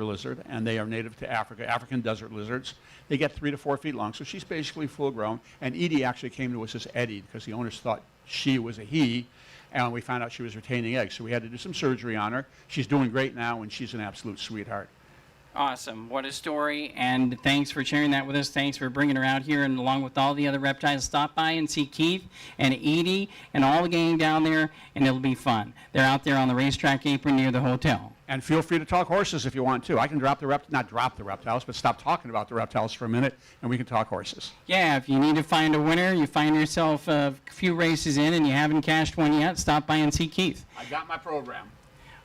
lizard, and they are native to Africa, African desert lizards. They get 3 to 4 feet long, so she's basically full grown. And Edie actually came to us as Eddie because the owners thought she was a he, and we found out she was retaining eggs. So we had to do some surgery on her. She's doing great now, and she's an absolute sweetheart. Awesome. What a story, and thanks for sharing that with us. Thanks for bringing her out here, and along with all the other reptiles, stop by and see Keith and Edie and all the gang down there, and it'll be fun. They're out there on the racetrack apron near the hotel. And feel free to talk horses if you want to. I can not drop the reptiles, but stop talking about the reptiles for a minute, and we can talk horses. Yeah, if you need to find a winner, you find yourself a few races in and you haven't cashed one yet, stop by and see Keith. I got my program.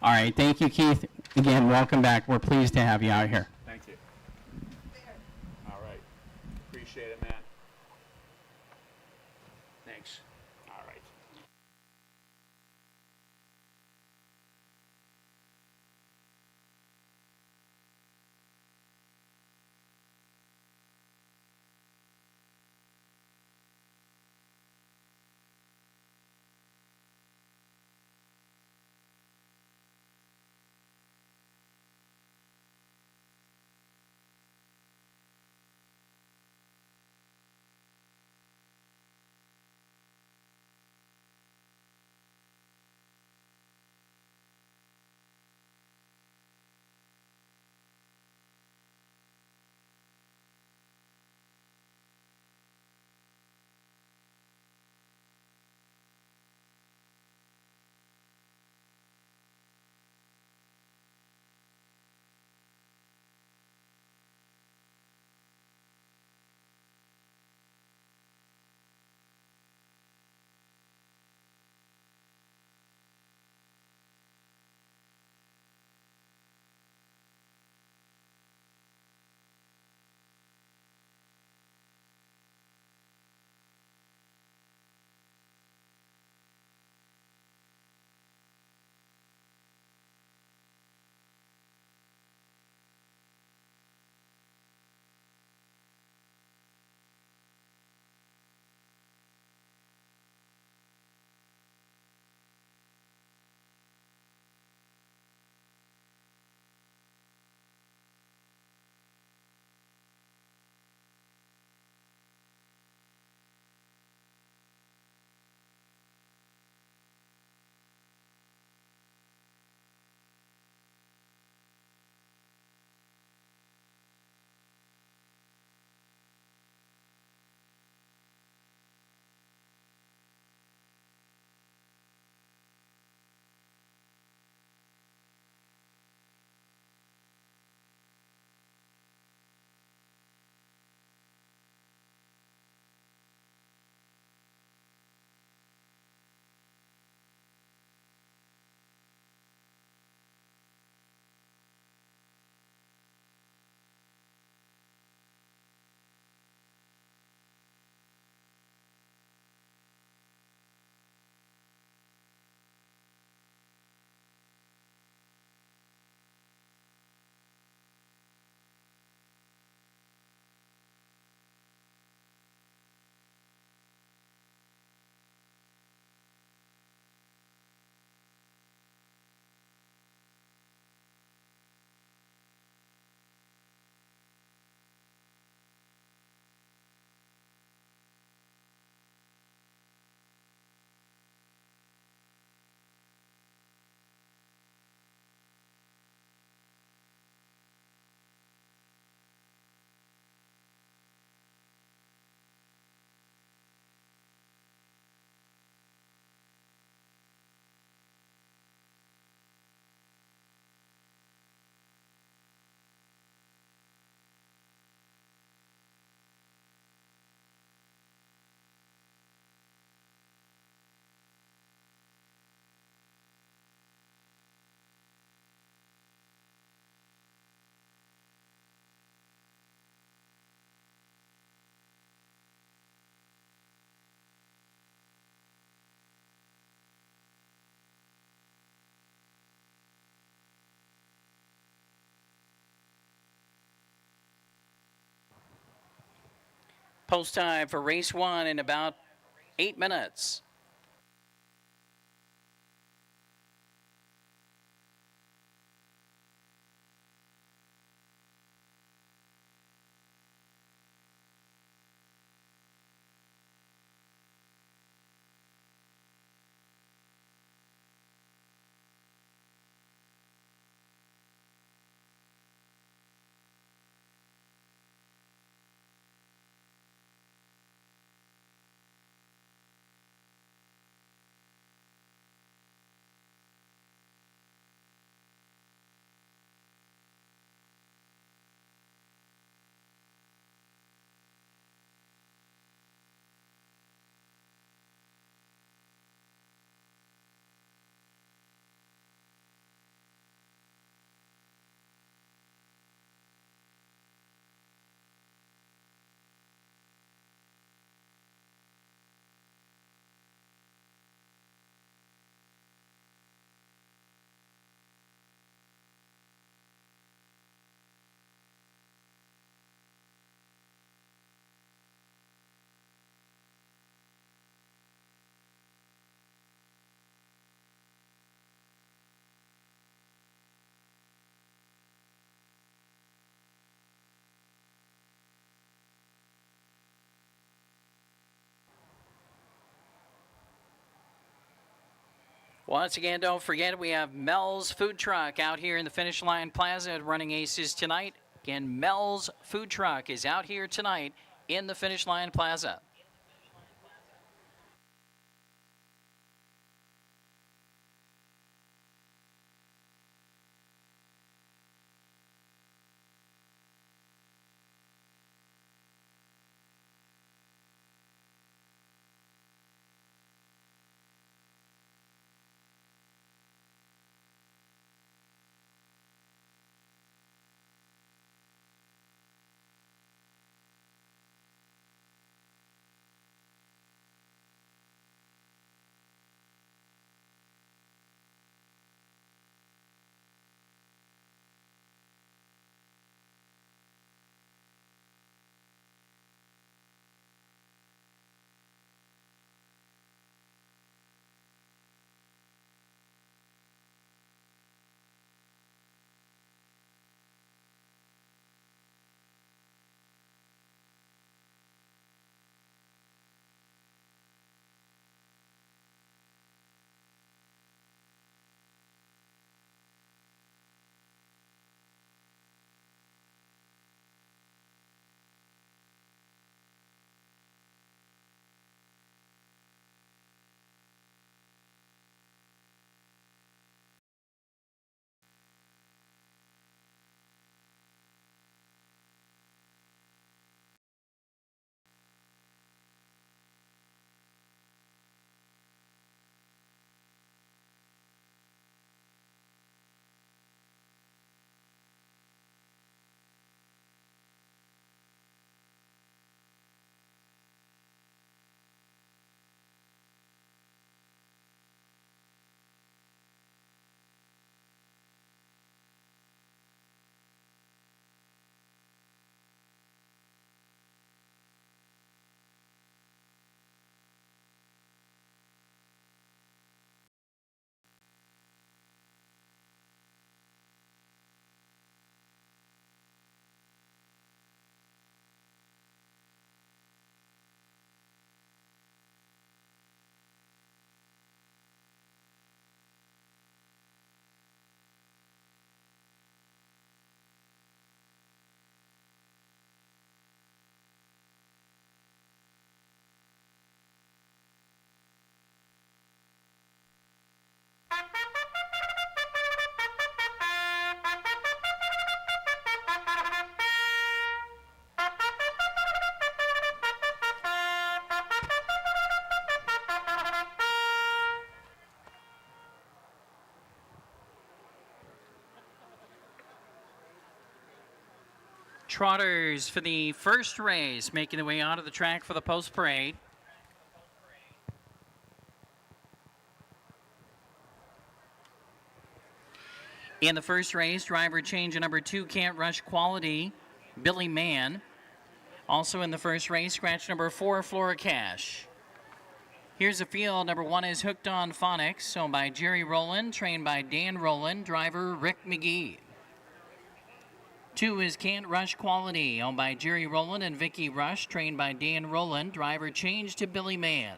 All right, thank you, Keith. Again, welcome back. We're pleased to have you out here. Thank you. All right. Appreciate it, man. Thanks. All right. Post time for race 1 in about 8 minutes. Once again, don't forget we have Mel's Food Truck out here in the Finish Line Plaza at Running Aces tonight. Again, Mel's Food Truck is out here tonight in the Finish Line Plaza. Trotters for the first race, making their way onto the track for the post parade. In the first race, driver change of number 2, Can't Rush Quality, Billy Mann. Also in the first race, scratch number 4, Flora Cash. Here's the field. Number 1 is Hooked on Phonics, owned by Jerry Rowland, trained by Dan Rowland, driver Rick McGee. 2 is Can't Rush Quality, owned by Jerry Rowland and Vicky Rush, trained by Dan Rowland, driver changed to Billy Mann.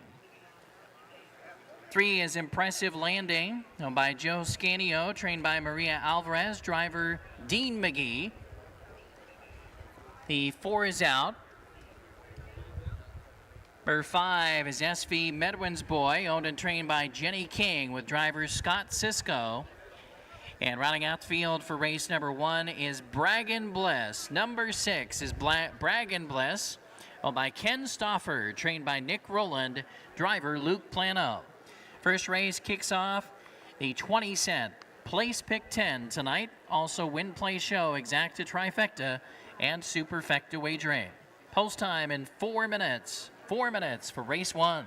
3 is Impressive Landing, owned by Joe Scanio, trained by Maria Alvarez, driver Dean McGee. The 4 is out. Number 5 is SV Medwin's Boy, owned and trained by Jenny King, with driver Scott Sisko. And rounding out the field for race number 1 is Bragg and Bliss. Number 6 is Bragg and Bliss, owned by Ken Stauffer, trained by Nick Rowland, driver Luke Plano. First race kicks off the 20-cent Place Pick 10 tonight. Also Win Play Show, Exacta Trifecta, and Superfecta Wagering. Post time in 4 minutes. 4 minutes for race 1.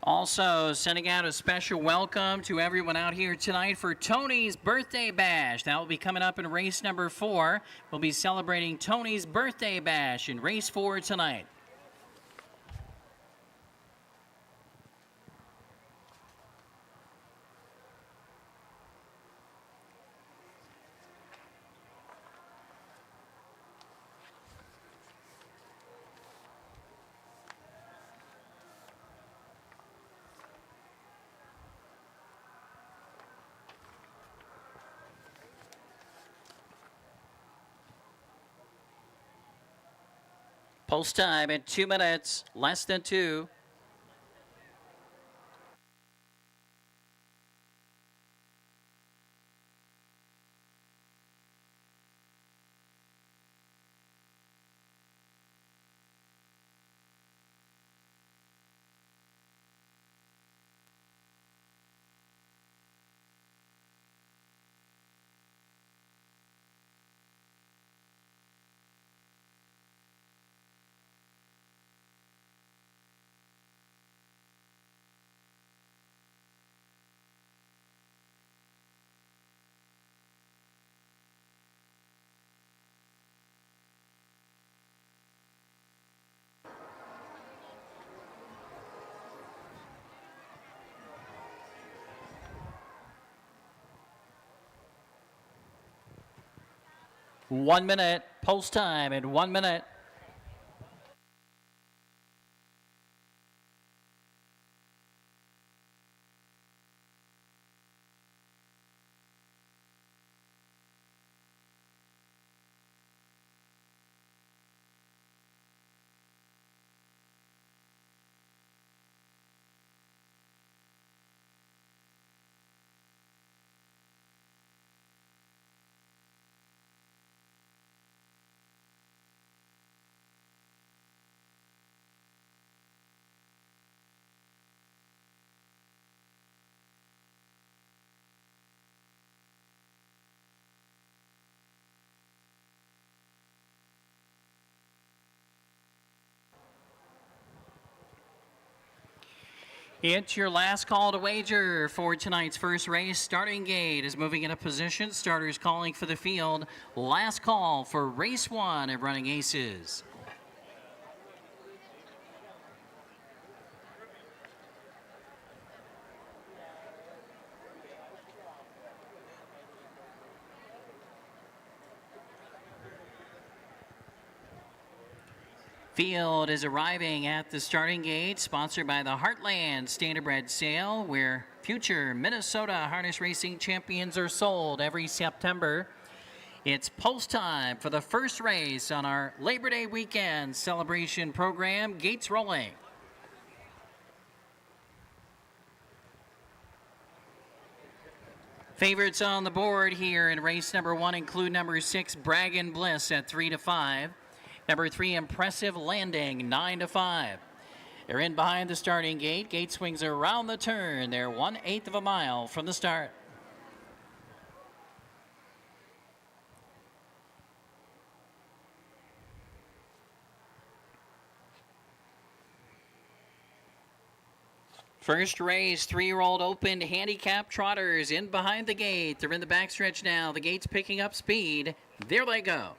Also, sending out a special welcome to everyone out here tonight for Tony's Birthday Bash. That will be coming up in race number 4. We'll be celebrating Tony's Birthday Bash in race 4 tonight. Post time at 2 minutes, less than 2. One minute, post time at 1 minute. It's your last call to wager for tonight's first race. Starting gate is moving into position. Starters calling for the field. Last call for race 1 of Running Aces. Field is arriving at the starting gate, sponsored by the Heartland Standardbred Sale, where future Minnesota harness racing champions are sold every September. It's post time for the first race on our Labor Day weekend celebration program. Gates rolling. Favorites on the board here in race number 1 include number 6, Bragg and Bliss at 3-5. Number 3, Impressive Landing, 9-5. They're in behind the starting gate. Gate swings around the turn. They're 1/8 of a mile from the start. First race, 3-year-old open handicap trotters in behind the gate. They're in the backstretch now. The gate's picking up speed. There they go.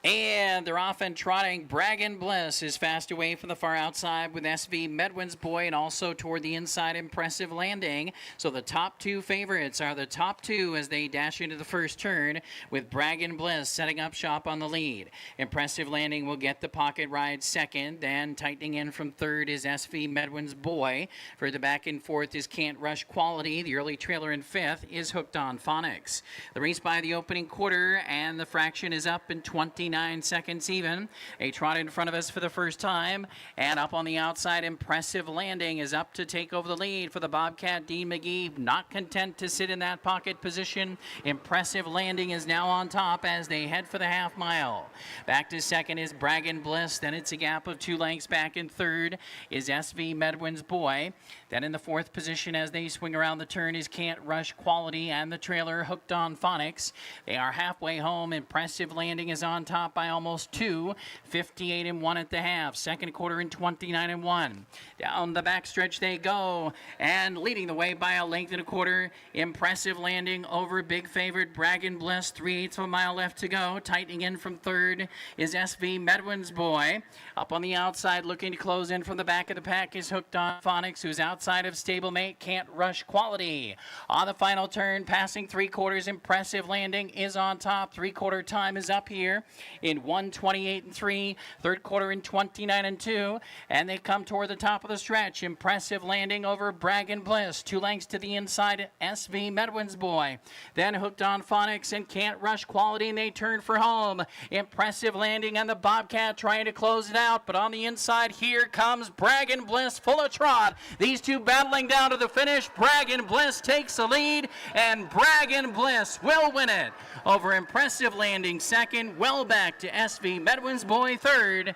And they're off and trotting. Bragg and Bliss is fast away from the far outside with SV Medwin's Boy, and also toward the inside, Impressive Landing. So the top 2 favorites are the top 2 as they dash into the first turn, with Bragg and Bliss setting up shop on the lead. Impressive Landing will get the pocket ride second. Then tightening in from third is SV Medwin's Boy. For the back and forth is Can't Rush Quality. The early trailer in 5th is Hooked on Phonics. The race by the opening quarter, and the fraction is up in 29 seconds even. A trot in front of us for the first time, and up on the outside, Impressive Landing is up to take over the lead for the Bobcat. Dean McGee not content to sit in that pocket position. Impressive Landing is now on top as they head for the half mile. Back to second is Bragg and Bliss. Then it's a gap of 2 lengths back in third is SV Medwin's Boy. Then in the 4th position as they swing around the turn is Can't Rush Quality and the trailer Hooked on Phonics. They are halfway home. Impressive Landing is on top. stop by almost 2, 58-1 at the half. Second quarter in 29-1. Down the backstretch they go, and leading the way by a length and a quarter. Impressive landing over big favorite Braggin Bliss. 3/8 of a mile left to go. Tightening in from third is SV Medwin's Boy. Up on the outside, looking to close in from the back of the pack is Hooked on Phonics, who's outside of stablemate Can't Rush Quality. On the final turn, passing 3/4, impressive landing is on top. 3/4 time is up here in 1:28-3. Third quarter in 29-2, and they come toward the top of the stretch. Impressive landing over Braggin Bliss. 2 lengths to the inside, SV Medwin's Boy. Then Hooked on Phonics and Can't Rush Quality, and they turn for home. Impressive landing, and the Bobcat trying to close it out, but on the inside, here comes Braggin Bliss full of trot. These two battling down to the finish. Braggin Bliss takes the lead, and Braggin Bliss will win it over Impressive Landing second, well back to SV Medwin's Boy third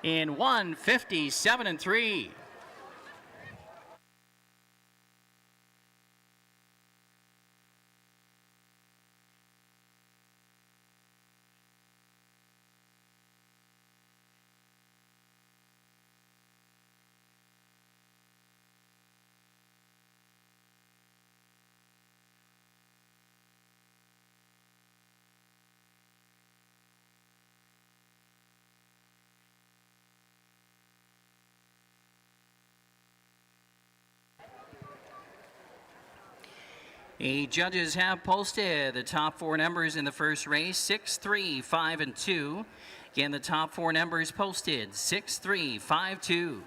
in 1:57-3. The judges have posted the top 4 numbers in the first race, 6, 3, 5, and 2. Again, the top 4 numbers posted, 6, 3, 5, 2.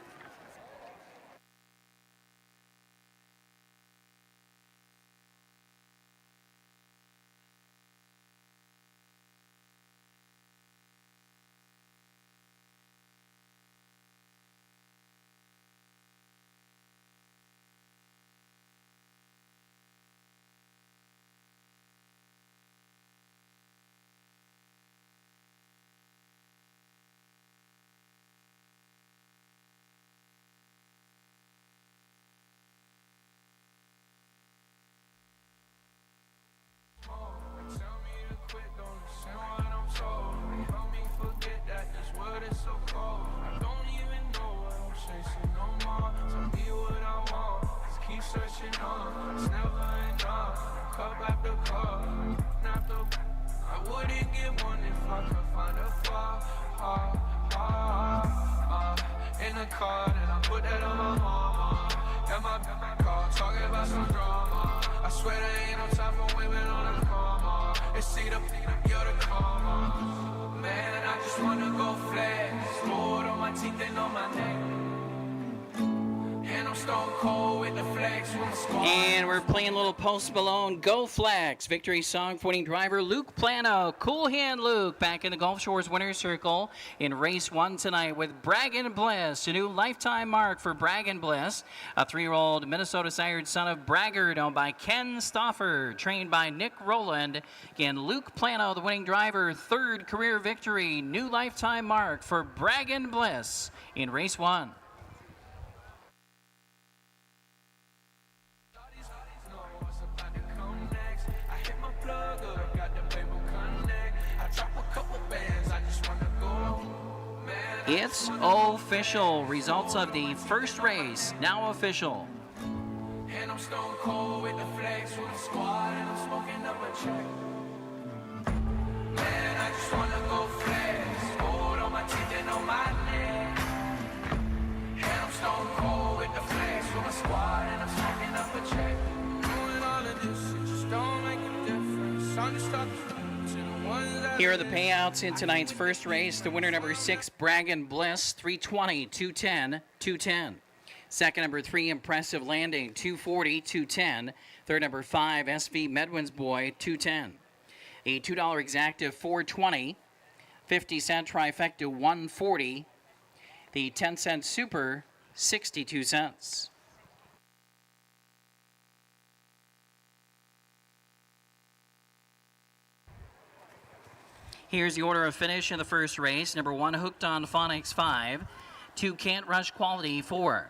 And we're playing a little Post Malone, Go Flex. Victory song for winning driver Luke Plano. Cool hand Luke back in the Gulf Shores winner's circle in race 1 tonight with Braggin Bliss. A new lifetime mark for Braggin Bliss. A 3-year-old Minnesota sired son of Braggart, owned by Ken Stauffer, trained by Nick Rowland. Again, Luke Plano, the winning driver, 3rd career victory. New lifetime mark for Braggin Bliss in race 1. It's official. Results of the first race now official. And I'm stone cold with the flex with the squad, and I'm smoking up a check. Man, I just wanna go flex. Gold on my teeth and on my neck. And I'm stone cold with the flex with my squad, and I'm smoking up a check. Doing all of this, it just don't make a difference. I'm just talking. Here are the payouts in tonight's first race. The winner, number 6, Braggin Bliss, 320, 210, 210. Second, number 3, Impressive Landing, 240, 210. Third, number 5, SV Medwin's Boy, 210. A $2 exactive, 420. 50-cent trifecta, 140. The 10-cent super, 62 cents. Here's the order of finish in the first race. Number 1, Hooked on Phonics, 5. 2, Can't Rush Quality, 4.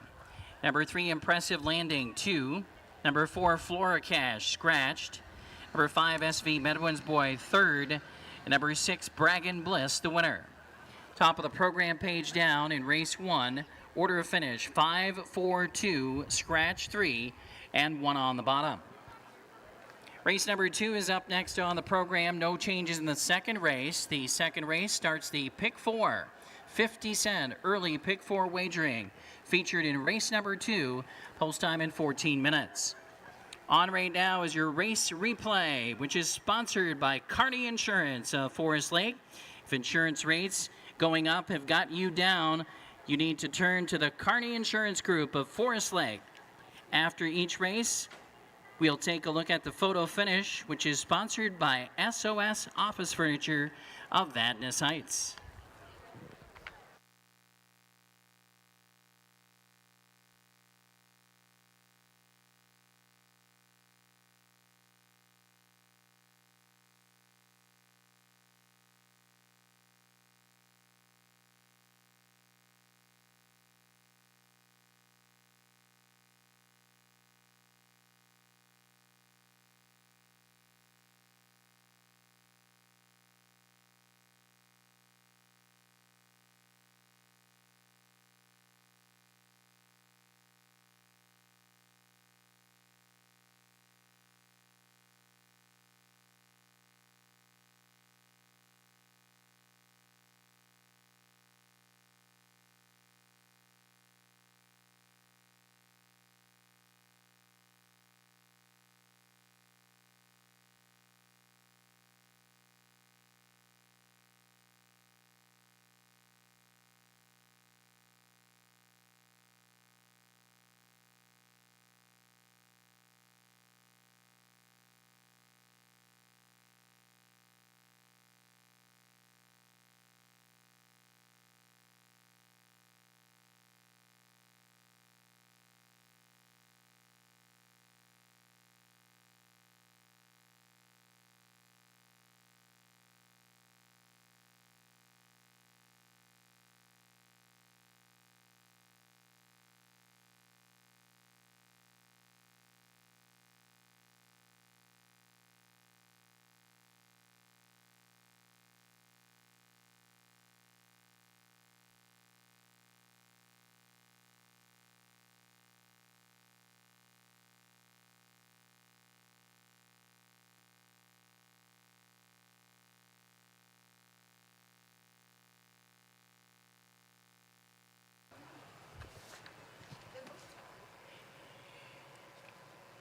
Number 3, Impressive Landing, 2. Number 4, Flora Cash, scratched. Number 5, SV Medwin's Boy, 3rd. And number 6, Braggin Bliss, the winner. Top of the program page down in race 1, order of finish 5, 4, 2, scratch 3, and 1 on the bottom. Race number 2 is up next on the program. No changes in the second race. The second race starts the pick 4, 50-cent early pick 4 wagering, featured in race number 2, post time in 14 minutes. On right now is your race replay, which is sponsored by Kearney Insurance of Forest Lake. If insurance rates going up have got you down, you need to turn to the Kearney Insurance Group of Forest Lake. After each race, we'll take a look at the photo finish, which is sponsored by SOS Office Furniture of Vadnais Heights.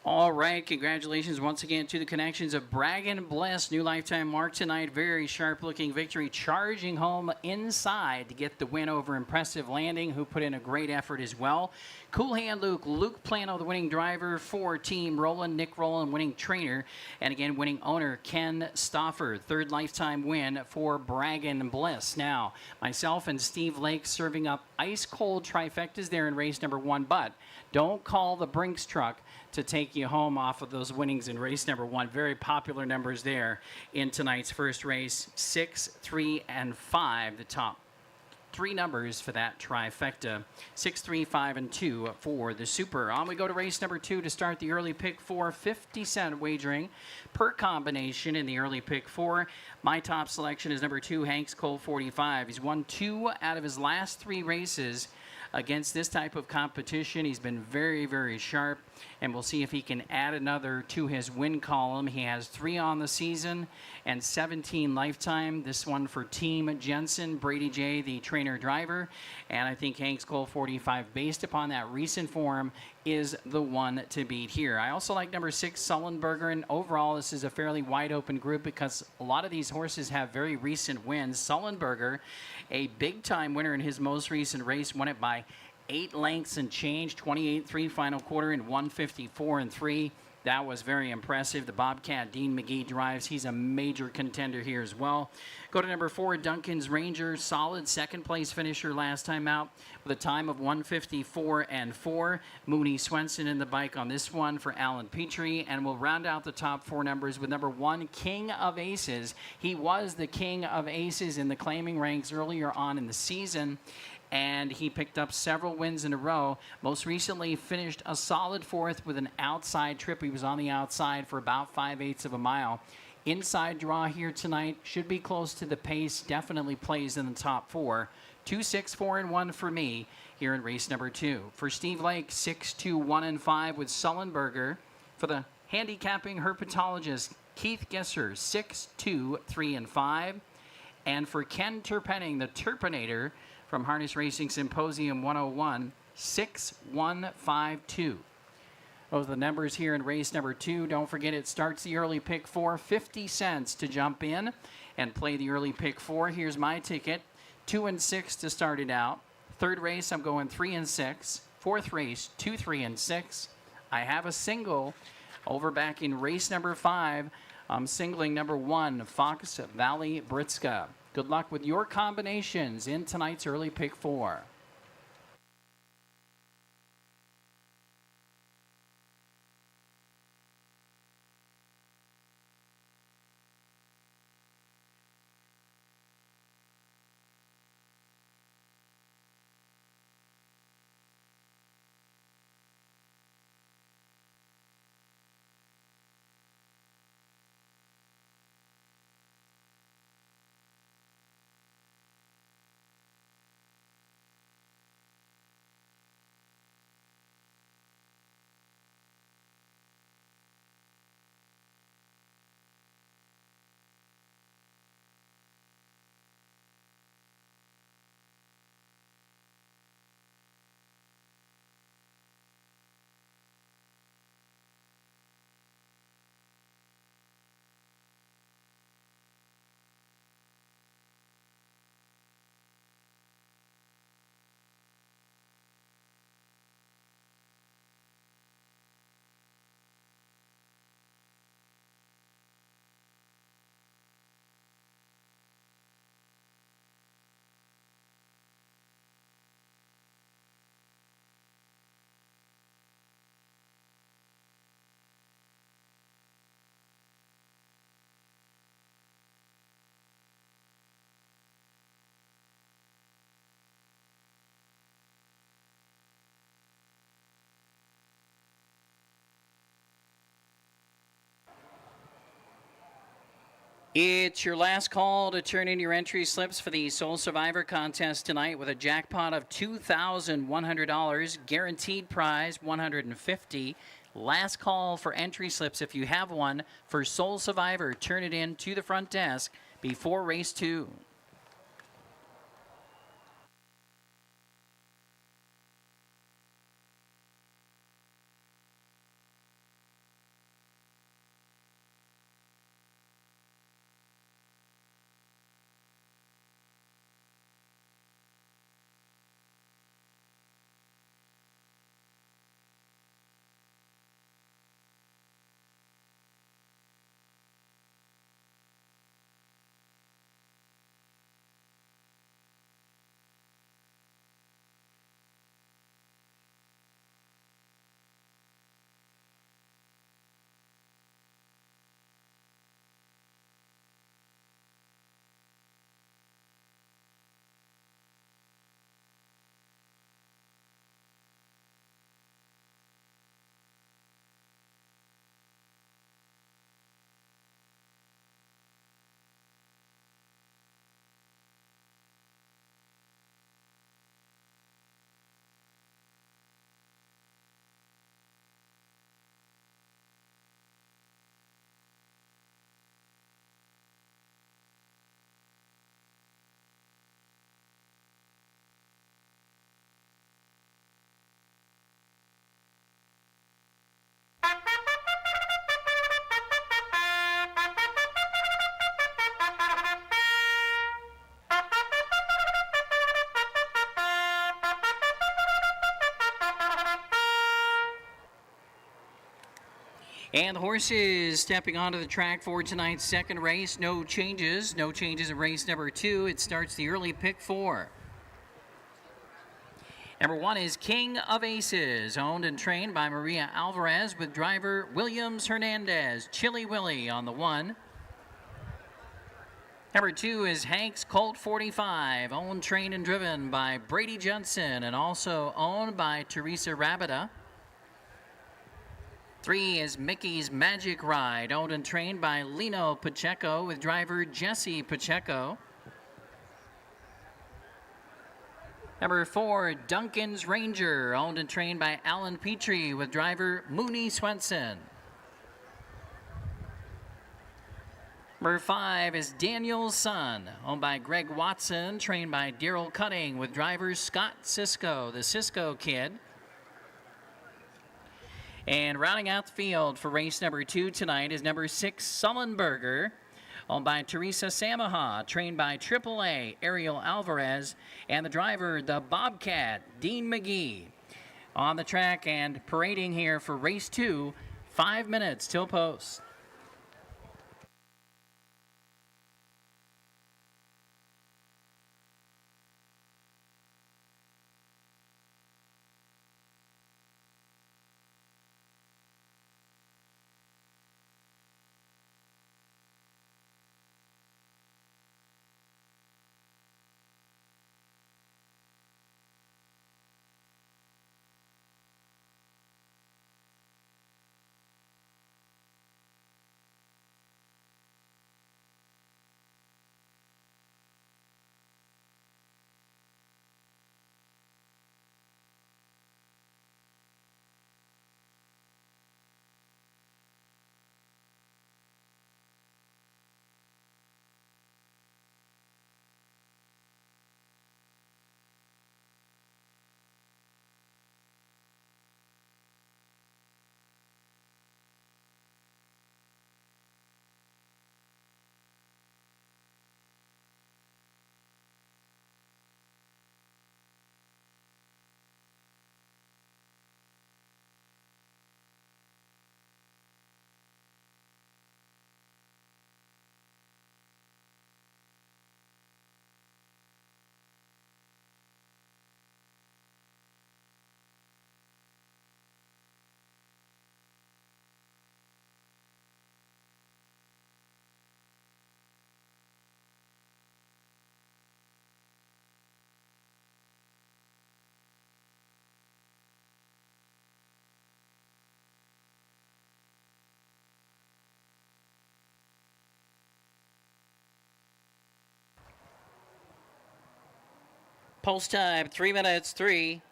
All right, congratulations once again to the connections of Braggin Bliss. New lifetime mark tonight. Very sharp-looking victory, charging home inside to get the win over Impressive Landing, who put in a great effort as well. Cool Hand Luke Plano, the winning driver for Team Roland, Nick Roland, winning trainer, and again, winning owner, Ken Stauffer. Third lifetime win for Braggin Bliss. Now, myself and Steve Lake serving up ice-cold trifectas there in race number 1, but don't call the Brinks truck to take you home off of those winnings in race number 1. Very popular numbers there in tonight's first race. 6, 3, and 5, the top 3 numbers for that trifecta. 6, 3, 5, and 2 for the Super. On we go to race number 2 to start the early pick 4. 50-cent wagering per combination in the early pick 4. My top selection is number 2, Hanks Cole 45. He's won 2 out of his last 3 races against this type of competition. He's been very, very sharp, and we'll see if he can add another to his win column. He has 3 on the season and 17 lifetime. This one for Team Jensen, Brady J, the trainer driver, and I think Hanks Cole 45, based upon that recent form, is the one to beat here. I also like number 6, Sullenberger, and overall this is a fairly wide open group because a lot of these horses have very recent wins. Sullenberger, a big time winner in his most recent race, won it by 8 lengths and change, 28-3 final quarter and 154-3. That was very impressive. The Bobcat Dean McGee drives. He's a major contender here as well. Go to number 4, Duncan's Ranger. Solid second place finisher last time out with a time of 154-4. Mooney Swenson in the bike on this one for Alan Petrie. And we'll round out the top 4 numbers with number 1, King of Aces. He was the King of Aces in the claiming ranks earlier on in the season, and he picked up several wins in a row. Most recently finished a solid 4th with an outside trip. He was on the outside for about 5/8 of a mile Inside draw here tonight. Should be close to the pace. Definitely plays in the top 4. 2, 6, 4, and 1 for me here in race number 2. For Steve Lake, 6, 2, 1, and 5 with Sullenberger. For the handicapping herpetologist, Keith Gesser, 6, 2, 3, and 5. And for Ken Turpenning, the Turpinator from Harness Racing Symposium 101, 6, 1, 5, 2. Those are the numbers here in race number 2. Don't forget it starts the early pick 4, 50 cents to jump in and play the early pick 4. Here's my ticket, 2 and 6 to start it out. Third race, I'm going 3 and 6. Fourth race, 2, 3, and 6. I have a single over back in race number 5. I'm singling number 1, Fox Valley Britska. Good luck with your combinations in tonight's early pick 4. It's your last call to turn in your entry slips for the Soul Survivor contest tonight with a jackpot of $2,100, guaranteed prize $150. Last call for entry slips if you have one for Soul Survivor. Turn it in to the front desk before race 2. And the horses stepping onto the track for tonight's second race. No changes in race number 2. It starts the early pick 4. Number 1 is King of Aces, owned and trained by Maria Alvarez with driver Williams Hernandez. Chili Willie on the 1. Number 2 is Hank's Colt 45, owned, trained, and driven by Brady Johnson and also owned by Teresa Rabida. 3 is Mickey's Magic Ride, owned and trained by Lino Pacheco with driver Jesse Pacheco. Number 4, Duncan's Ranger, owned and trained by Alan Petrie with driver Mooney Swenson. Number 5 is Daniel's Son, owned by Greg Watson, trained by Daryl Cutting with driver Scott Cisco, the Cisco Kid. And rounding out the field for race number 2 tonight is number 6, Sullenberger, owned by Teresa Samaha, trained by AAA Ariel Alvarez, and the driver, the Bobcat, Dean McGee. On the track and parading here for race 2, 5 minutes till post. Post time, 3 minutes, 3.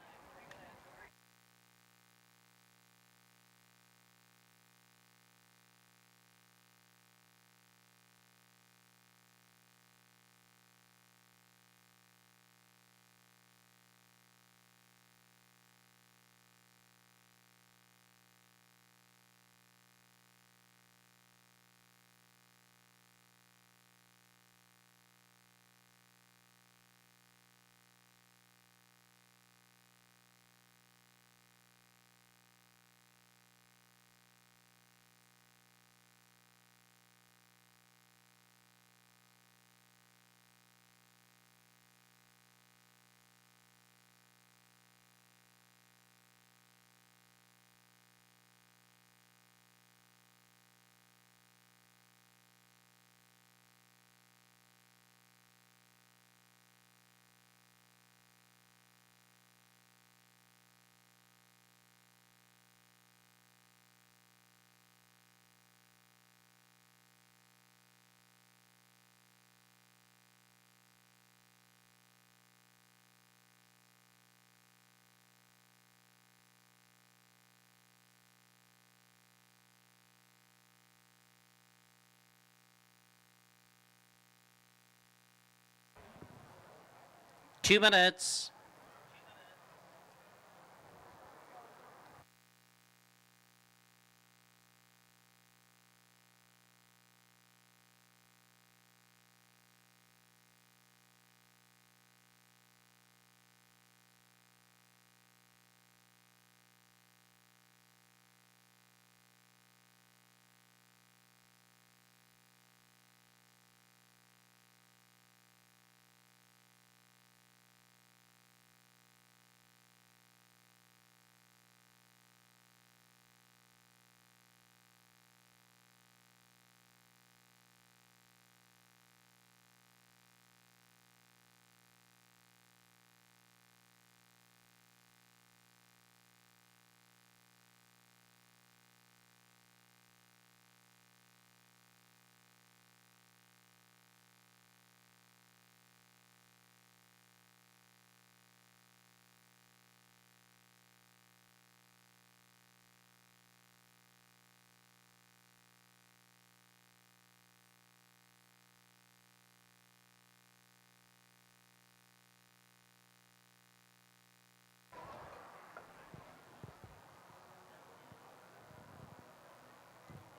Two minutes.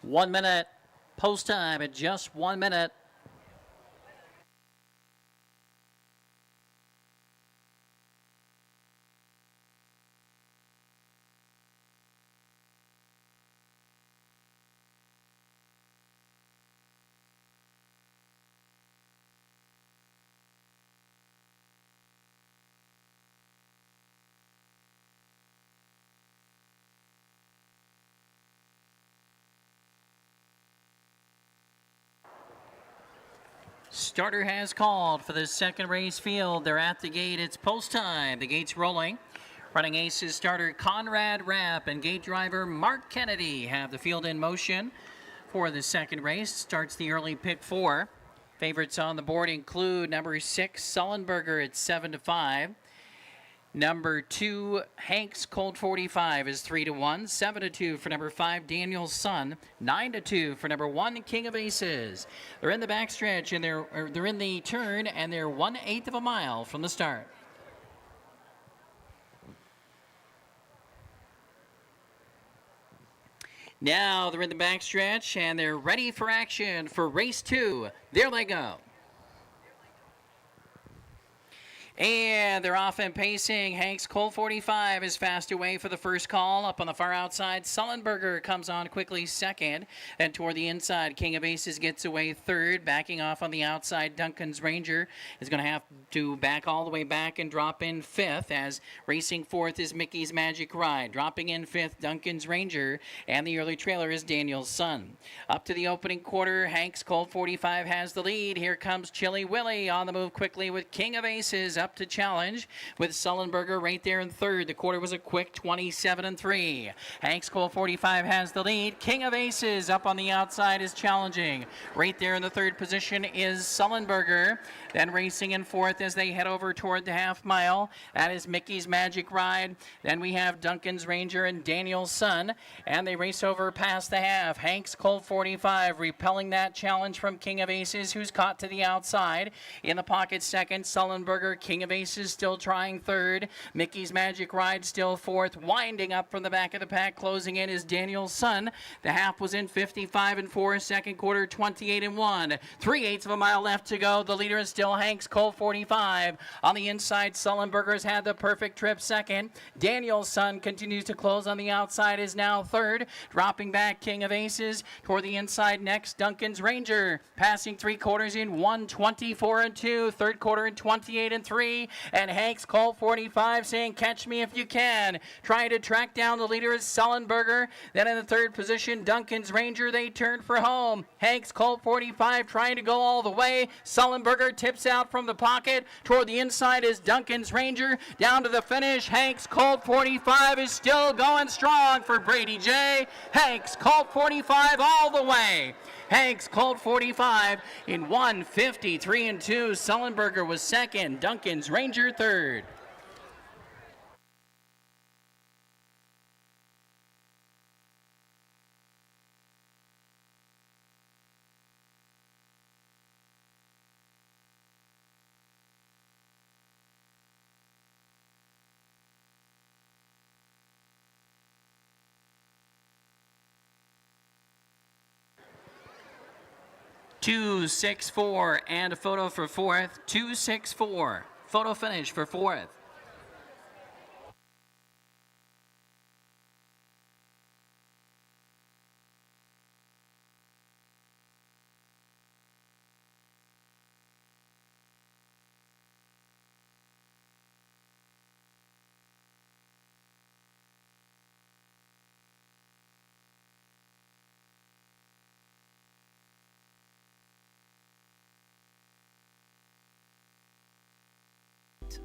1 minute. Post time at just 1 minute. Starter has called for the second race field. They're at the gate. It's post time. The gate's rolling. Running aces starter Conrad Rapp and gate driver Mark Kennedy have the field in motion for the second race. Starts the early pick 4. Favorites on the board include number 6 Sullenberger at 7-5. Number 2, Hanks Colt 45 is 3-1. 7-2 for number 5, Daniel's Son. 9-2 for number 1, King of Aces. They're in the backstretch and they're in the turn, and they're 1/8 of a mile from the start. Now they're in the backstretch and they're ready for action for race 2. There they go. And they're off and pacing. Hanks Colt 45 is fast away for the first call. Up on the far outside, Sullenberger comes on quickly second. And toward the inside, King of Aces gets away third. Backing off on the outside, Duncan's Ranger is going to have to back all the way back and drop in fifth, as racing fourth is Mickey's Magic Ride. Dropping in fifth, Duncan's Ranger, and the early trailer is Daniel's Son. Up to the opening quarter, Hanks Colt 45 has the lead. Here comes Chilly Willie on the move quickly with King of Aces up to challenge with Sullenberger right there in third. The quarter was a quick 27-3. Hanks Colt 45 has the lead. King of Aces up on the outside is challenging. Right there in the third position is Sullenberger. Then racing in fourth as they head over toward the half mile. That is Mickey's Magic Ride. Then we have Duncan's Ranger and Daniel's Son. And they race over past the half. Hanks Colt 45 repelling that challenge from King of Aces, who's caught to the outside. In the pocket second, Sullenberger. King of Aces still trying third. Mickey's Magic Ride still fourth. Winding up from the back of the pack. Closing in is Daniel's Son. The half was in 55-4. Second quarter 28-1. 3/8 of a mile left to go. The leader is still Hanks Colt 45. On the inside, Sullenberger's had the perfect trip second. Daniel's Son continues to close on the outside, is now third. Dropping back, King of Aces. Toward the inside next, Duncan's Ranger. Passing 3 quarters in 1:24-2. Third quarter in 28-3. And Hanks Colt 45 saying, catch me if you can. Trying to track down the leader is Sullenberger. Then in the third position, Duncan's Ranger. They turn for home. Hanks Colt 45 trying to go all the way. Sullenberger tips out from the pocket. Toward the inside is Duncan's Ranger. Down to the finish, Hanks Colt 45 is still going strong for Brady J. Hanks Colt 45 all the way. Hanks Colt 45 in 1:53-2. Sullenberger was second. Duncan's Ranger third. .264 and a photo for fourth. 264. Photo finish for fourth.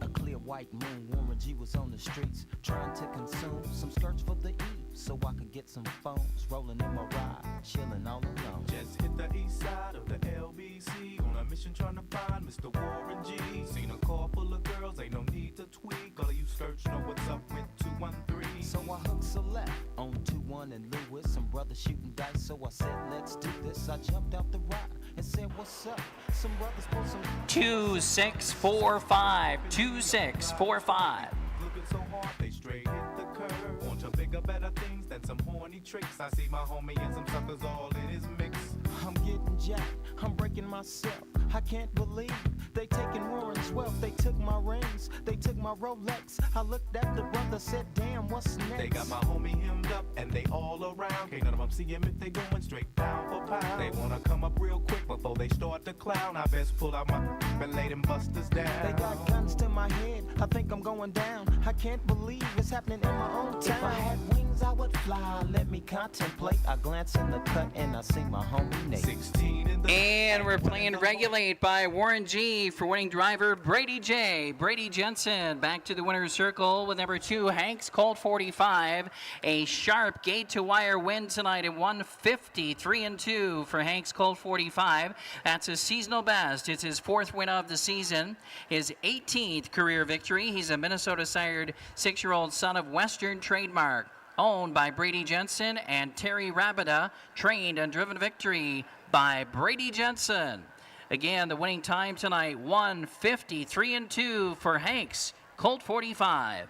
A clear white moon, Warren G was on the streets trying to consume some skirts for the eve, so I could get some phones rolling in my ride, chilling all alone. Just hit the east side of the LBC on a mission trying to find Mr. Warren G. Seen a car full of girls, ain't no need to tweak. All of you skirts know what's up with 213. So I hooked select on 21 and Lewis, some brothers shooting dice, so I said let's do this. I jumped out the ride and said what's up. Some brothers pulled some 2645. 2645. Looking so hard, they straight hit the curve. Want to bigger, better things than some horn 20 tricks. I see my homie and some suckers all in his mix. I'm getting jacked, I'm breaking myself. I can't believe they taking Warren's wealth. They took my rings, they took my Rolex. I looked at the brother, said, damn, what's next? They got my homie hemmed up and they all around. Can't none of them see him if they going straight pound for pound. They wanna come up real quick before they start to clown. I best pull out my and lay them busters down. They got guns to my head, I think I'm going down. I can't believe it's happening in my own town. If I had wings, I would fly. Let me contemplate. I glance in the cut and I see my homie Nate. 16 in the And we're playing Regulate by Warren G for winning driver Brady J. Brady Jensen back to the winner's circle with number 2, Hanks Colt 45. A sharp gate to wire win tonight at 153-2 for Hanks Colt 45. That's a seasonal best. It's his 4th win of the season, his 18th career victory. He's a Minnesota-sired 6-year-old son of Western Trademark, owned by Brady Jensen and Terry Rabida, trained and driven victory by Brady Jensen. Again, the winning time tonight, 153-2 for Hanks Colt 45.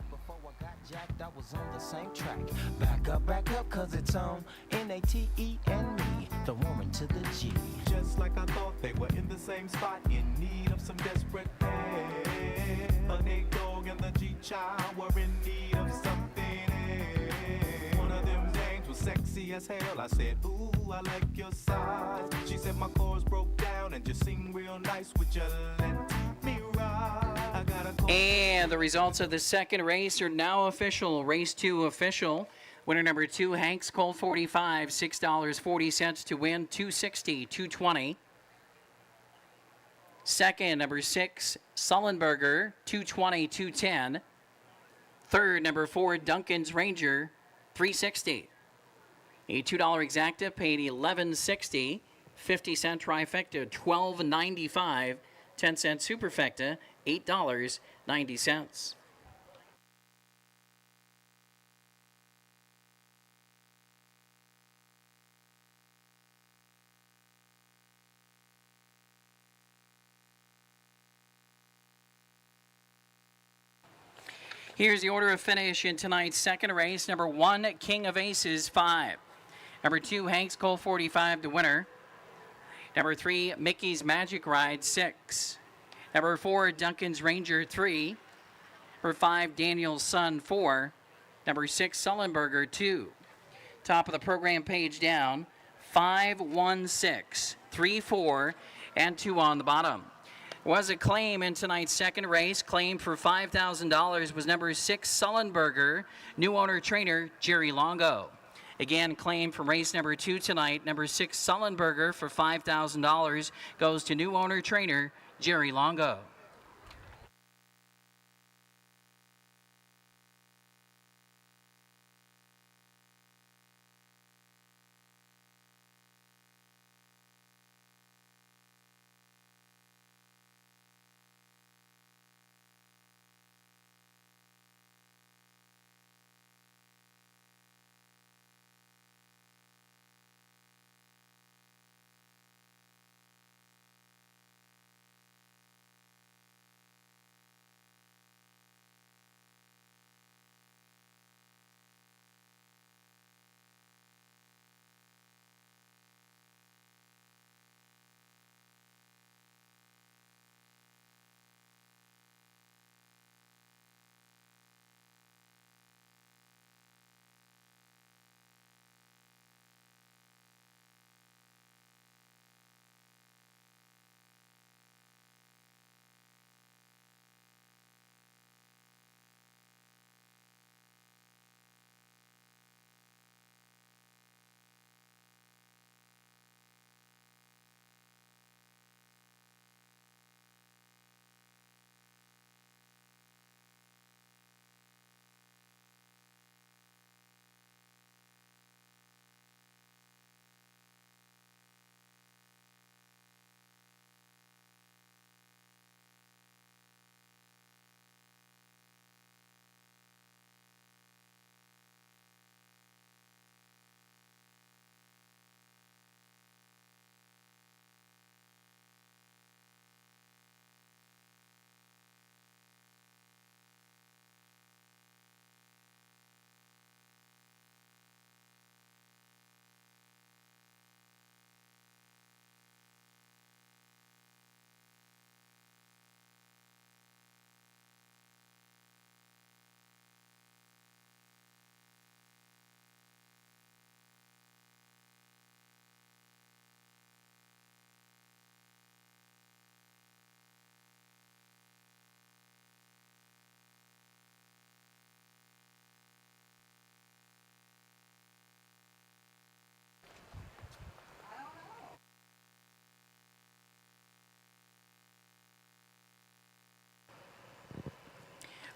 Before I got jacked, I was on the same track. Back up, cause it's on N-A-T-E and me, the woman to the G. just like I thought, they were in the same spot, in need of some desperate help. A Nate Dogg and the G-Child were in need of something else. One of them dames was sexy as hell. I said, ooh, I like your size. She said my chords broke down and just seemed real nice. Would you let me ride? I got a call. And the results of the second race are now official. Race 2 official. Winner number 2, Hanks Colt 45, $6.40 to win, $260, $220. Second, number 6, Sullenberger, $220, $210. Third, number 4, Duncan's Ranger, $360. A $2 exacta paid $11.60. 50-cent trifecta, $12.95. 10-cent superfecta, $8.90. Here's the order of finish in tonight's second race. Number 1, King of Aces, 5. Number 2, Hanks Colt 45, the winner. Number 3, Mickey's Magic Ride, 6. Number 4, Duncan's Ranger, 3. Number 5, Daniel's Son, 4. Number 6, Sullenberger, 2. Top of the program page down, 5, 1, 6, 3, 4, and 2 on the bottom. Was a claim in tonight's second race. Claim for $5,000 was number 6, Sullenberger, new owner trainer Jerry Longo. Again, claim from race number 2 tonight, number 6, Sullenberger, for $5,000 goes to new owner trainer Jerry Longo.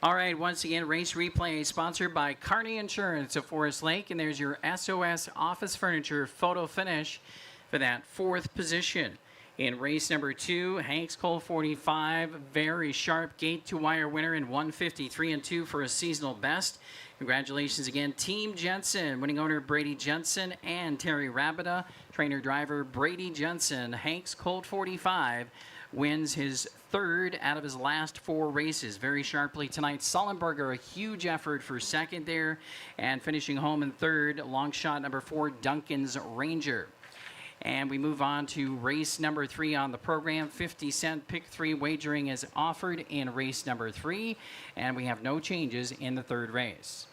All right, once again, race replay sponsored by Kearney Insurance of Forest Lake, and there's your SOS Office Furniture photo finish for that 4th position. In race number 2, Hanks Cole 45, very sharp gate to wire winner in 153 and 2 for a seasonal best. Congratulations again, Team Jensen, winning owner Brady Jensen and Terry Rabida, trainer driver Brady Jensen. Hanks Colt 45 wins his 3rd out of his last 4 races very sharply tonight. Sullenberger, a huge effort for 2nd there, and finishing home in 3rd, long shot number 4, Duncan's Ranger. And we move on to race number 3 on the program. 50-cent pick 3 wagering is offered in race number 3, and we have no changes in the 3rd race.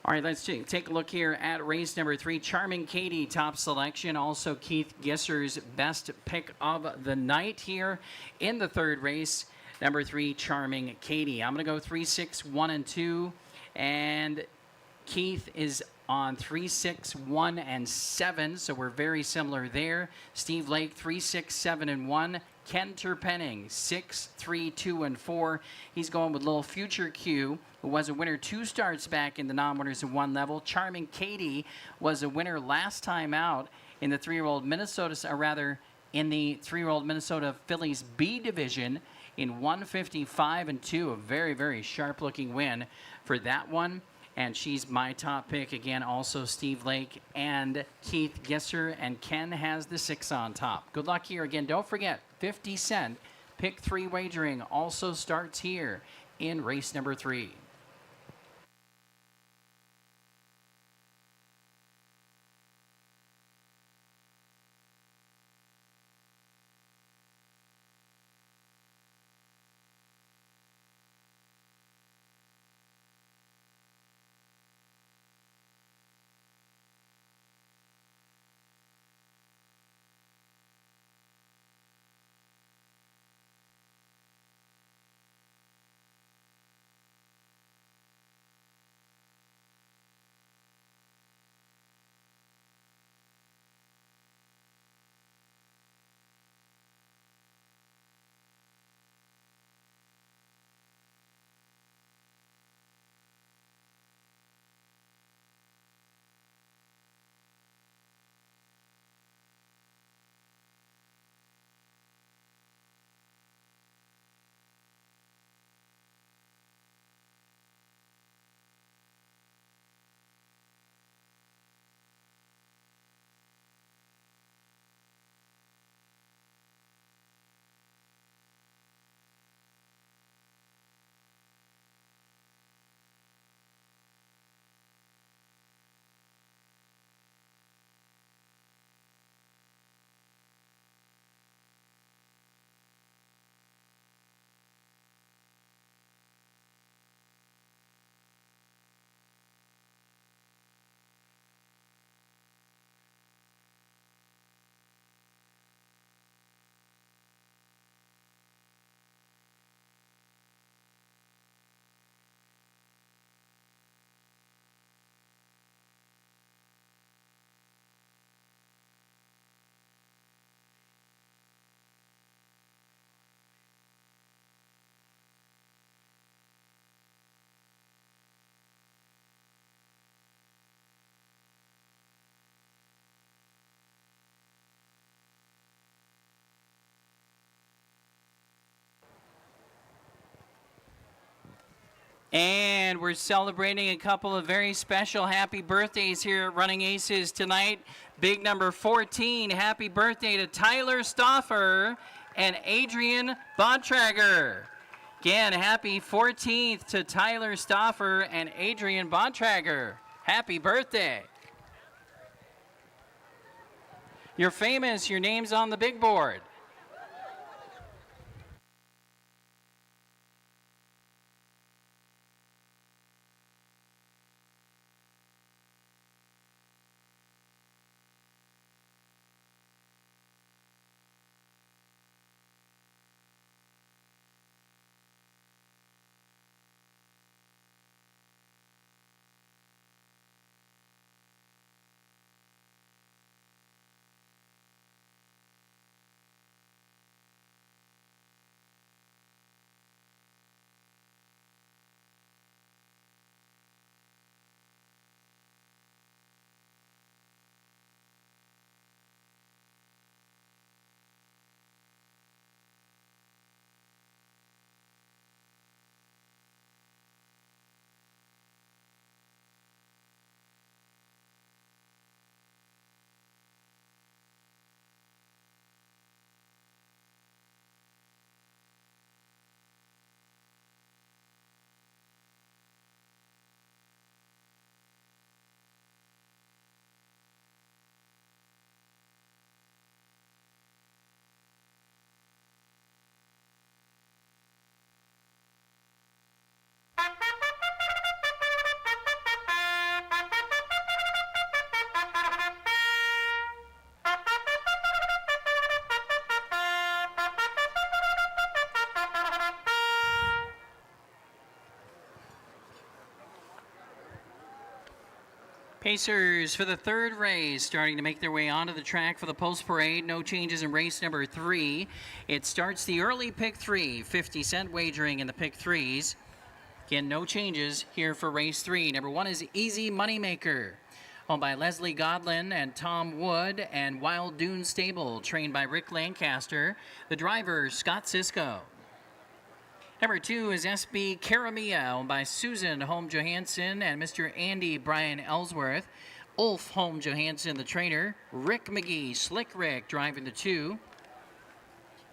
All right, let's take a look here at race number 3. Charming Katie, top selection. Also Keith Gisser's best pick of the night here in the 3rd race. Number 3, Charming Katie. I'm going to go 3, 6, 1, and 2. And Keith is on 3, 6, 1, and 7. So we're very similar there. Steve Lake, 3, 6, 7, and 1. Ken Terpenning, 6, 3, 2, and 4. He's going with Little Future Q, who was a winner 2 starts back in the non-winners of 1 level. Charming Katie was a winner last time out in the 3-year-old Minnesota, or rather in the 3-year-old Minnesota Phillies B division in 155 and 2. A very, very sharp-looking win for that one. And she's my top pick. Again, also Steve Lake and Keith Gisser, and Ken has the 6 on top. Good luck here. Again, don't forget, 50-cent pick 3 wagering also starts here in race number 3. And we're celebrating a couple of very special happy birthdays here at Running Aces tonight. Big number 14, happy birthday to Tyler Stauffer and Adrian Bontrager. Again, happy 14th to Tyler Stauffer and Adrian Bontrager. Happy birthday. You're famous, your name's on the big board. Pacers for the third race starting to make their way onto the track for the post parade. No changes in race number 3. It starts the early pick 3, 50-cent wagering in the pick 3s. Again, no changes here for race 3. Number 1 is Easy Moneymaker, owned by Leslie Godlin and Tom Wood, and Wild Dune Stable, trained by Rick Lancaster. The driver, Scott Sisko. Number 2 is SB Karamia, owned by Susan Holm Johansson and Mr. Andy Brian Ellsworth. Ulf Holm Johansson, the trainer. Rick McGee, Slick Rick, driving the 2.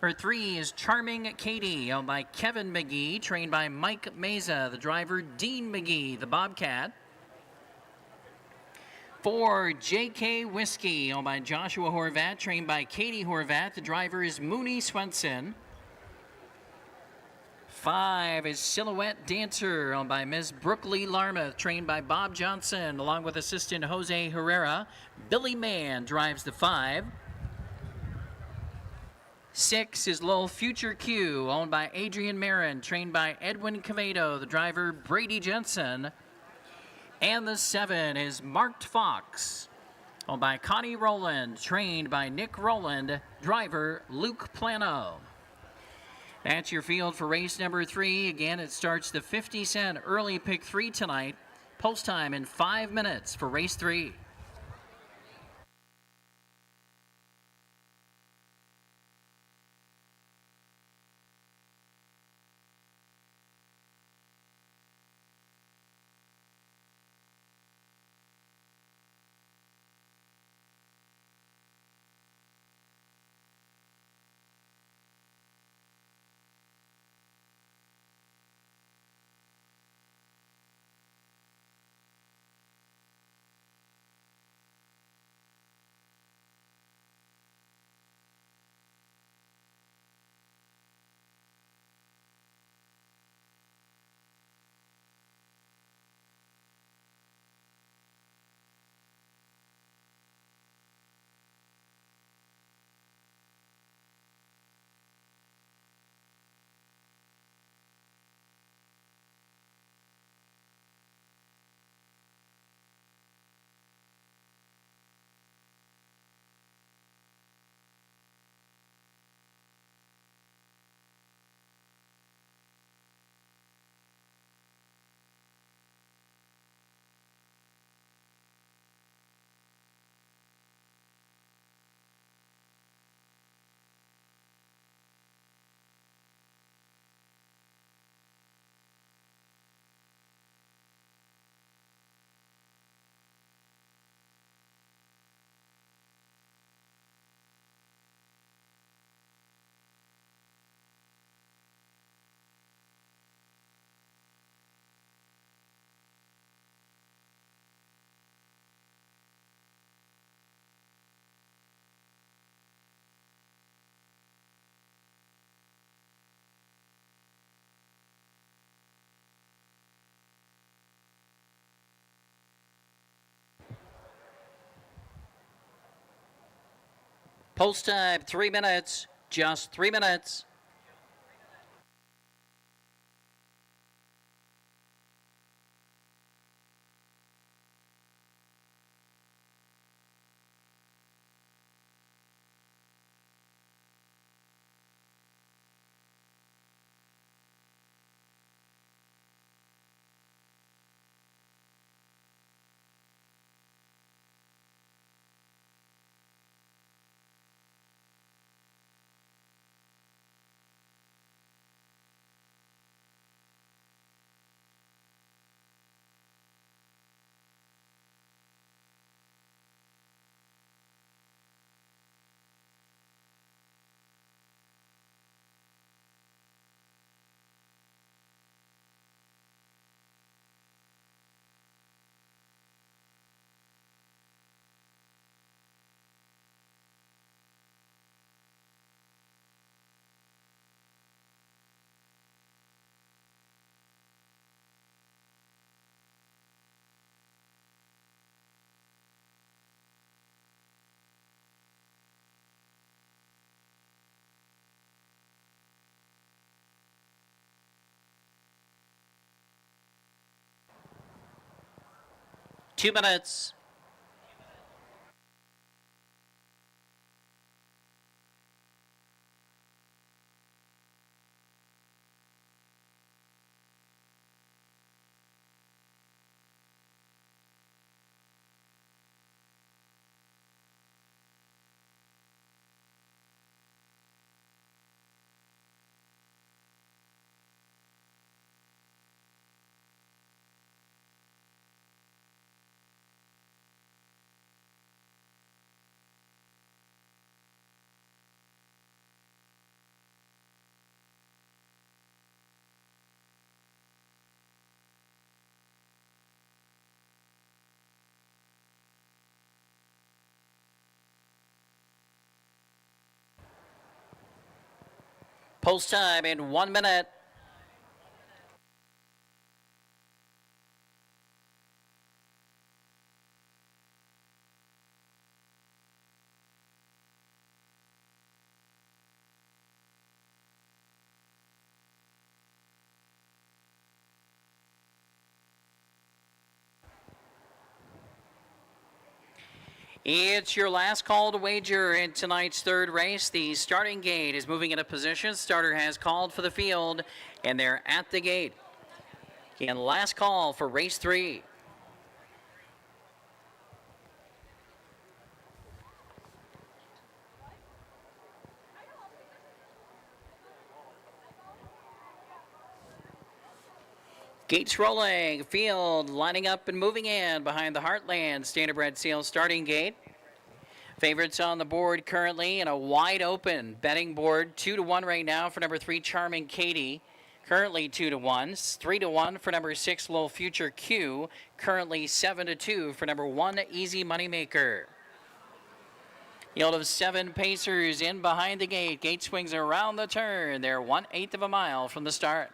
Number 3 is Charming Katie, owned by Kevin McGee, trained by Mike Meza, the driver. Dean McGee, the Bobcat. 4, JK Whiskey, owned by Joshua Horvat, trained by Katie Horvat, the driver is Mooney Swenson. 5 is Silhouette Dancer, owned by Ms. Brookley Larmouth, trained by Bob Johnson, along with assistant Jose Herrera. Billy Mann drives the 5. 6 is Lowell Future Q, owned by Adrian Marin, trained by Edwin Cavedo, the driver Brady Jensen. And the 7 is Marked Fox, owned by Connie Rowland, trained by Nick Rowland, driver Luke Plano. That's your field for race number 3. Again, it starts the 50-cent early pick 3 tonight. Post time in 5 minutes for race 3. Post time, 3 minutes, just 3 minutes. Two minutes. Post time in 1 minute. It's your last call to wager in tonight's third race. The starting gate is moving into position. Starter has called for the field, and they're at the gate. And last call for race 3. Gates rolling, field lining up and moving in behind the Heartland Standardbred Sales starting gate. Favorites on the board currently in a wide open betting board. 2-1 right now for number 3, Charming Katie. Currently 2-1. 3-1 for number 6, Little Future Q. Currently 7-2 for number 1, Easy Moneymaker. Yield of 7 pacers in behind the gate. Gate swings around the turn. They're 1/8 of a mile from the start.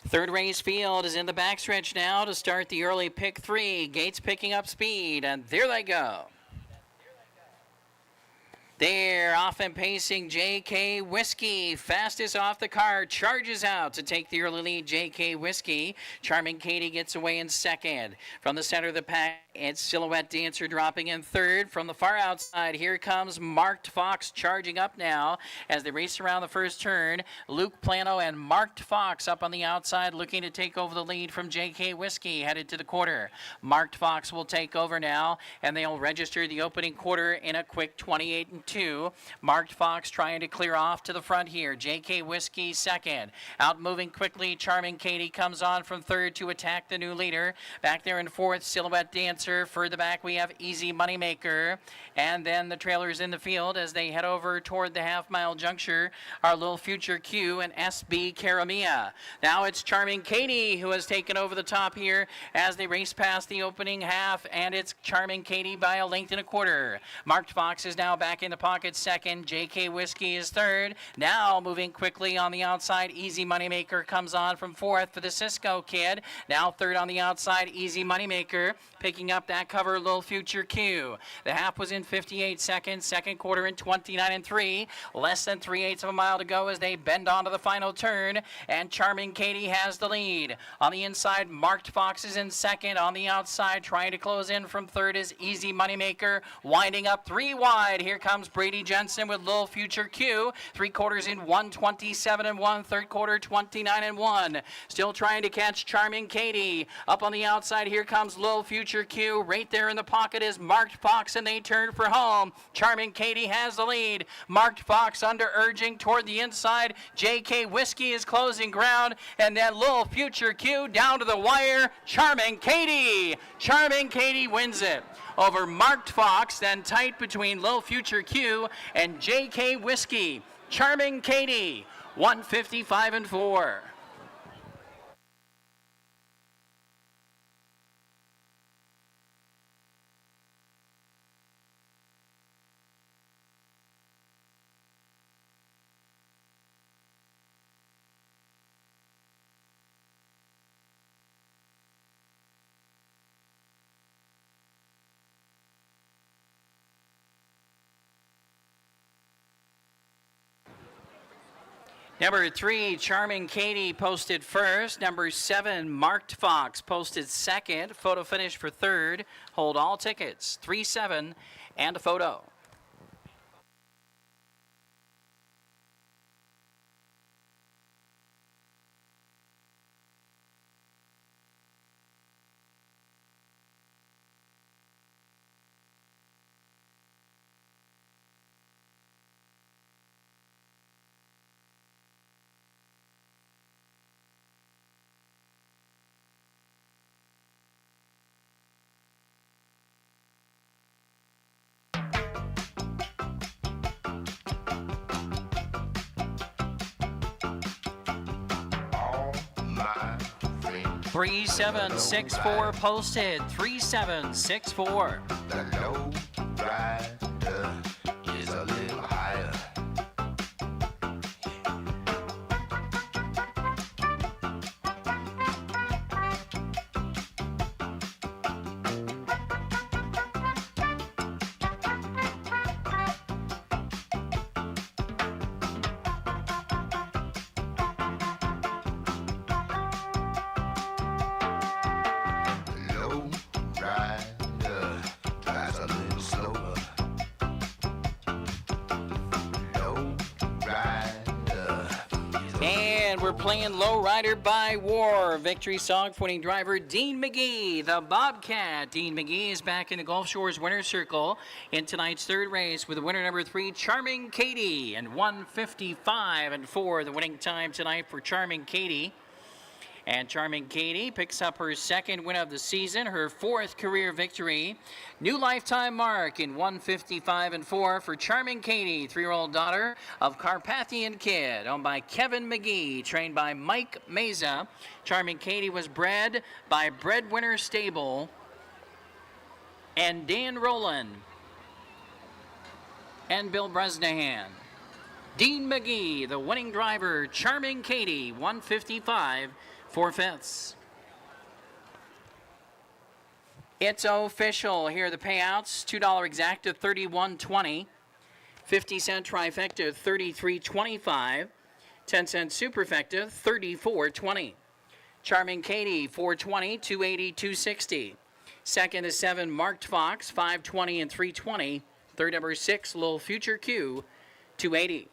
Third race field is in the backstretch now to start the early pick 3. Gates picking up speed, and there they go. They're off and pacing. JK Whiskey, fastest off the car, charges out to take the early lead. JK Whiskey. Charming Katie gets away in second. From the center of the pack, it's Silhouette Dancer dropping in third. From the far outside, here comes Marked Fox charging up now as they race around the first turn. Luke Plano and Marked Fox up on the outside looking to take over the lead from JK Whiskey headed to the quarter. Marked Fox will take over now, and they'll register the opening quarter in a quick 28-2. Marked Fox trying to clear off to the front here. JK Whiskey second. Out moving quickly, Charming Katie comes on from third to attack the new leader. Back there in fourth, Silhouette Dancer. Further back, we have Easy Moneymaker. And then the trailers in the field as they head over toward the half-mile juncture are Little Future Q and SB Caramia. Now it's Charming Katie who has taken over the top here as they race past the opening half, and it's Charming Katie by a length and a quarter. Marked Fox is now back in the pocket second. JK Whiskey is third. Now moving quickly on the outside, Easy Moneymaker comes on from fourth for the Cisco Kid. Now third on the outside, Easy Moneymaker picking up that cover, Little Future Q. The half was in 58 seconds, second quarter in 29-3. Less than 3/8 of a mile to go as they bend onto the final turn, and Charming Katie has the lead. On the inside, Marked Fox is in second. On the outside, trying to close in from third is Easy Moneymaker, winding up 3 wide. Here comes Brady Jensen with Little Future Q. 3 quarters in 1:27-1. Third quarter 29-1. Still trying to catch Charming Katie. Up on the outside, here comes Little Future Q. Right there in the pocket is Marked Fox, and they turn for home. Charming Katie has the lead. Marked Fox under urging toward the inside. JK Whiskey is closing ground, and then Little Future Q down to the wire. Charming Katie. Charming Katie wins it over Marked Fox, then tight between Little Future Q and JK Whiskey. Charming Katie, 155-4. Number 3, Charming Katie posted first. Number 7, Marked Fox posted second. Photo finish for third. Hold all tickets. 3-7 and a photo. 3764 posted. 3764. The low rider is a little higher. Low rider drives a little slower. Low rider. And we're playing Lowrider by War. Victory song for winning driver Dean McGee, the Bobcat. Dean McGee is back in the Gulf Shores winner's circle in tonight's third race with the winner number 3, Charming Katie, and 1:55.4 the winning time tonight for Charming Katie. And Charming Katie picks up her second win of the season, her 4th career victory. New lifetime mark in 1:55.4 for Charming Katie, 3-year-old daughter of Carpathian Kid, owned by Kevin McGee, trained by Mike Meza. Charming Katie was bred by Breadwinner Stable and Dan Rowland and Bill Bresnahan. Dean McGee, the winning driver, Charming Katie, 1:55.4. It's official. Here are the payouts. $2 exacta, $31.20. 50-cent trifecta, $33.25. 10-cent superfecta, $34.20. Charming Katie, $4.20, $2.80, $2.60. Second is 7, Marked Fox, $5.20 and $3.20. Third number 6, Little Future Q, $2.80.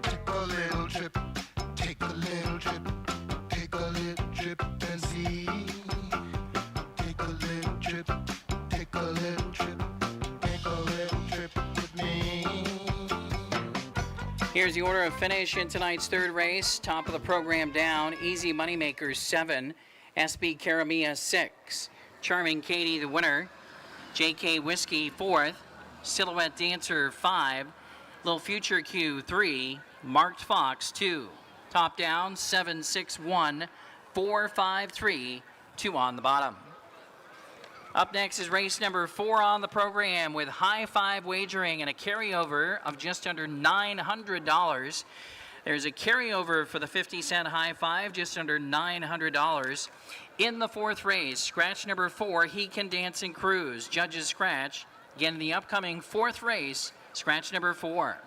Take a little trip, take a little trip, take a little trip and see. Take a little trip, take a little trip, take a little trip with me. Here's the order of finish in tonight's third race. Top of the program down. Easy Moneymakers 7. SB Caramia 6. Charming Katie the winner. JK Whiskey 4th. Silhouette Dancer 5. Little Future Q 3. Marked Fox 2. Top down 7, 6, 1, 4, 5, 3. 2 on the bottom. Up next is race number 4 on the program with high five wagering and a carryover of just under $900. There's a carryover for the 50-cent high five, just under $900. In the 4th race, scratch number 4, He Can Dance and Cruise. Judges scratch. Again, in the upcoming 4th race, scratch number 4.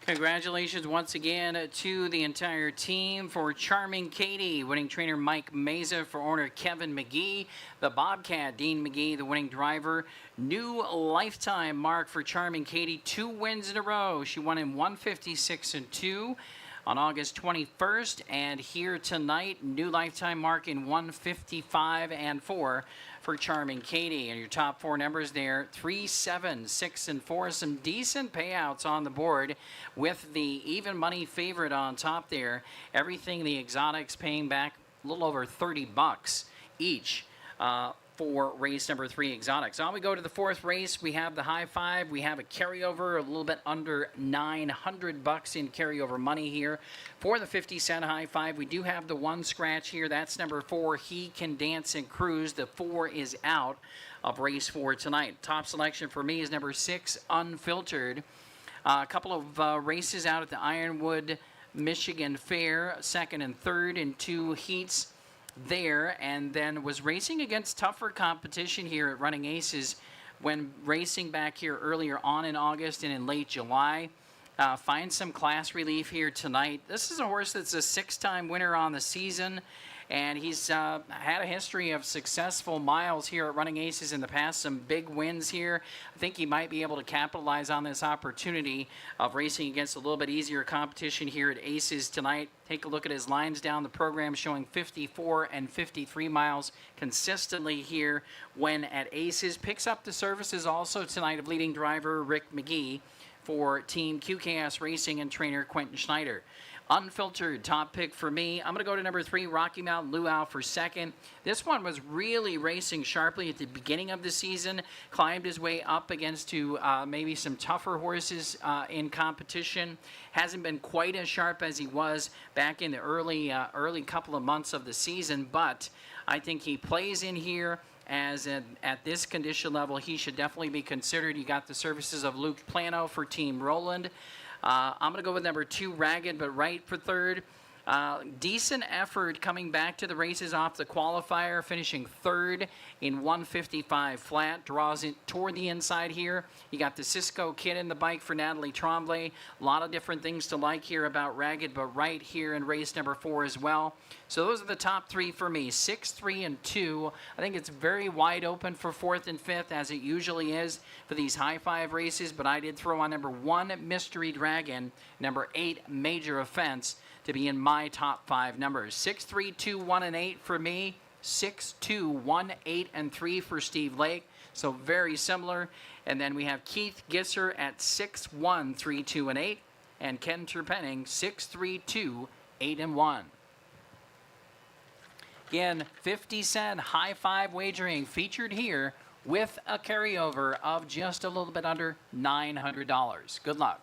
Congratulations once again to the entire team for Charming Katie, winning trainer Mike Meza, for owner Kevin McGee, the Bobcat Dean McGee, the winning driver. New lifetime mark for Charming Katie, 2 wins in a row. She won in 156-2 on August 21st, and here tonight, new lifetime mark in 155-4 for Charming Katie. And your top 4 numbers there, 3, 7, 6, and 4. Some decent payouts on the board with the even money favorite on top there. Everything the exotics paying back a little over $30 each. For race number 3 exotics. On we go to the 4th race. We have the high five. We have a carryover, a little bit under $900 in carryover money here for the 50-cent high five. We do have the 1 scratch here. That's number 4. He Can Dance and Cruise. The 4 is out of race 4 tonight. Top selection for me is number 6, Unfiltered. A couple of races out at the Ironwood, Michigan Fair, 2nd and 3rd in 2 heats there, and then was racing against tougher competition here at Running Aces when racing back here earlier on in August and in late July. Find some class relief here tonight. This is a horse that's a 6-time winner on the season, and he's had a history of successful miles here at Running Aces in the past, some big wins here. I think he might be able to capitalize on this opportunity of racing against a little bit easier competition here at Aces tonight. Take a look at his lines down the program, showing 54 and 53 miles consistently here when at Aces. Picks up the services also tonight of leading driver Rick McGee for Team QKS Racing and trainer Quentin Schneider. Unfiltered, top pick for me. I'm going to go to number 3, Rocky Mountain Luau for second. This one was really racing sharply at the beginning of the season, climbed his way up against maybe some tougher horses in competition. Hasn't been quite as sharp as he was back in the early couple of months of the season, but I think he plays in here as at this condition level. He should definitely be considered. You got the services of Luke Plano for Team Roland. I'm going to go with number 2, Ragged But Right for third. Decent effort coming back to the races off the qualifier, finishing 3rd in 155 flat. Draws it toward the inside here. You got the Cisco Kid in the bike for Natalie Tremblay. A lot of different things to like here about Ragged But Right here in race number 4 as well. So those are the top 3 for me, 6, 3, and 2. I think it's very wide open for 4th and 5th, as it usually is for these high five races, but I did throw on number 1, Mystery Dragon, number 8, Major Offense, to be in my top 5 numbers. 6, 3, 2, 1, and 8 for me. 6, 2, 1, 8, and 3 for Steve Lake. So very similar. And then we have Keith Gisser at 6, 1, 3, 2, and 8. And Ken Terpenning, 6, 3, 2, 8, and 1. Again, 50-cent high five wagering featured here with a carryover of just a little bit under $900. Good luck.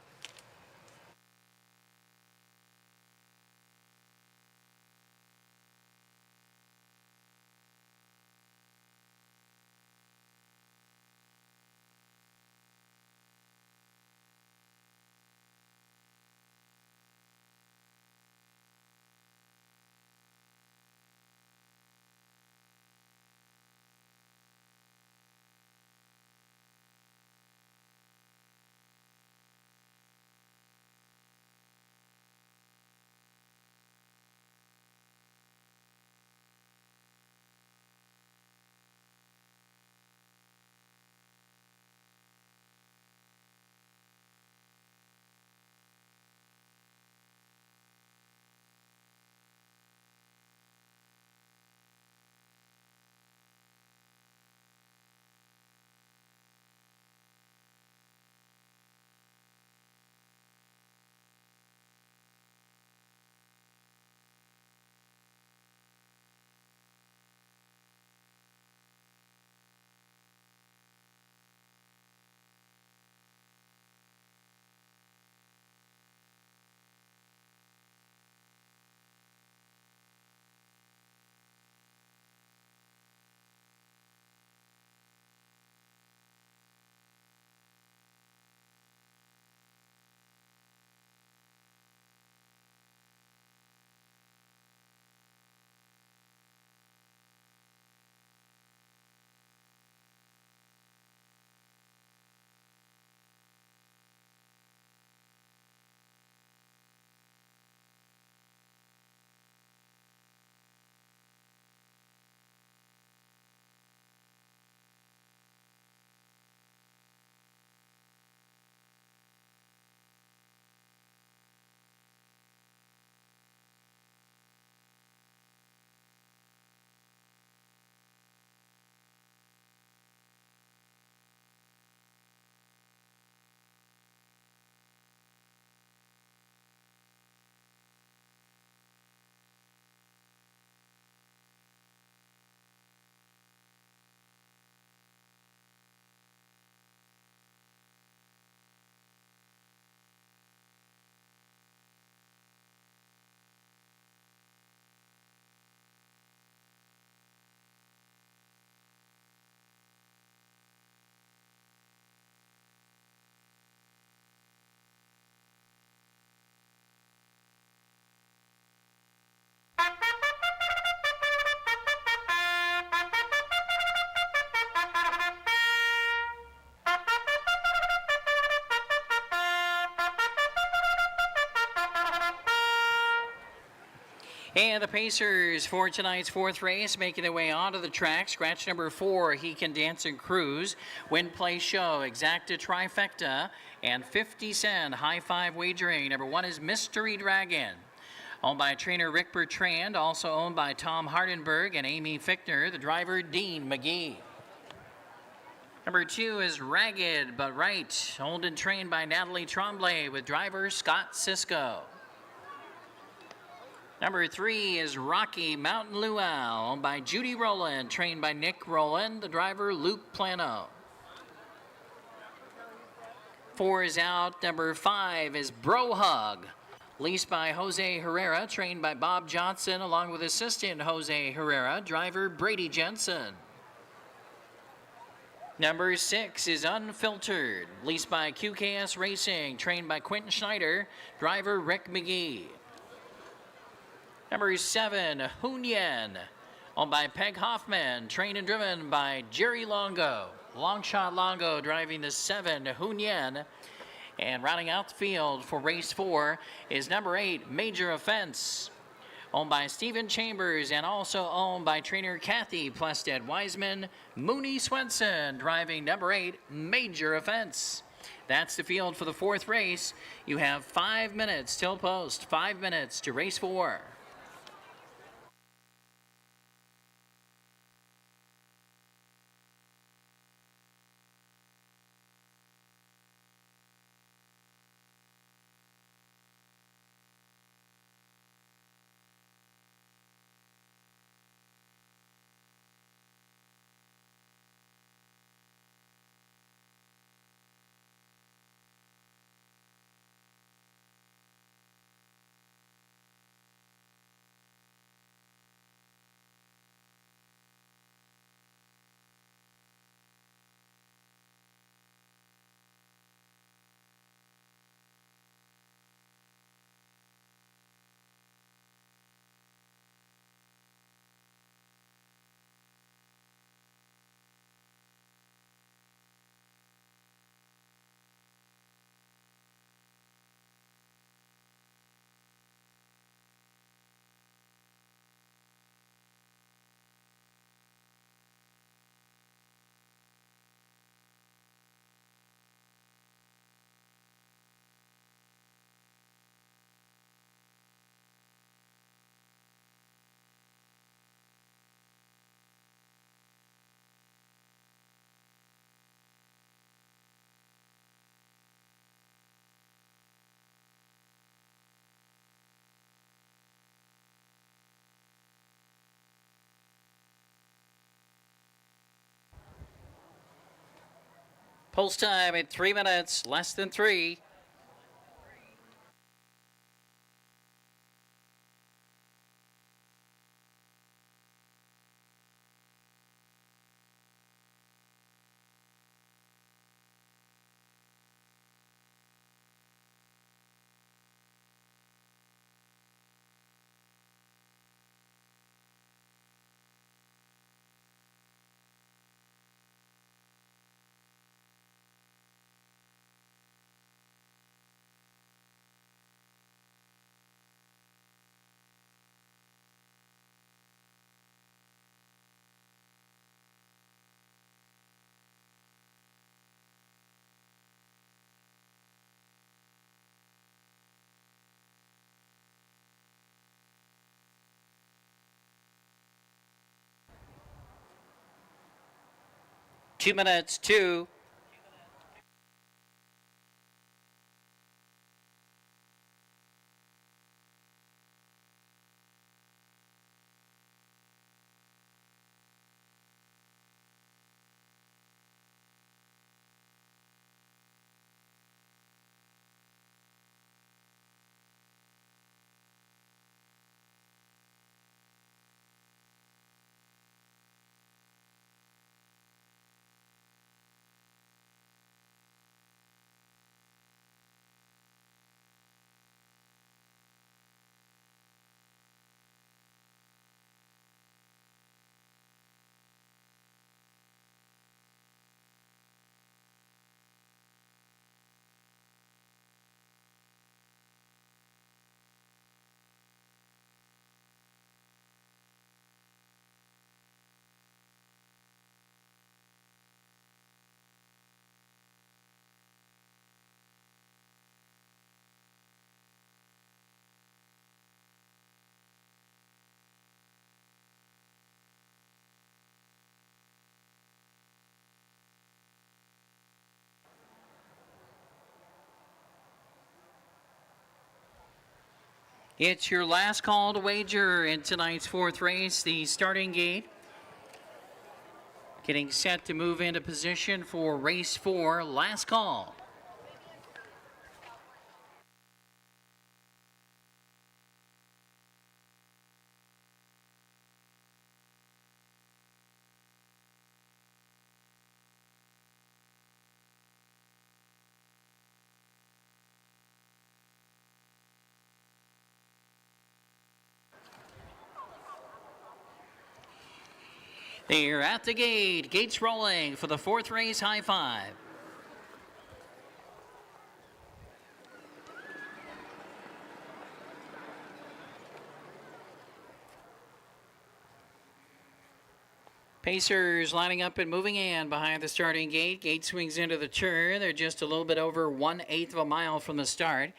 And the Pacers for tonight's fourth race making their way onto the track. Scratch number 4, He Can Dance and Cruise. Win, Play, Show, Exacta Trifecta, and 50 Cent High Five Wagering. Number 1 is Mystery Dragon. Owned by trainer Rick Bertrand, also owned by Tom Hardenberg and Amy Fichtner. The driver, Dean McGee. Number 2 is Ragged But Right, owned and trained by Natalie Tremblay with driver Scott Sisko. Number 3 is Rocky Mountain Luau, owned by Judy Rowland, trained by Nick Rowland, the driver Luke Plano. 4 is out. Number 5 is Bro Hug, leased by Jose Herrera, trained by Bob Johnson, along with assistant Jose Herrera, driver Brady Jensen. Number 6 is Unfiltered, leased by QKS Racing, trained by Quentin Schneider, driver Rick McGee. Number 7, Hunyan, owned by Peg Hoffman, trained and driven by Jerry Longo. Longshot Longo driving the 7, Hunyan. And rounding out the field for race 4 is number 8, Major Offense, owned by Stephen Chambers and also owned by trainer Kathy Plested-Wiseman. Mooney Swenson driving number 8, Major Offense. That's the field for the fourth race. You have 5 minutes till post, 5 minutes to race 4. Post time at 3 minutes, less than 3. Two minutes, 2. It's your last call to wager in tonight's fourth race, the starting gate. Getting set to move into position for race 4, last call. They're at the gate. Gates rolling for the fourth race, high five. Pacers lining up and moving in behind the starting gate. Gate swings into the turn. They're just a little bit over 1/8 of a mile from the start.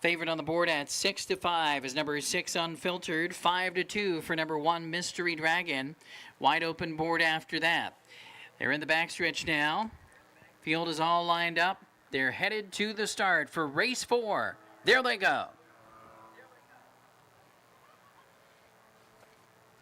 Favored on the board at 6-5 is number 6 Unfiltered. 5-2 for number 1 Mystery Dragon. Wide open board after that. They're in the backstretch now. Field is all lined up. They're headed to the start for race 4. There they go.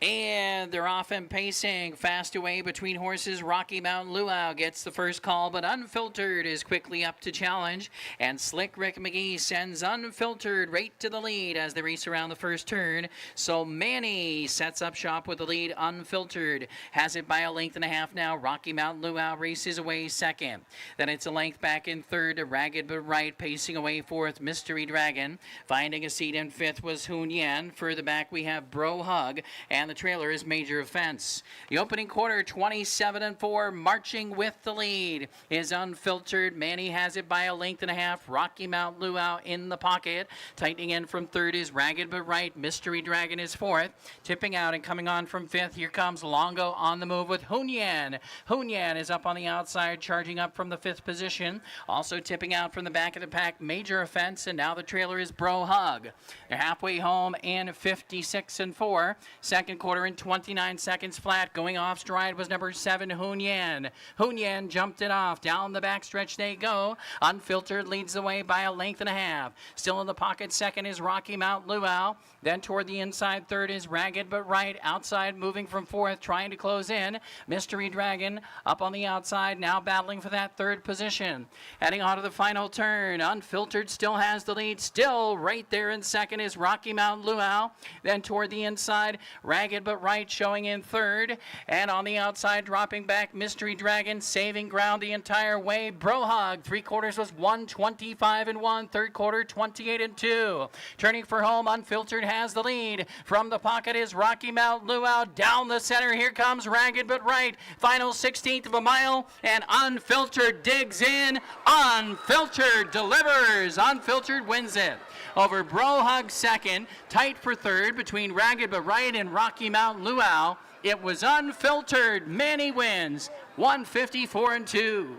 And they're off and pacing. Fast away between horses. Rocky Mountain Luau gets the first call, but Unfiltered is quickly up to challenge. And Slick Rick McGee sends Unfiltered right to the lead as they race around the first turn. So Manny sets up shop with the lead. Unfiltered has it by a length and a half now. Rocky Mountain Luau races away second. Then it's a length back in third to Ragged But Right, pacing away fourth. Mystery Dragon. Finding a seat in fifth was Hun Yen. Further back we have Bro Hug. And the trailer is Major Offense. The opening quarter, 27-4, marching with the lead is Unfiltered. Manny has it by a length and a half. Rocky Mount Luau in the pocket. Tightening in from third is Ragged But Right. Mystery Dragon is fourth. Tipping out and coming on from fifth. Here comes Longo on the move with Hun Yen. Hun Yen is up on the outside, charging up from the fifth position. Also tipping out from the back of the pack, Major Offense, and now the trailer is Bro Hug. They're halfway home in 56-4. Second quarter in 29 seconds flat. Going off stride was number 7, Hun Yen. Hun Yen jumped it off. Down the backstretch they go. Unfiltered leads the way by a length and a half. Still in the pocket second is Rocky Mount Luau. Then toward the inside third is Ragged But Right. Outside moving from fourth, trying to close in. Mystery Dragon up on the outside, now battling for that third position. Heading on to the final turn. Unfiltered still has the lead. Still right there in second is Rocky Mount Luau. Then toward the inside, Ragged But Right showing in third. And on the outside, dropping back, Mystery Dragon saving ground the entire way. Bro Hug, 3/4 was 125-1. Third quarter, 28-2. Turning for home, Unfiltered has the lead. From the pocket is Rocky Mount Luau. Down the center, here comes Ragged But Right. Final 16th of a mile, and Unfiltered digs in. Unfiltered delivers. Unfiltered wins it. Over Bro Hug second, tight for third between Ragged But Right and Rocky Mountain Luau. It was Unfiltered. Manny wins 154-2.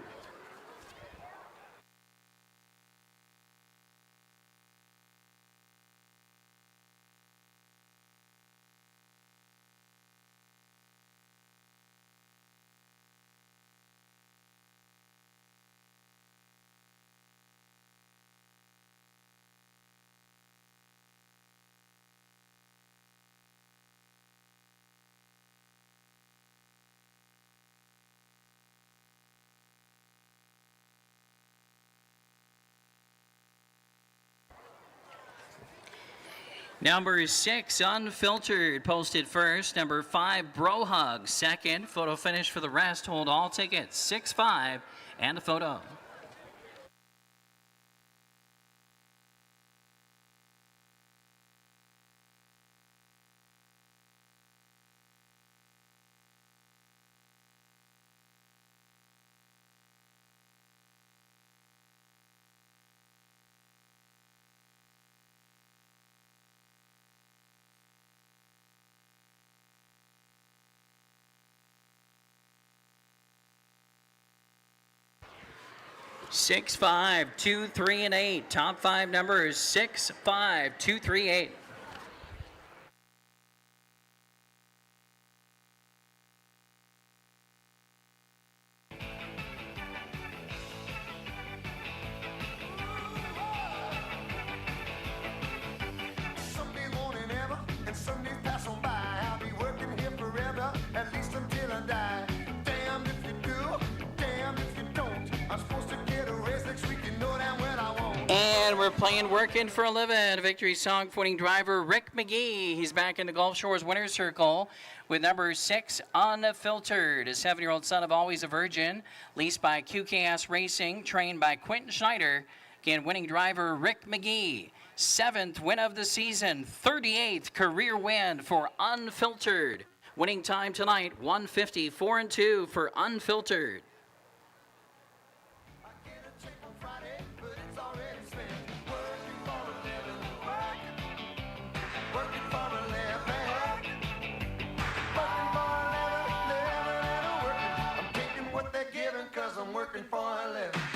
Number 6, Unfiltered, posted first. Number 5, Bro Hug, second. Photo finish for the rest. Hold all tickets. 6-5, and a photo. Six, 5, 2, 3, and 8. Top 5 numbers 6, 5, 2, 3, 8. Some be And we're playing Working for a Living. Victory song for winning driver Rick McGee. He's back in the Gulf Shores winner's circle with number 6, Unfiltered. A 7-year-old son of Always a Virgin, leased by QKS Racing, trained by Quentin Schneider. Again, winning driver Rick McGee. 7th win of the season, 38th career win for Unfiltered. Winning time tonight, 1:54-2 for Unfiltered. Working for a living.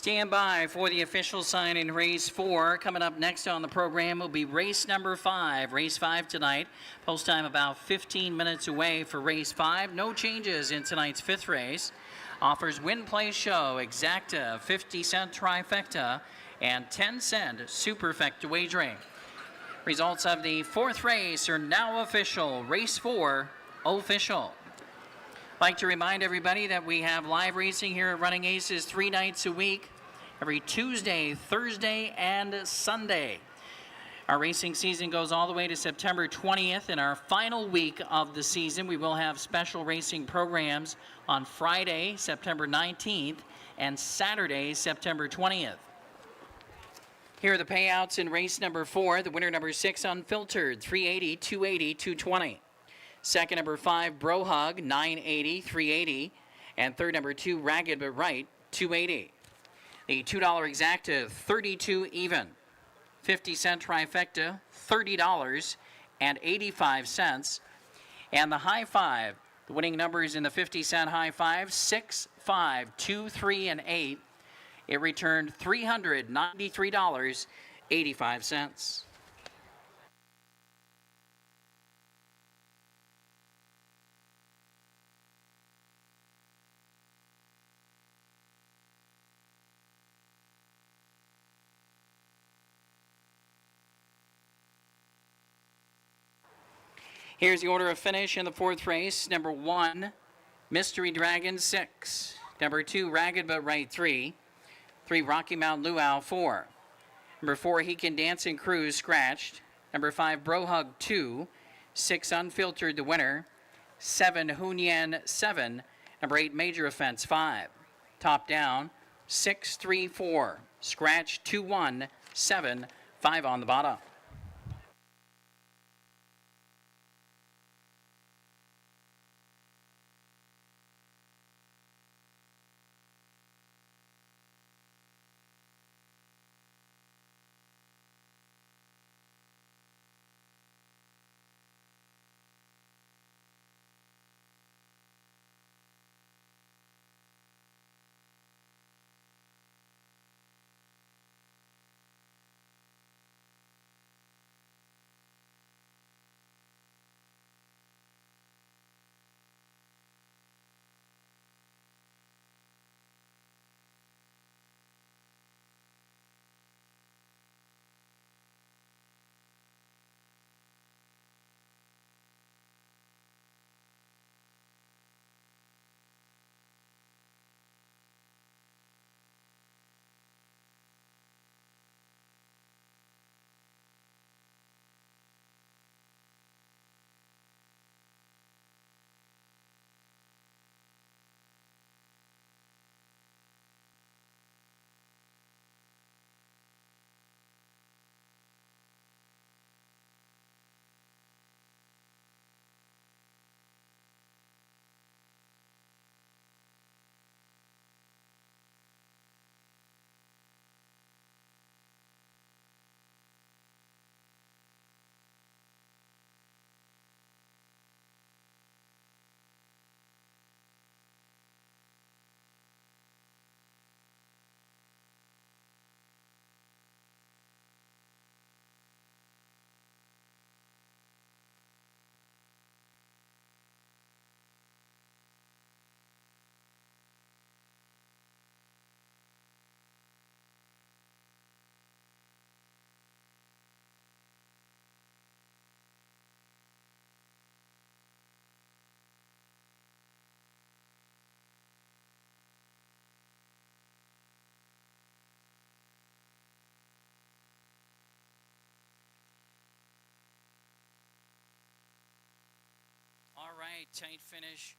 Stand by for the official sign in race 4. Coming up next on the program will be race number 5. Race 5 tonight. Post time about 15 minutes away for race 5. No changes in tonight's 5th race. Offers win, play, show, exacta, 50-cent trifecta, and 10-cent superfecta wagering. Results of the 4th race are now official. Race 4, official. I'd like to remind everybody that we have live racing here at Running Aces 3 nights a week, every Tuesday, Thursday, and Sunday. Our racing season goes all the way to September 20th. In our final week of the season, we will have special racing programs on Friday, September 19th, and Saturday, September 20th. Here are the payouts in race number 4. The winner, number 6, Unfiltered, 380, 280, 220. Second, number 5, Bro Hug, 980, 380. And third, number 2, Ragged But Right, 280. The $2 exacta, 32 even. 50-cent trifecta, $30.85. And the high five, the winning numbers in the 50-cent high five, 6, 5, 2, 3, and 8. It returned $393.85. Here's the order of finish in the 4th race. Number 1, Mystery Dragon, 6. Number 2, Ragged But Right, 3. 3, Rocky Mountain Luau, 4. Number 4, He Can Dance and Cruise, scratched. Number 5, Bro Hug, 2. 6, Unfiltered, the winner. 7, Hunyan, 7. Number 8, Major Offense, 5. Top down, 6, 3, 4. Scratch, 2, 1, 7, 5 on the bottom. Tight finish.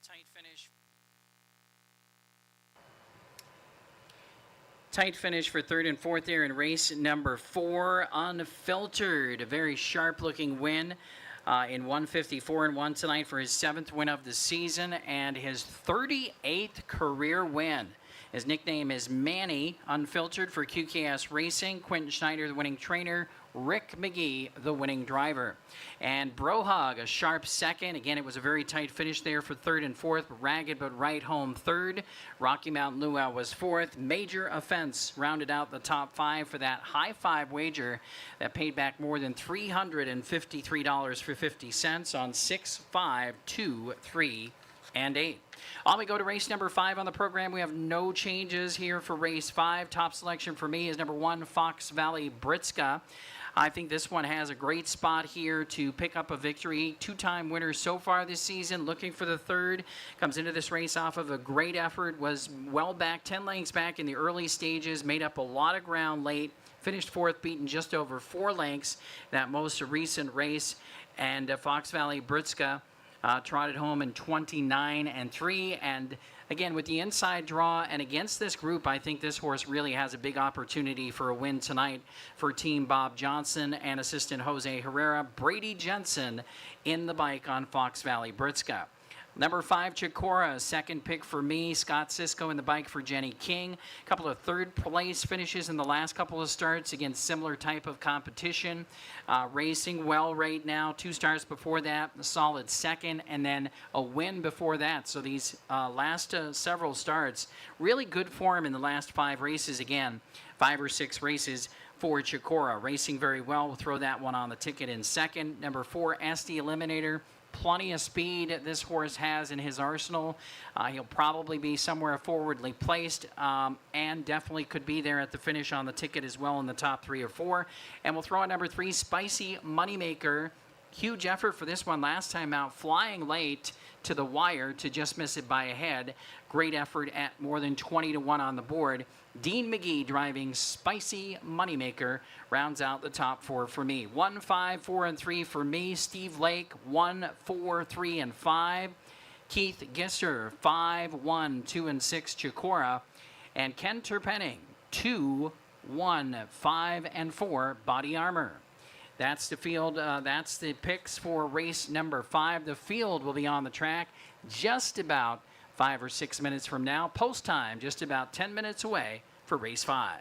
Tight finish. Tight finish for third and fourth there in race number 4. Unfiltered. A very sharp-looking win in 154-1 tonight for his 7th win of the season and his 38th career win. His nickname is Manny. Unfiltered for QKS Racing. Quentin Schneider, the winning trainer. Rick McGee, the winning driver. And Brohug, a sharp second. Again, it was a very tight finish there for third and fourth. Ragged but right home third. Rocky Mountain Luau was fourth. Major Offense rounded out the top 5 for that high 5 wager that paid back more than $353.50 on 6, 5, 2, 3, and 8. On we go to race number 5 on the program. We have no changes here for race 5. Top selection for me is number 1, Fox Valley Britska. I think this one has a great spot here to pick up a victory. 2-time winner so far this season, looking for the third. Comes into this race off of a great effort, was well back, 10 lengths back in the early stages, made up a lot of ground late, finished fourth, beaten just over 4 lengths that most recent race. And Fox Valley Britska trotted home in 29-3, and again with the inside draw and against this group, I think this horse really has a big opportunity for a win tonight for Team Bob Johnson and assistant Jose Herrera. Brady Jensen in the bike on Fox Valley Britska. Number 5, Chikora, second pick for me. Scott Sisko in the bike for Jenny King. A couple of third place finishes in the last couple of starts against similar type of competition. Racing well right now. 2 starts before that, a solid second, and then a win before that. So these last several starts, really good form in the last 5 races again. 5 or 6 races for Chikora. Racing very well. We'll throw that one on the ticket in second. Number 4, SD Eliminator. Plenty of speed this horse has in his arsenal. He'll probably be somewhere forwardly placed and definitely could be there at the finish on the ticket as well in the top 3 or 4. And we'll throw in number 3, Spicy Moneymaker. Huge effort for this one last time out, flying late to the wire to just miss it by a head. Great effort at more than 20-1 on the board. Dean McGee driving Spicy Moneymaker rounds out the top 4 for me. 1, 5, 4, and 3 for me. Steve Lake, 1, 4, 3, and 5. Keith Gisser, 5, 1, 2, and 6, Chikora. And Ken Terpenning, 2, 1, 5, and 4, Body Armor. That's the field. That's the picks for race number 5. The field will be on the track just about 5 or 6 minutes from now. Post time just about 10 minutes away for race 5.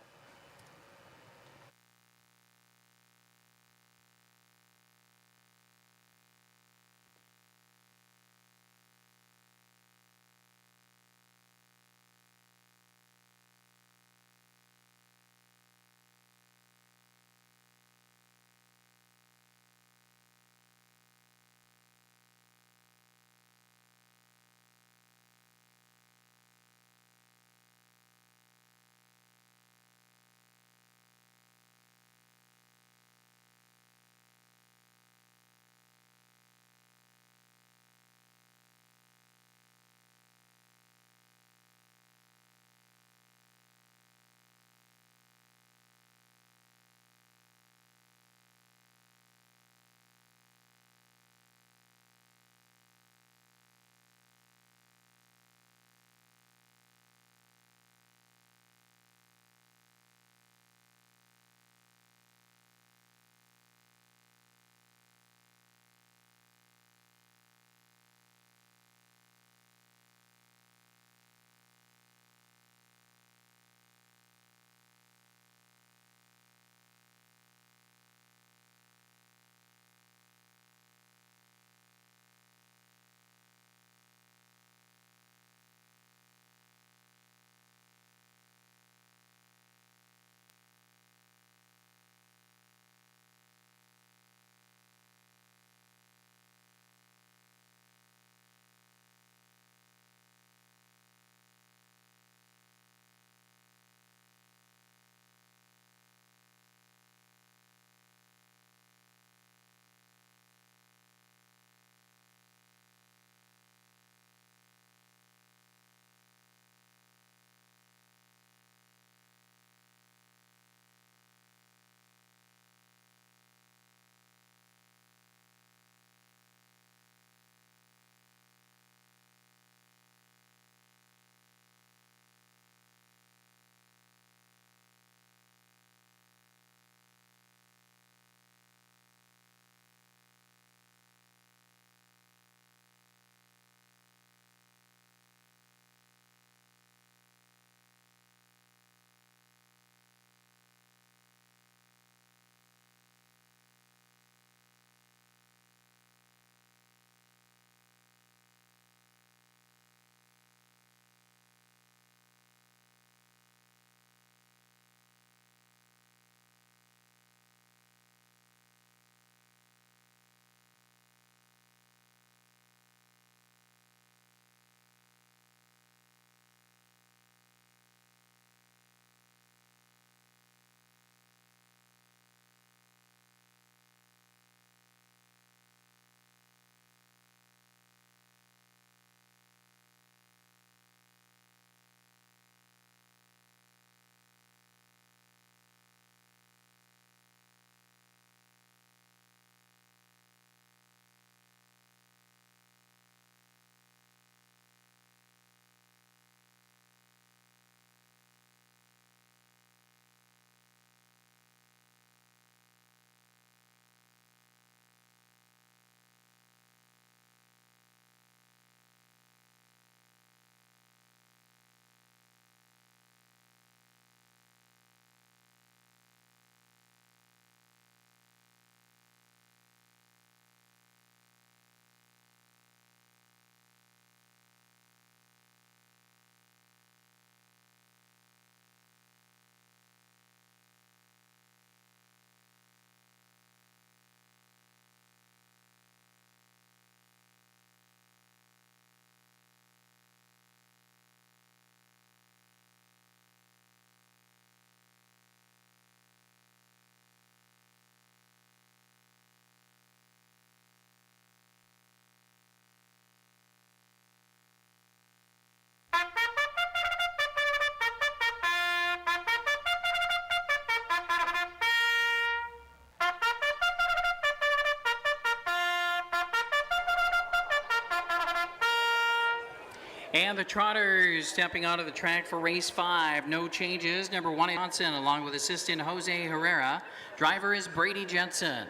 And the trotters stepping onto the track for race 5. No changes. Number 1, Johnson, along with assistant Jose Herrera. Driver is Brady Jensen.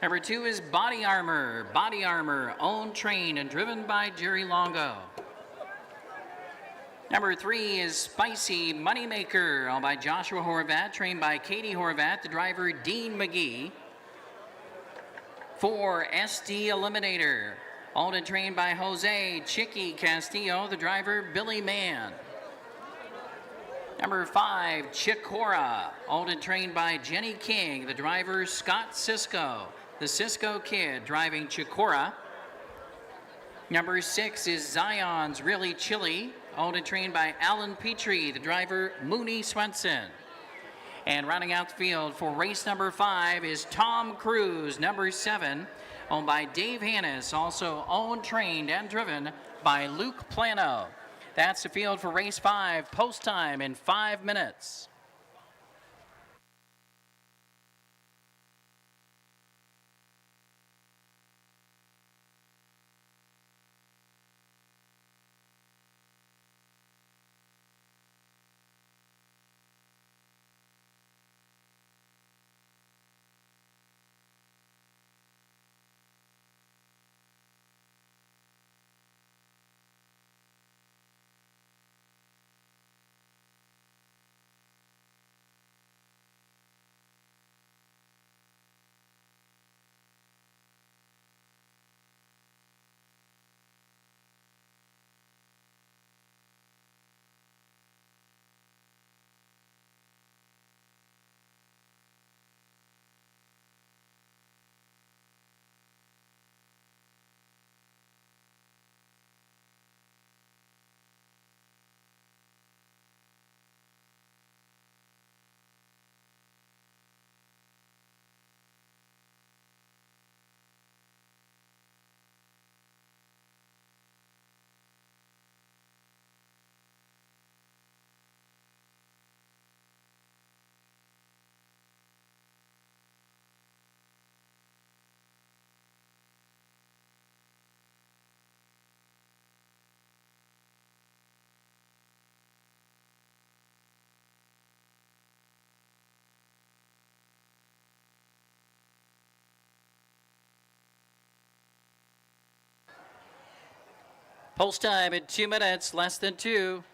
Number 2 is Body Armor. Body Armor, owned, trained, and driven by Jerry Longo. Number 3 is Spicy Moneymaker, owned by Joshua Horvat, trained by Katie Horvat, the driver Dean McGee. 4, SD Eliminator, owned and trained by Jose Chicky Castillo, the driver Billy Mann. Number 5, Chicora, owned and trained by Jenny King, the driver Scott Cisco, the Cisco Kid driving Chicora. Number 6 is Zion's Really Chilly, owned and trained by Alan Petrie, the driver Mooney Swenson. And rounding out the field for race number 5 is Tom Cruise, number 7, owned by Dave Hannes, also owned, trained, and driven by Luke Plano. That's the field for race 5, post time in 5 minutes. Post time in 2 minutes, less than 2.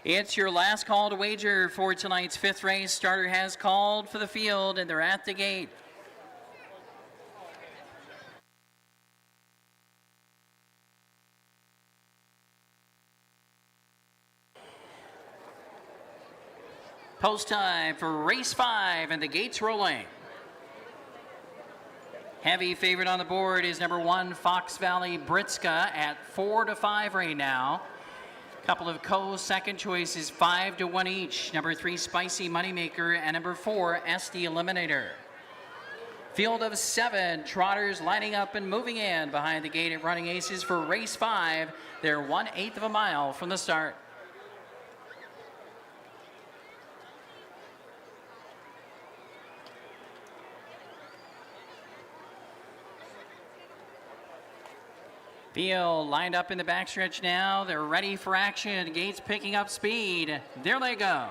It's your last call to wager for tonight's 5th race. Starter has called for the field, and they're at the gate. Post time for race 5, and the gate's rolling. Heavy favorite on the board is number 1, Fox Valley Britska at 4-5 right now. Couple of co-second choices, 5-1 each. Number 3, Spicy Moneymaker, and number 4, SD Eliminator. Field of 7 trotters lining up and moving in behind the gate at Running Aces for race 5. They're 1/8 of a mile from the start. Field lined up in the backstretch now. They're ready for action. Gates picking up speed. There they go.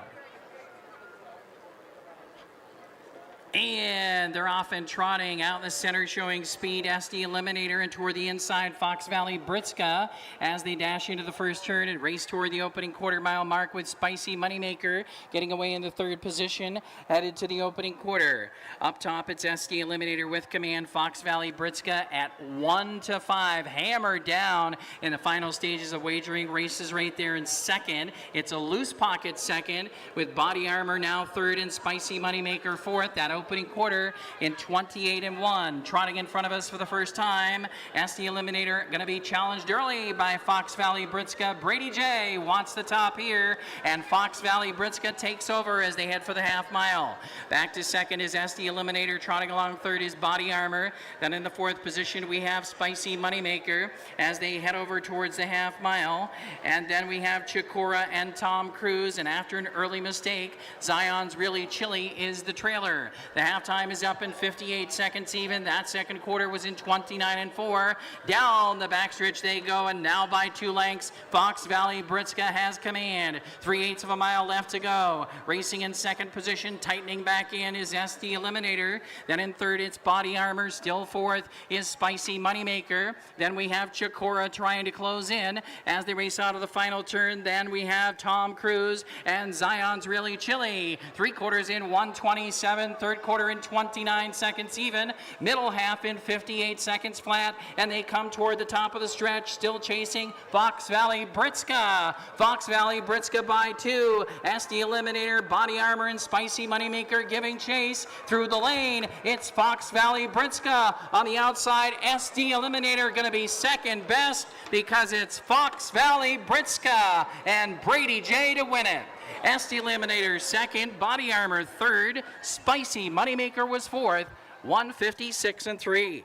And they're off and trotting out in the center, showing speed. SD Eliminator, and toward the inside, Fox Valley Britska as they dash into the first turn and race toward the opening quarter-mile mark with Spicy Moneymaker getting away in the third position, headed to the opening quarter. Up top, it's SD Eliminator with command. Fox Valley Britska at 1-5, hammered down in the final stages of wagering. Races right there in second. It's a loose pocket second with Body Armor now third and Spicy Moneymaker fourth. That opening quarter in 28-1. Trotting in front of us for the first time, SD Eliminator going to be challenged early by Fox Valley Britska. Brady J wants the top here, and Fox Valley Britska takes over as they head for the half mile. Back to second is SD Eliminator. Trotting along third is Body Armor. Then in the fourth position we have Spicy Moneymaker as they head over towards the half mile. And then we have Chikora and Tom Cruise, and after an early mistake, Zion's Really Chilly is the trailer. The halftime is up in 58 seconds even. That second quarter was in 29-4. Down the backstretch they go, and now by 2 lengths, Fox Valley Britska has command. 3/8 of a mile left to go. Racing in second position, tightening back in is SD Eliminator. Then in third, it's Body Armor. Still fourth is Spicy Moneymaker. Then we have Chikora trying to close in as they race out of the final turn. Then we have Tom Cruise and Zion's Really Chilly. 3/4 in 1:27. Third quarter in 29 seconds even. Middle half in 58 seconds flat. And they come toward the top of the stretch, still chasing Fox Valley Britska. Fox Valley Britska by 2. SD Eliminator, Body Armor, and Spicy Moneymaker giving chase through the lane. It's Fox Valley Britska on the outside. SD Eliminator going to be second best because it's Fox Valley Britska and Brady J to win it. SD Eliminator second, Body Armor third, Spicy Moneymaker was fourth, 1:56-3.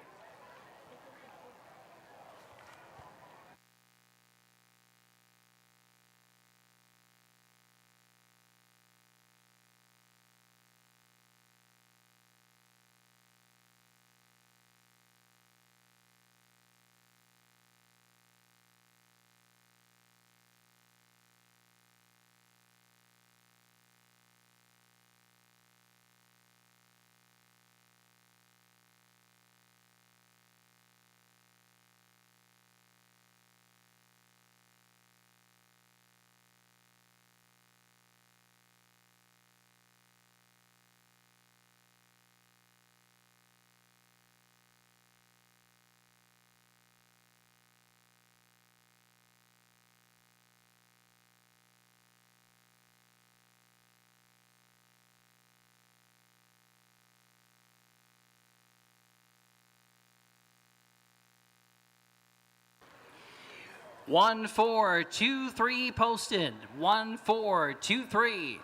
One, 4, 2, 3 posted. 1, 4, 2, 3.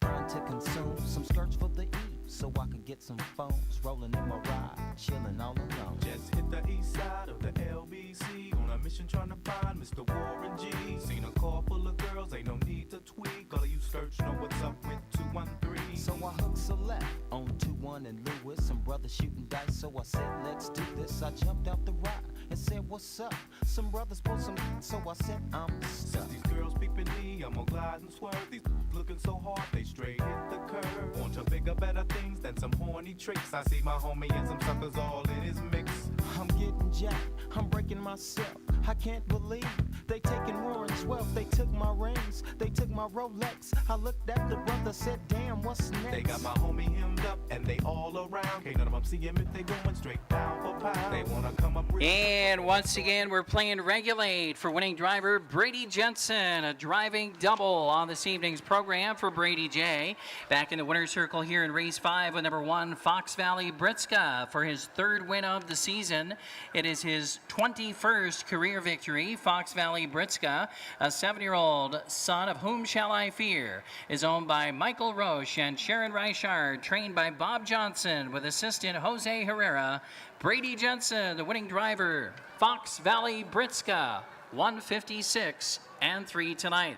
Trying to consume some skirts for the eve, so I can get some phones rolling in my ride, chilling all alone. Just hit the east side of the LBC on a mission trying to find Mr. Warren G. Seen a car full of girls, ain't no need to tweak. All of you search know what's up with 213. So I hooked select on 2-1 and Lewis. Some brothers shooting dice, so I said, let's do this. I jumped out the ride and said, what's up? Some brothers pulled some, so I said, I'm stuck. Since these girls peeping me, I'm gonna glide and swerve. These looking so hard, they straight hit the curve. Want to bigger, better things than some horny tricks. I see my homie and some suckers all in his mix. I'm getting jacked, I'm breaking myself. I can't believe they taking Warren's wealth. They took my rings, they took my Rolex. I looked at the brother, said, damn, what's next? They got my homie hemmed up and they all around. Can't none of them see him if they going straight down for pound. They wanna come up real. And once again, we're playing Regulate for winning driver Brady Jensen. A driving double on this evening's program for Brady J. Back in the winner's circle here in race 5 with number 1, Fox Valley Britska for his 3rd win of the season. It is his 21st career victory. Fox Valley Valley Britska, a 7-year-old son of Whom Shall I Fear, is owned by Michael Roche and Sharon Reichard, trained by Bob Johnson with assistant Jose Herrera. Brady Jensen, the winning driver. Fox Valley Britska, 156 and 3 tonight.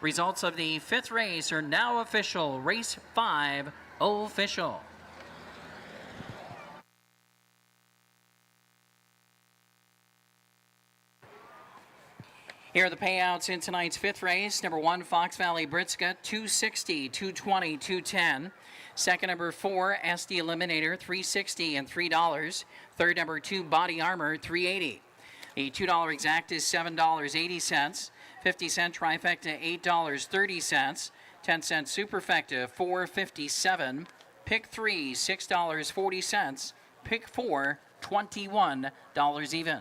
Results of the 5th race are now official. Race 5 official. Here are the payouts in tonight's 5th race. Number 1, Fox Valley Britska, 260, 220, 210. Second, number 4, SD Eliminator, $3.60 and $3. Third, number 2, Body Armor, $3.80. The $2 exact is $7.80. 50-cent trifecta, $8.30. 10-cent superfecta, $4.57. Pick 3, $6.40. Pick 4, $21 even.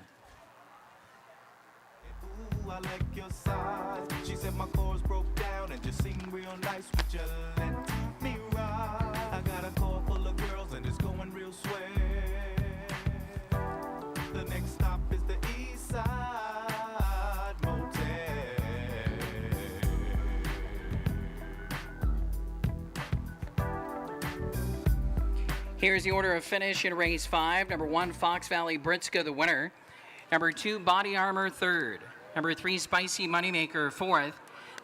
Ooh, I like your size. She said my chords broke down and just sing real nice. Would you let me ride? I got a car full of girls and it's going real swell. The next stop is the East Side Motel. Here's the order of finish in race 5. Number 1, Fox Valley Britska, the winner. Number 2, Body Armor, 3rd. Number 3, Spicy Moneymaker, 4th.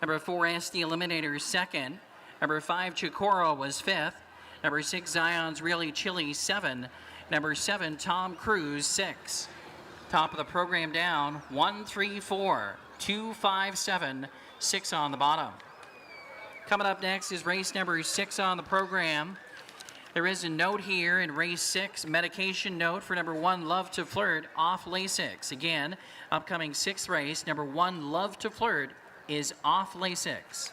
Number 4, SD Eliminator, 2nd. Number 5, Chikoro was 5th. Number 6, Zion's Really Chilly, 7. Number 7, Tom Cruise, 6. Top of the program down, 1, 3, 4, 2, 5, 7, 6 on the bottom. Coming up next is race number 6 on the program. There is a note here in race 6, medication note for number 1, Love to Flirt, off Lasix. Again, upcoming 6th race, number 1, Love to Flirt, is off Lasix.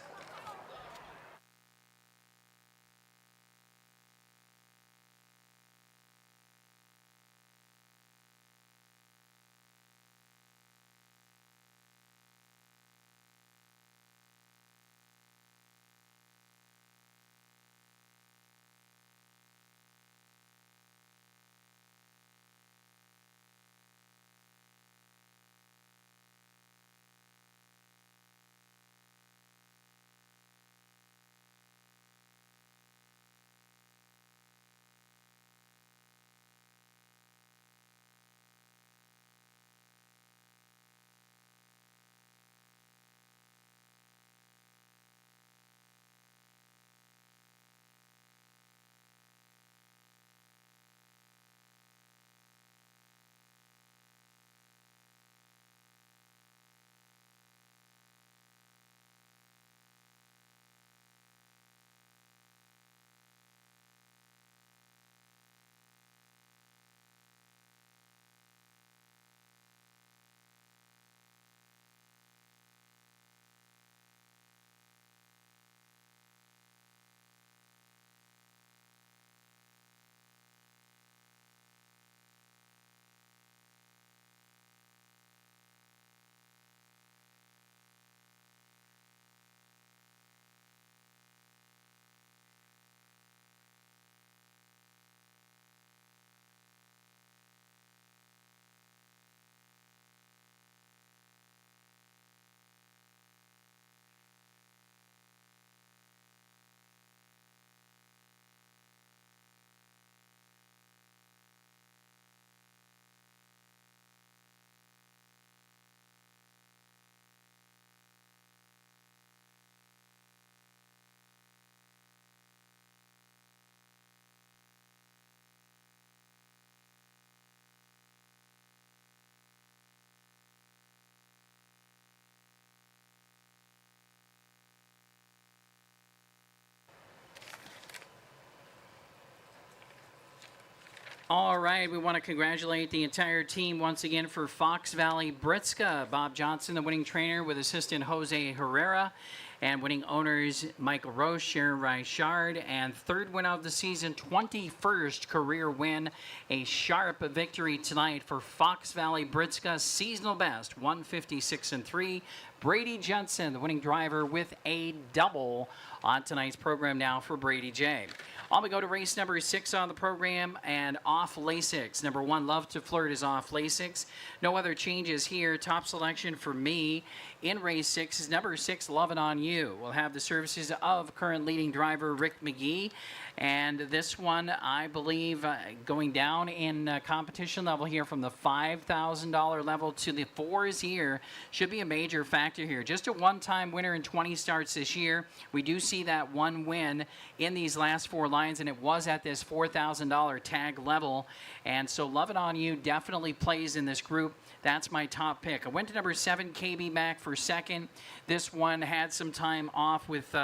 All right, we want to congratulate the entire team once again for Fox Valley Britska. Bob Johnson, the winning trainer, with assistant Jose Herrera, and winning owners Michael Roche, Sharon Reichard, and third win of the season, 21st career win. A sharp victory tonight for Fox Valley Britska, seasonal best, 156 and 3. Brady Jensen, the winning driver, with a double on tonight's program now for Brady J. On we go to race number 6 on the program, and off Lasix. Number 1, Love to Flirt, is off Lasix. No other changes here. Top selection for me in race 6 is number 6, Lovin' On You. We'll have the services of current leading driver Rick McGee. And this one, I believe, going down in competition level here from the $5,000 level to the 4s here should be a major factor here. Just a one-time winner in 20 starts this year. We do see that one win in these last 4 lines, and it was at this $4,000 tag level. And so Lovin' On You definitely plays in this group. That's my top pick. I went to number 7, KB Mac, for second. This one had some time off with...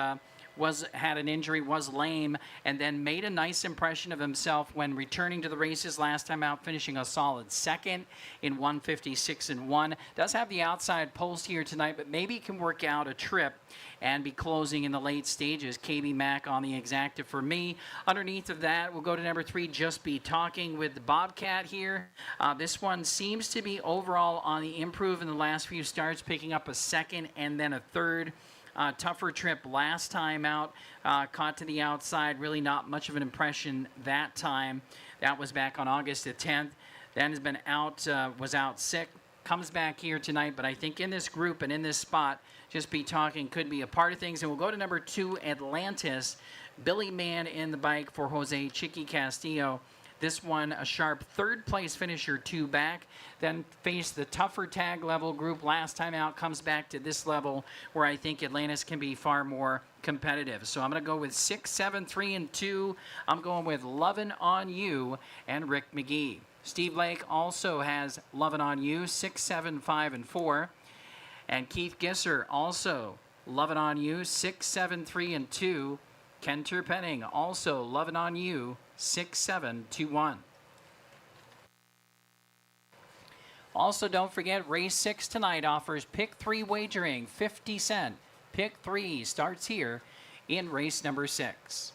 had an injury, was lame, and then made a nice impression of himself when returning to the races last time out, finishing a solid second in 156-1. Does have the outside post here tonight, but maybe can work out a trip and be closing in the late stages. KB Mac on the exacta for me. Underneath of that, we'll go to number 3, Just Be Talking, with the Bobcat here. This one seems to be overall on the improve in the last few starts, picking up a second and then a third. Tougher trip last time out, caught to the outside, really not much of an impression that time. That was back on August the 10th. Then has been out, was out sick, comes back here tonight, but I think in this group and in this spot, Just Be Talking could be a part of things. And we'll go to number 2, Atlantis, Billy Mann in the bike for Jose Chiqui Castillo. This one, a sharp third-place finisher, 2 back. Then faced the tougher tag level group last time out, comes back to this level where I think Atlantis can be far more competitive. So I'm going to go with 6, 7, 3, and 2. I'm going with Lovin' On You and Rick McGee. Steve Lake also has Lovin' On You, 6, 7, 5, and 4. And Keith Gisser also Lovin' On You, 6, 7, 3, and 2. Ken Terpenning also Lovin' On You, 6, 7, 2, 1. Also, don't forget, race 6 tonight offers pick 3 wagering, 50 cent. Pick 3 starts here in race number 6.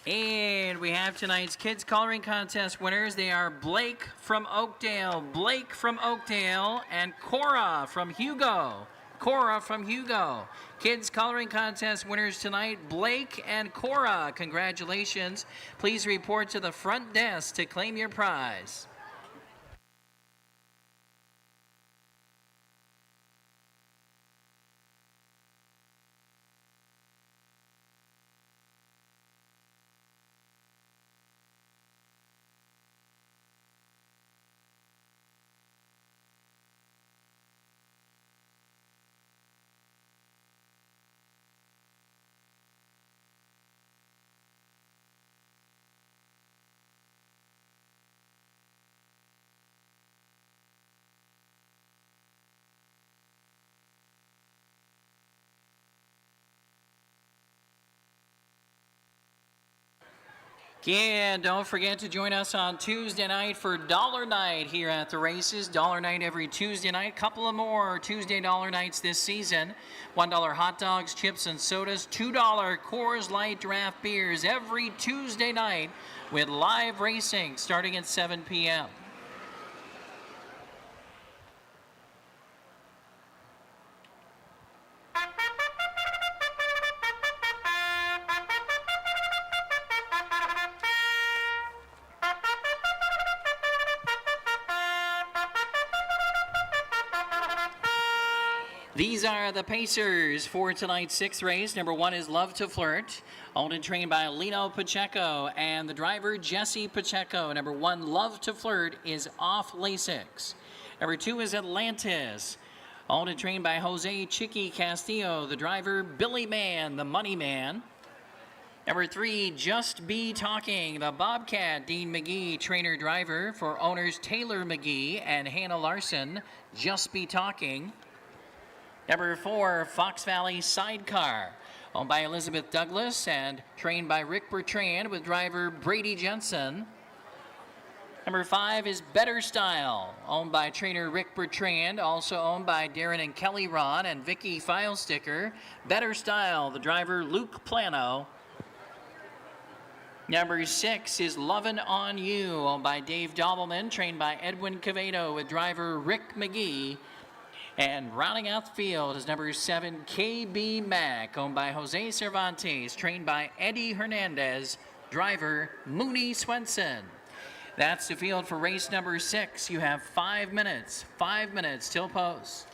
And we have tonight's Kids Coloring Contest winners. They are Blake from Oakdale, and Cora from Hugo. Cora from Hugo. Kids Coloring Contest winners tonight, Blake and Cora. Congratulations. Please report to the front desk to claim your prize. Yeah, don't forget to join us on Tuesday night for Dollar Night here at the races. Dollar Night every Tuesday night. Couple of more Tuesday Dollar Nights this season. $1 hot dogs, chips, and sodas. $2 Coors Light draft beers every Tuesday night with live racing starting at 7 p.m. These are the Pacers for tonight's sixth race. Number 1 is Love to Flirt, owned and trained by Lino Pacheco, and the driver Jesse Pacheco. Number 1, Love to Flirt, is off Lasix. Number 2 is Atlantis, owned and trained by Jose Chiqui Castillo, the driver Billy Man, the Money Man. Number 3, Just Be Talking, the Bobcat Dean McGee, trainer driver for owners Taylor McGee and Hannah Larson. Just Be Talking. Number 4, Fox Valley Sidecar, owned by Elizabeth Douglas and trained by Rick Bertrand with driver Brady Jensen. Number 5 is Better Style, owned by trainer Rick Bertrand, also owned by Darren and Kelly Ron and Vicky Filesticker. Better Style, the driver Luke Plano. Number 6 is Lovin' on You, owned by Dave Dobbleman, trained by Edwin Cavedo with driver Rick McGee. And rounding out the field is number 7, KB Mac, owned by Jose Cervantes, trained by Eddie Hernandez, driver Mooney Swenson. That's the field for race number 6. You have 5 minutes till post.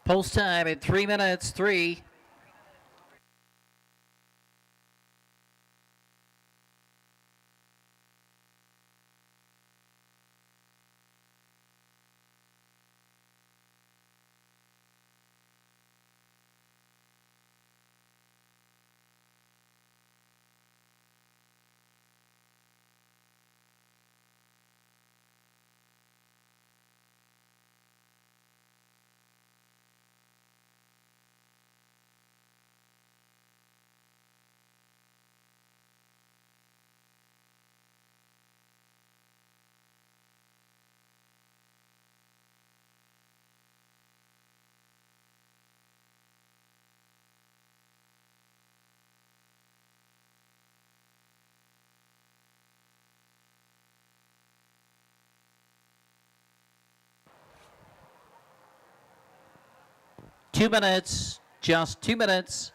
Post time at 3 minutes, 3. 2 minutes. Just 2 minutes.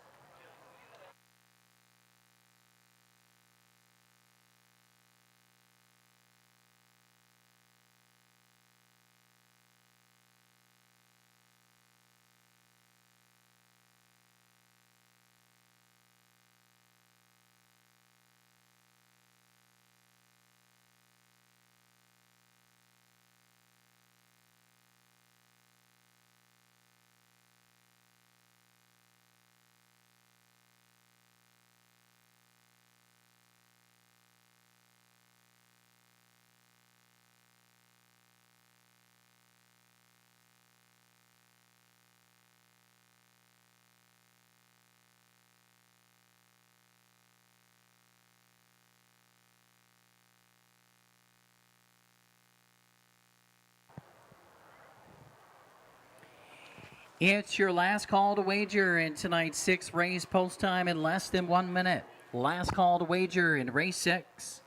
It's your last call to wager in tonight's 6th race, post time in less than 1 minute. Last call to wager in race 6.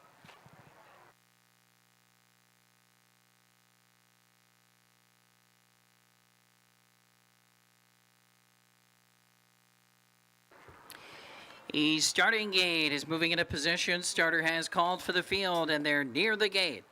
The starting gate is moving into position. Starter has called for the field, and they're near the gate.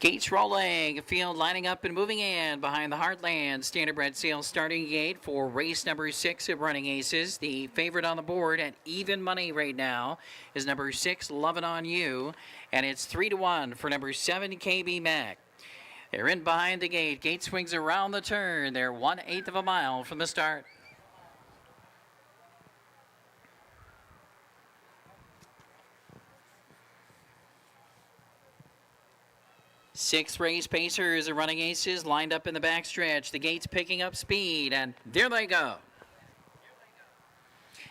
Gates rolling, field lining up and moving in behind the Heartland Standardbred Sales starting gate for race number 6 of Running Aces. The favorite on the board at even money right now is number 6, Lovin' On You, and it's 3-1 for number 7, KB Mac. They're in behind the gate. Gate swings around the turn. They're 1/8 of a mile from the start. Six race pacers are Running Aces lined up in the backstretch. The gate's picking up speed, and there they go.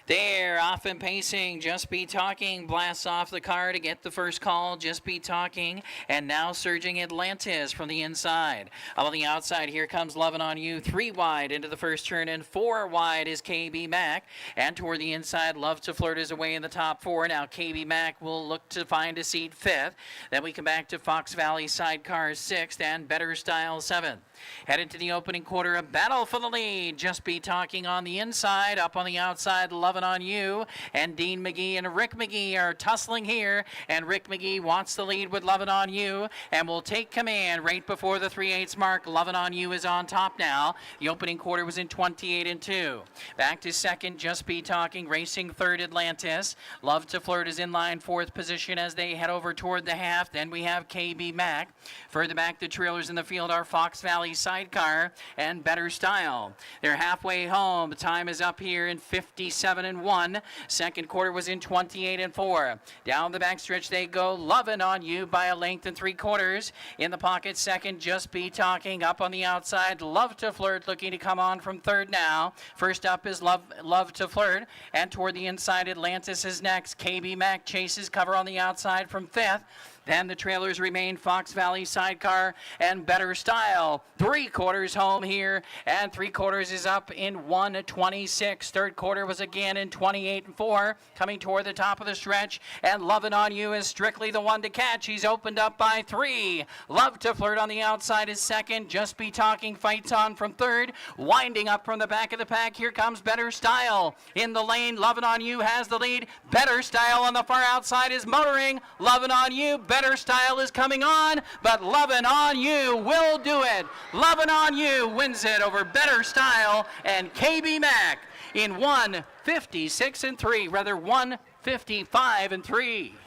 They're off and pacing. Just Be Talking blasts off the car to get the first call. Just Be Talking. And now surging Atlantis from the inside. Up on the outside, here comes Lovin' On You. 3 wide into the first turn, and 4 wide is KB Mac. And toward the inside, Love to Flirt is away in the top 4. Now KB Mac will look to find a seat 5th. Then we come back to Fox Valley Sidecar 6th and Better Style 7th. Headed to the opening quarter, a battle for the lead. Just Be Talking on the inside. Up on the outside, Lovin' On You. And Dean McGee and Rick McGee are tussling here. And Rick McGee wants the lead with Lovin' On You and will take command right before the 3/8 mark. Lovin' On You is on top now. The opening quarter was in 28-2. Back to second, Just Be Talking. Racing third, Atlantis. Love to Flirt is in line 4th position as they head over toward the half. Then we have KB Mac. Further back, the trailers in the field are Fox Valley Sidecar and Better Style. They're halfway home. The time is up here in 57-1. Second quarter was in 28-4. Down the backstretch they go. Lovin' On You by a length and 3/4. In the pocket second, Just Be Talking. Up on the outside, Love to Flirt looking to come on from third now. First up is Love to Flirt. And toward the inside, Atlantis is next. KB Mac chases cover on the outside from 5th. Then the trailers remain Fox Valley Sidecar and Better Style. 3/4 home here, and 3/4 is up in 1:26. Third quarter was again in 28-4, coming toward the top of the stretch, and Lovin' On You is strictly the one to catch. He's opened up by 3. Love to Flirt on the outside is second. Just Be Talking fights on from third. Winding up from the back of the pack, here comes Better Style. In the lane, Lovin' On You has the lead. Better Style on the far outside is motoring. Lovin' On You, Better Style is coming on, but Lovin' On You will do it. Lovin' On You wins it over Better Style and KB Mac in 1:56-3, rather 1:55-3.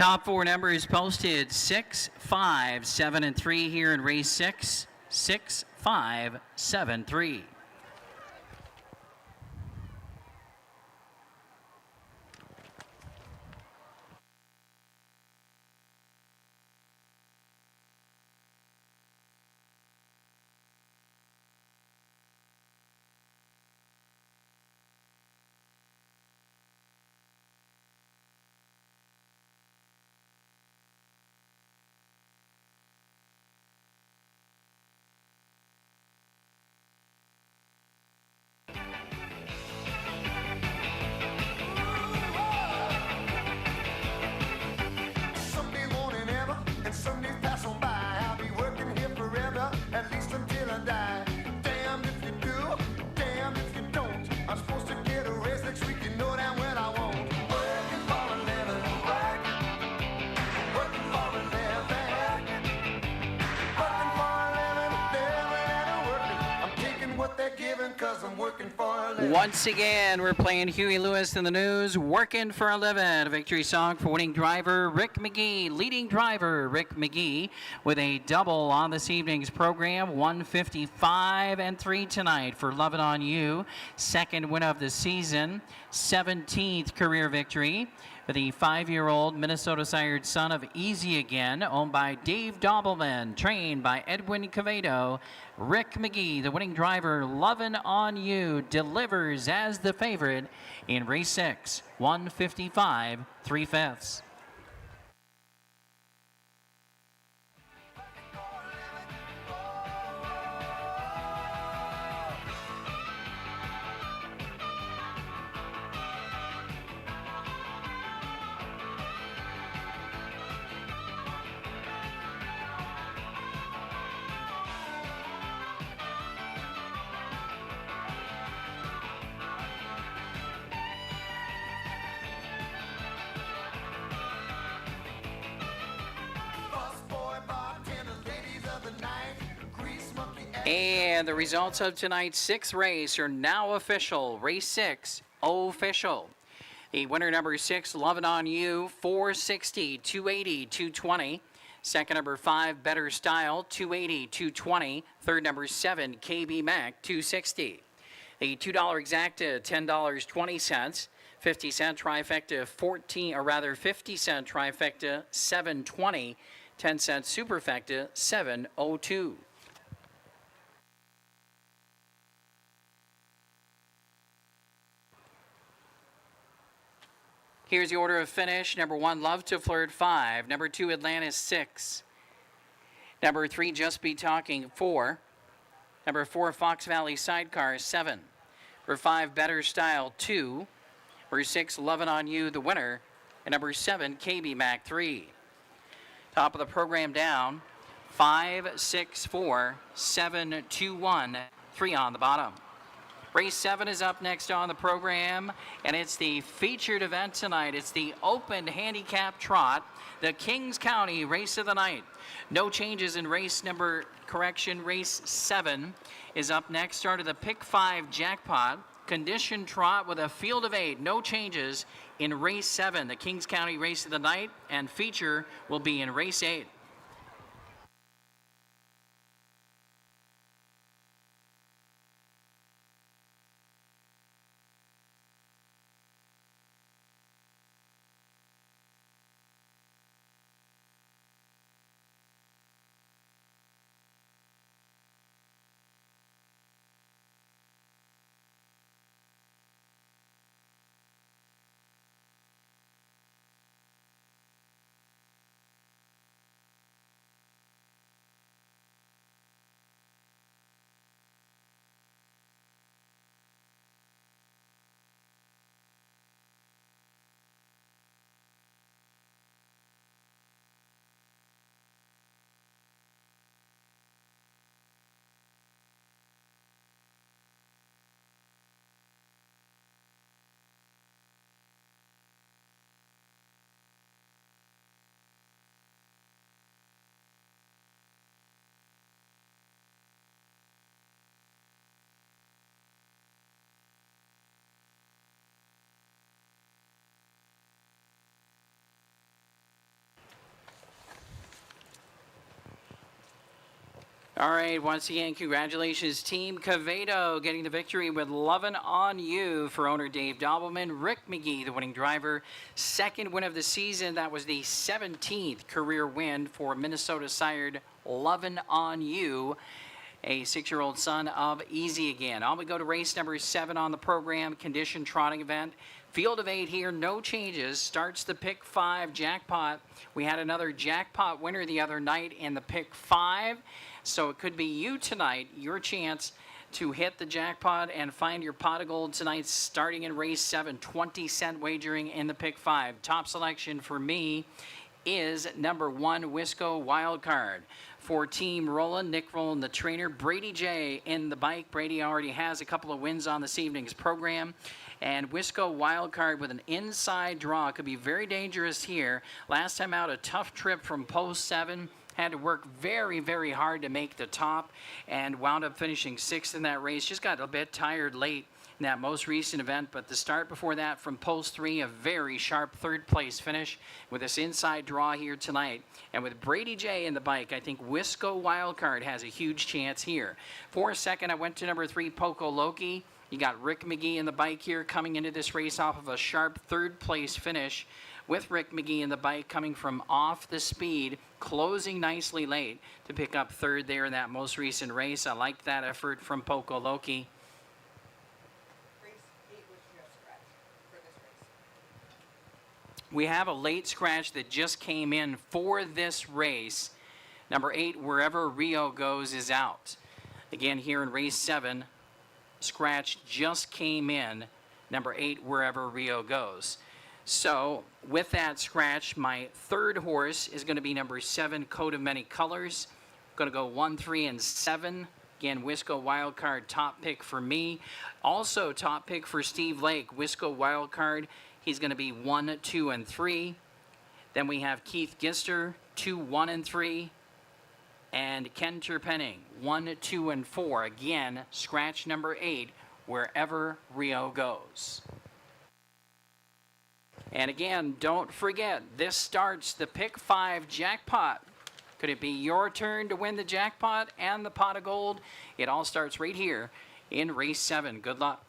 Top four numbers posted 6, 5, 7, and 3 here in race 6. 6, 5, 7, 3. Someday won't it ever, and some days pass on by. I'll be working here forever, at least until I die. Damn if you do, damn if you don't. I'm supposed to get a raise next week, you know damn well I won't. Working for a living, working for a living, working for a living, living and working. I'm taking what they're giving, cause I'm working for a living. Once again, we're playing Huey Lewis in the news, Working for a Living. A victory song for winning driver Rick McGee. Leading driver Rick McGee with a double on this evening's program. 155 and 3 tonight for Lovin' On You. Second win of the season. 17th career victory for the 5-year-old Minnesota-sired son of Easy Again, owned by Dave Dobbleman, trained by Edwin Cavedo. Rick McGee, the winning driver, Lovin' On You, delivers as the favorite in race 6, 155, 3/5. And the results of tonight's 6th race are now official. Race 6, official. The winner, number 6, Lovin' On You, 460, 280, 220. Second, number 5, Better Style, 280, 220. Third, number 7, KB Mac, 260. The $2 exacta, $10.20. 50-cent trifecta, 50-cent trifecta, $7.20. 10-cent superfecta, $7.02. Here's the order of finish. Number 1, Love to Flirt, 5. Number 2, Atlantis, 6. Number 3, Just Be Talking, 4. Number 4, Fox Valley Sidecar, 7. Number 5, Better Style, 2. Number 6, Lovin' On You, the winner. And number 7, KB Mac, 3. Top of the program down, 5, 6, 4, 7, 2, 1, 3 on the bottom. Race 7 is up next on the program, and it's the featured event tonight. It's the Open Handicap Trot, the Kings County Race of the Night. No changes in race 7 is up next. Started the Pick 5 Jackpot. Condition trot with a field of 8. No changes in race 7, the Kings County Race of the Night, and feature will be in race 8. All right, once again, congratulations, Team Cavedo, getting the victory with Lovin' On You for owner Dave Dobbleman. Rick McGee, the winning driver. Second win of the season. That was the 17th career win for Minnesota-sired Lovin' On You, a 6-year-old son of Easy Again. On we go to race number 7 on the program, condition trotting event. Field of 8 here, no changes. Starts the pick 5 jackpot. We had another jackpot winner the other night in the pick 5. So it could be you tonight, your chance to hit the jackpot and find your pot of gold tonight, starting in race 7, 20-cent wagering in the pick 5. Top selection for me is number 1, Wisco Wildcard. For Team Roland, Nick Roland, the trainer, Brady J in the bike. Brady already has a couple of wins on this evening's program. And Wisco Wildcard with an inside draw could be very dangerous here. Last time out, a tough trip from post 7. Had to work very, very hard to make the top and wound up finishing 6th in that race. Just got a bit tired late in that most recent event, but the start before that from post 3, a very sharp 3rd place finish with this inside draw here tonight. And with Brady J in the bike, I think Wisco Wildcard has a huge chance here. For a second, I went to number 3, Poco Loki. You got Rick McGee in the bike here coming into this race off of a sharp 3rd place finish, with Rick McGee in the bike coming from off the speed, closing nicely late to pick up 3rd there in that most recent race. I liked that effort from Poco Loki. We have a late scratch that just came in for this race. Number 8, Wherever Rio Goes, is out. Again, here in race 7, scratch just came in. Number 8, Wherever Rio Goes. So with that scratch, my 3rd horse is going to be number 7, Coat of Many Colors. Going to go 1, 3, and 7. Again, Wisco Wildcard, top pick for me. Also top pick for Steve Lake, Wisco Wildcard. He's going to be 1, 2, and 3. Then we have Keith Gister, 2, 1, and 3. And Ken Terpenning, 1, 2, and 4. Again, scratch number 8, Wherever Rio Goes. And again, don't forget, this starts the pick 5 jackpot. Could it be your turn to win the jackpot and the pot of gold? It all starts right here in race 7. Good luck.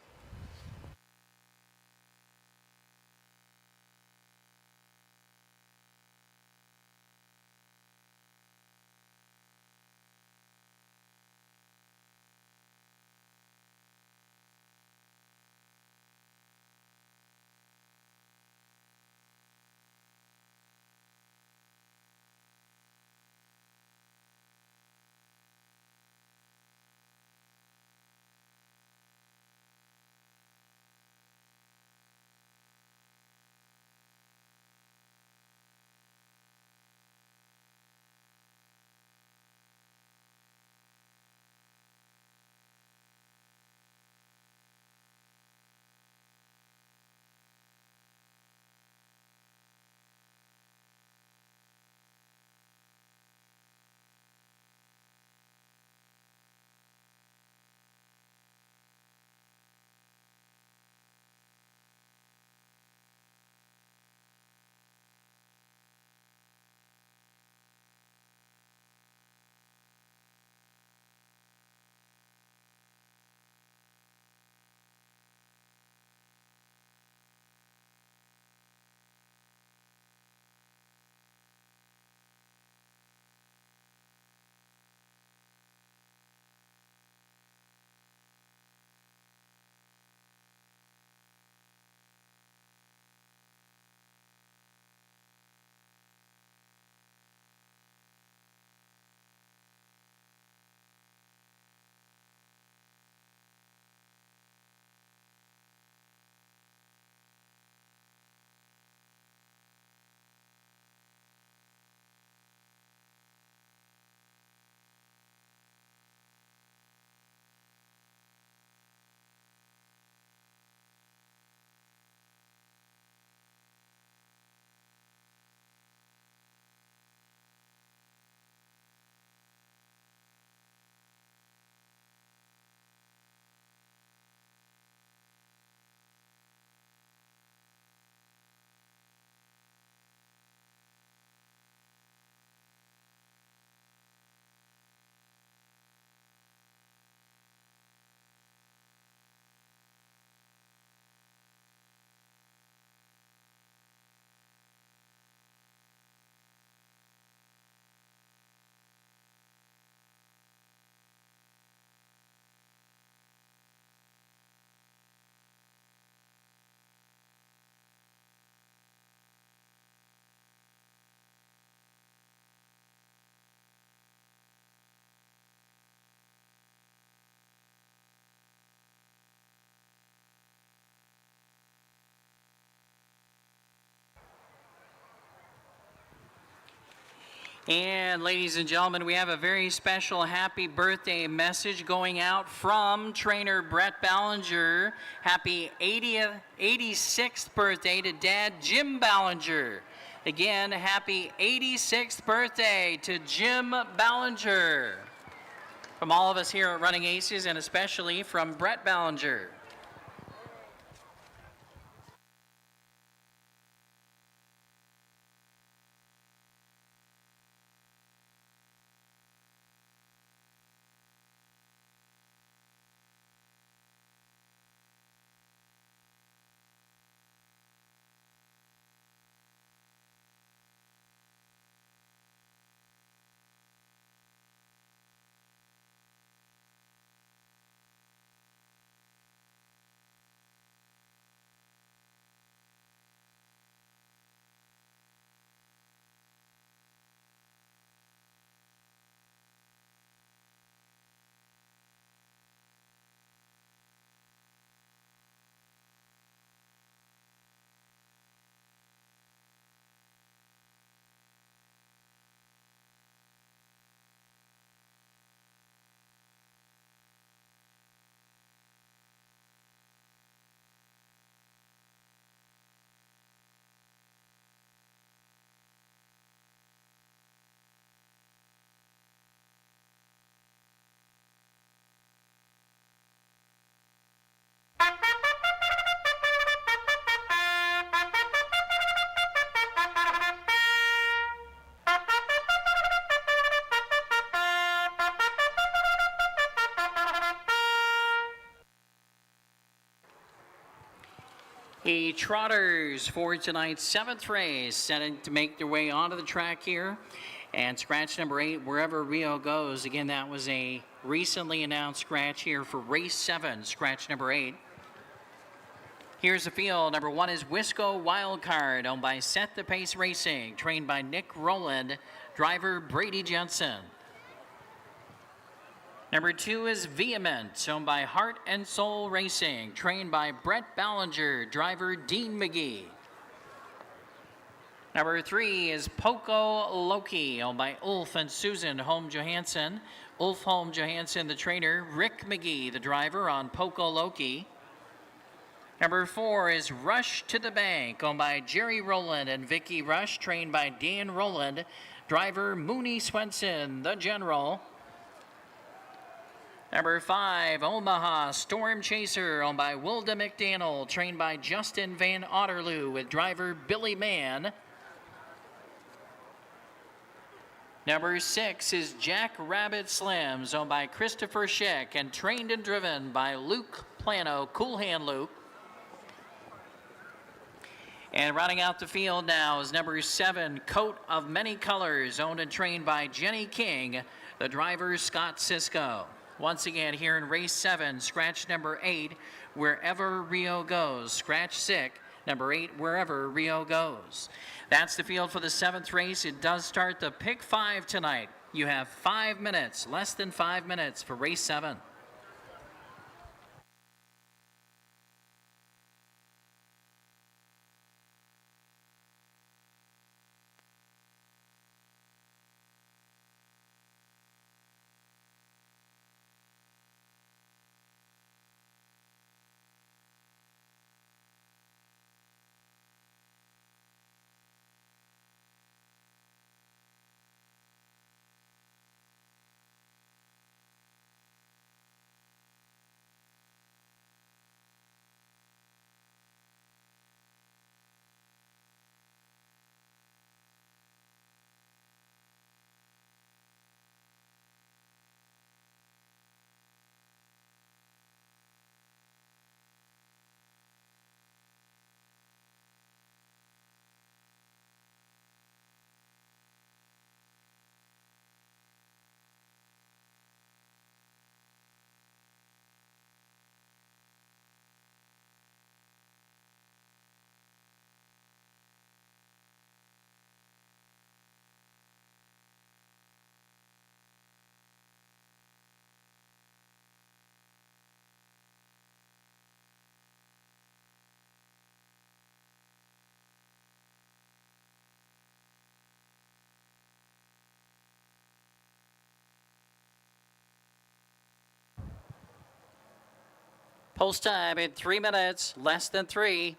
And ladies and gentlemen, we have a very special happy birthday message going out from trainer Brett Ballinger. Happy 86th birthday to Dad Jim Ballinger. Again, happy 86th birthday to Jim Ballinger. From all of us here at Running Aces, and especially from Brett Ballinger. The Trotters for tonight's 7th race, setting to make their way onto the track here. And scratch number 8, Wherever Rio Goes. Again, that was a recently announced scratch here for race 7, scratch number 8. Here's the field. Number 1 is Wisco Wildcard, owned by Set the Pace Racing, trained by Nick Rowland, driver Brady Jensen. Number 2 is Vehement, owned by Heart and Soul Racing, trained by Brett Ballinger, driver Dean McGee. Number 3 is Poco Loki, owned by Ulf and Susan Holm Johansson. Ulf Holm Johansson, the trainer, Rick McGee, the driver on Poco Loki. Number 4 is Rush to the Bank, owned by Jerry Rowland and Vicky Rush, trained by Dan Rowland, driver Mooney Swenson, the general. Number 5, Omaha Storm Chaser, owned by Wilda McDaniel, trained by Justin Van Otterloo with driver Billy Mann. Number 6 is Jack Rabbit Slims, owned by Christopher Scheck and trained and driven by Luke Plano, Cool Hand Luke. And rounding out the field now is number 7, Coat of Many Colors, owned and trained by Jenny King, the driver Scott Cisco. Once again, here in race 7, scratch number 8, Wherever Rio Goes. Scratch 6, number 8, Wherever Rio Goes. That's the field for the 7th race. It does start the pick 5 tonight. You have 5 minutes, less than 5 minutes for race 7. Post time in 3 minutes, less than 3.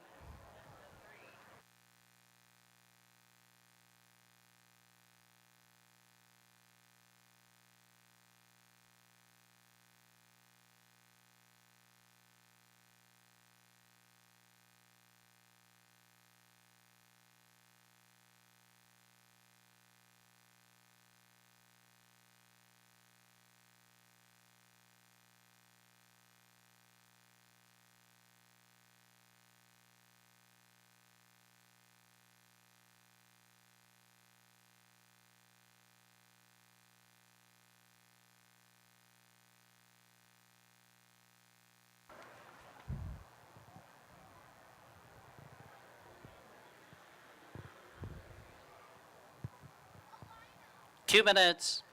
Two minutes.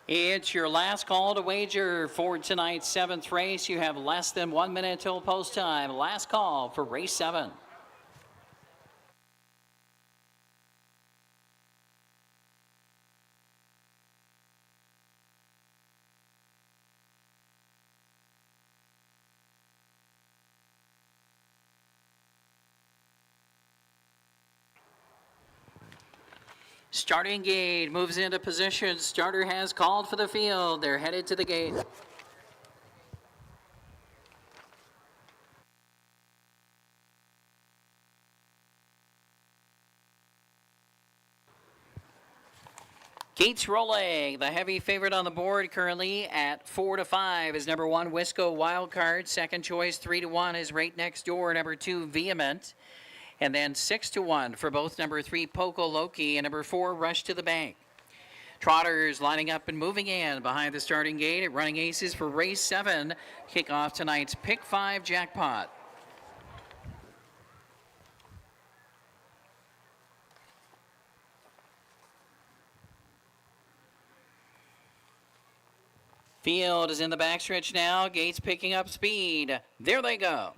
It's your last call to wager for tonight's 7th race. You have less than 1 minute till post time. Last call for race 7. Starting gate moves into position. Starter has called for the field. They're headed to the gate. Gates rolling. The heavy favorite on the board currently at 4-5 is number 1 Wisco Wildcard. Second choice 3-1 is right next door. Number 2 Vehement. And then 6-1 for both number 3 Poco Loki and number 4 Rush to the Bank. Trotters lining up and moving in behind the starting gate at running aces for race 7. Kick off tonight's Pick 5 jackpot. Field is in the backstretch now. Gates picking up speed. There they go.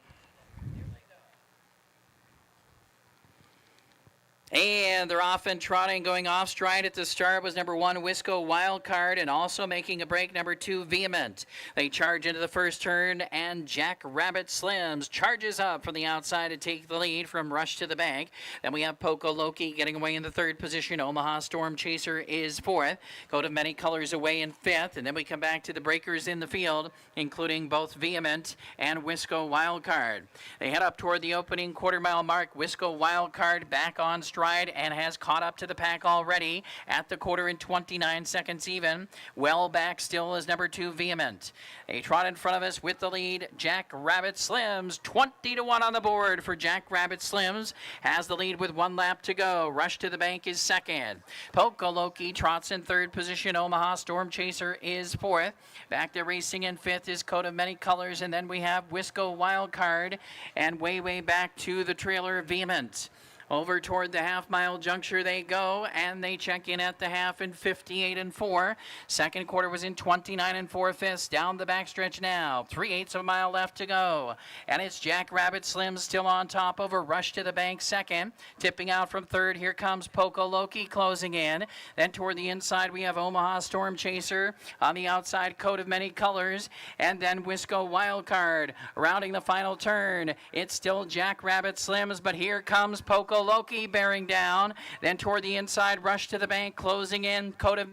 And they're off and trotting. Going off stride at the start was number 1 Wisco Wildcard, and also making a break number 2 Vehement. They charge into the first turn, and Jack Rabbit Slims charges up from the outside to take the lead from Rush to the Bank. Then we have Poco Loki getting away in the 3rd position. Omaha Storm Chaser is 4th. Coat of Many Colors away in 5th. And then we come back to the breakers in the field, including both Vehement and Wisco Wildcard. They head up toward the opening quarter-mile mark. Wisco Wildcard back on stride and has caught up to the pack already at the quarter in 29 seconds even. Well back still is number 2 Vehement. They trot in front of us with the lead. Jack Rabbit Slims, 20-1 on the board for Jack Rabbit Slims. Has the lead with 1 lap to go. Rush to the Bank is 2nd. Poco Loki trots in 3rd position. Omaha Storm Chaser is 4th. Back there racing in 5th is Coat of Many Colors, and then we have Wisco Wildcard, and way back to the trailer Vehement. Over toward the half-mile juncture they go, and they check in at the half in 58-4. Second quarter was in 29-4/5. Down the backstretch now. 3/8 of a mile left to go. And it's Jack Rabbit Slim still on top over Rush to the Bank second. Tipping out from 3rd, here comes Poco Loki closing in. Then toward the inside, we have Omaha Storm Chaser. On the outside, Coat of Many Colors. And then Wisco Wildcard. Rounding the final turn, it's still Jack Rabbit Slims, but here comes Poco Loki bearing down. Then toward the inside, Rush to the Bank closing in. Coat of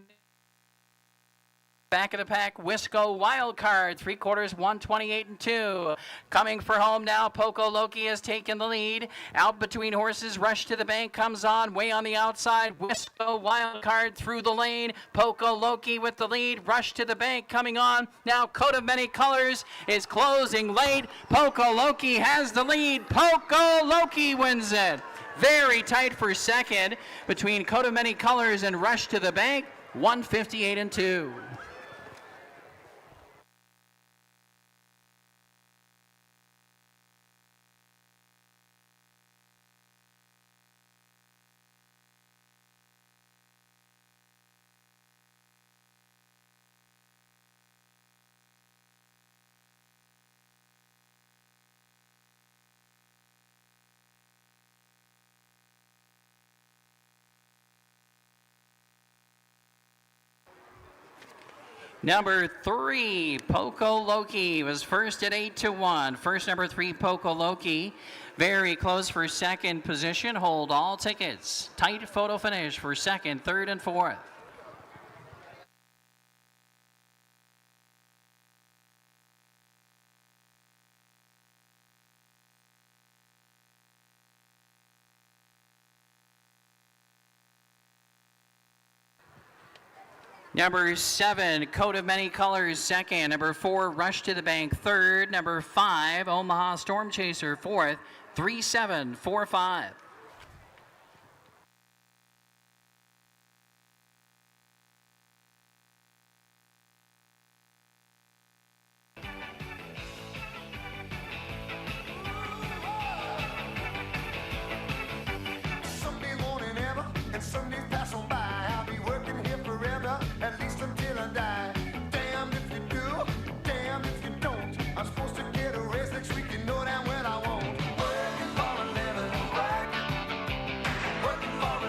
back of the pack, Wisco Wild Card, 3/4, 128 and 2. Coming for home now, Poco Loki has taken the lead. Out between horses, Rush to the Bank comes on, way on the outside. Wisco Wild Card through the lane. Poco Loki with the lead. Rush to the Bank coming on. Now Coat of Many Colors is closing late. Poco Loki has the lead. Poco Loki wins it. Very tight for second between Coat of Many Colors and Rush to the Bank, 158 and 2. Number 3, Poco Loki was first at 8-1. First, number 3, Poco Loki. Very close for second position. Hold all tickets. Tight photo finish for second, third, and fourth. Number 7, Coat of Many Colors, second. Number 4, Rush to the Bank, third. Number 5, Omaha Storm Chaser, fourth. 3-7-4-5. Someday won't it ever, and some days pass on by. I'll be working here forever, at least until I die. Damn if you do, damn if you don't. I'm supposed to get a raise next week, you know damn well I won't. Working for a living, working for a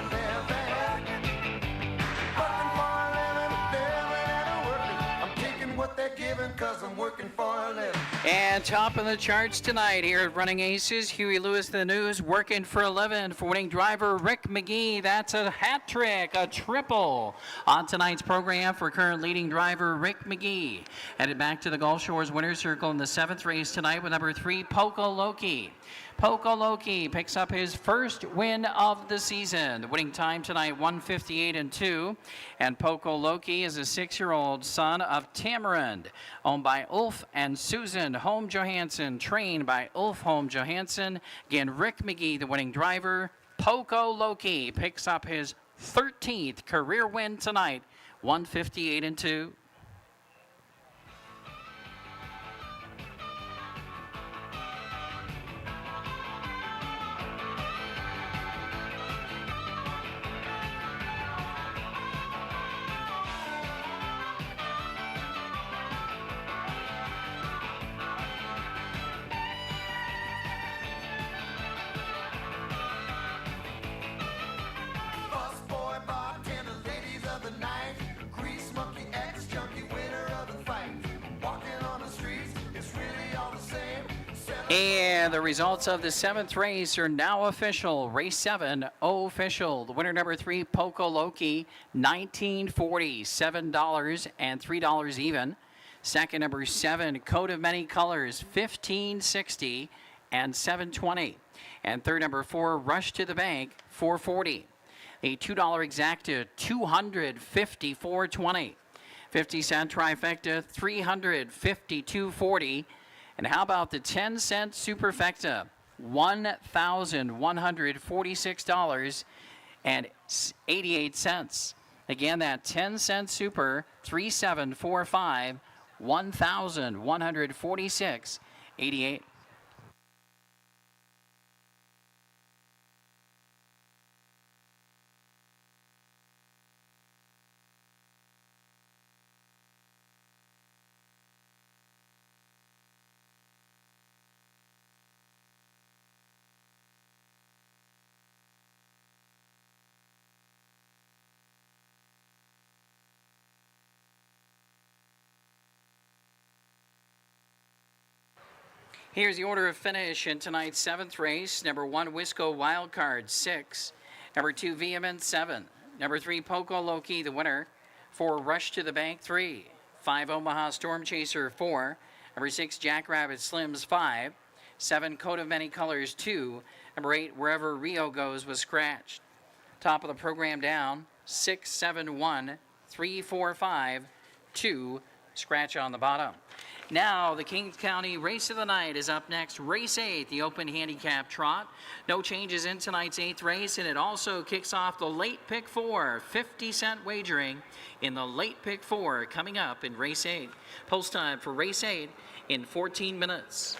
living, and working. I'm taking what they're giving, 'cause I'm working for a living. And top of the charts tonight here at Running Aces, Huey Lewis, the news, working for 11 for winning driver Rick McGee. That's a hat trick, a triple on tonight's program for current leading driver Rick McGee. Headed back to the Gulf Shores winner's circle in the 7th race tonight with number 3, Poco Loki. Poco Loki picks up his first win of the season. The winning time tonight, 158 and 2. And Poco Loki is a 6-year-old son of Tamarand, owned by Ulf and Susan Holm Johansson, trained by Ulf Holm Johansson. Again, Rick McGee, the winning driver. Poco Loki picks up his 13th career win tonight, 158 and 2. Busboy, bartender, ladies of the night, grease monkey, ex-junkie, winner of the fight. Walking on the streets, it's really all the same. And the results of the 7th race are now official. Race 7 official. The winner, number 3, Poco Loki, $19.40, $7 and $3 even. Second, number 7, Coat of Many Colors, $15.60 and $7.20. And third, number 4, Rush to the Bank, $4.40. A $2 exacta, $254.20. 50-cent trifecta, $352.40. And how about the 10-cent superfecta? $1,146.88. Again, that 10-cent super, 3745, $1,146.88. Here's the order of finish in tonight's 7th race. Number 1, Wisco Wildcard, 6. Number 2, Vehement, 7. Number 3, Poco Loki, the winner. 4, Rush to the Bank, 3. 5, Omaha Storm Chaser 4, number 6, Jackrabbit Slims 5, 7, Coat of Many Colors 2, number 8, Wherever Rio Goes was scratched. Top of the program down, 6, 7, 1, 3, 4, 5, 2, scratch on the bottom. Now, the Kings County Race of the Night is up next. Race 8, the Open Handicap Trot. No changes in tonight's 8th race, and it also kicks off the late pick 4, 50-cent wagering in the late pick 4 coming up in Race 8. Post time for Race 8 in 14 minutes.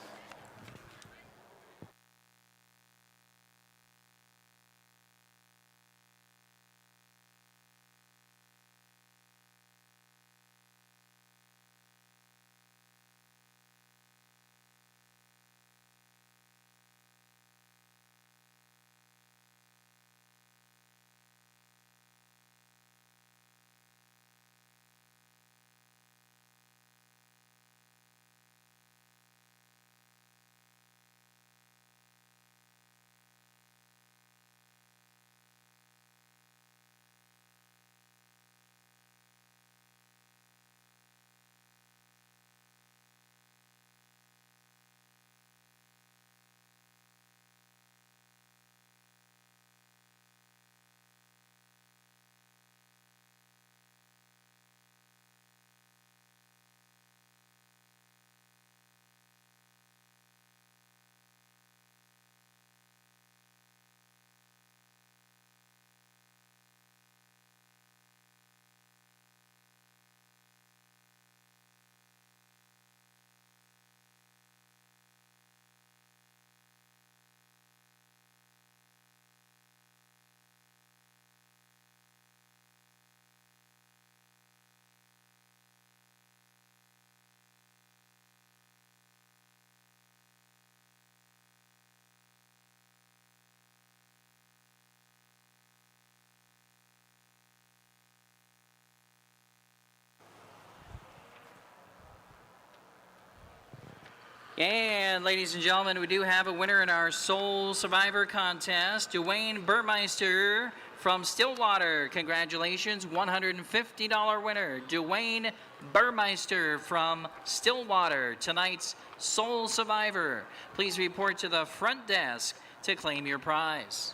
And ladies and gentlemen, we do have a winner in our Soul Survivor contest, Dwayne Burmeister from Stillwater. Congratulations, $150 winner, Dwayne Burmeister from Stillwater, tonight's Soul Survivor. Please report to the front desk to claim your prize.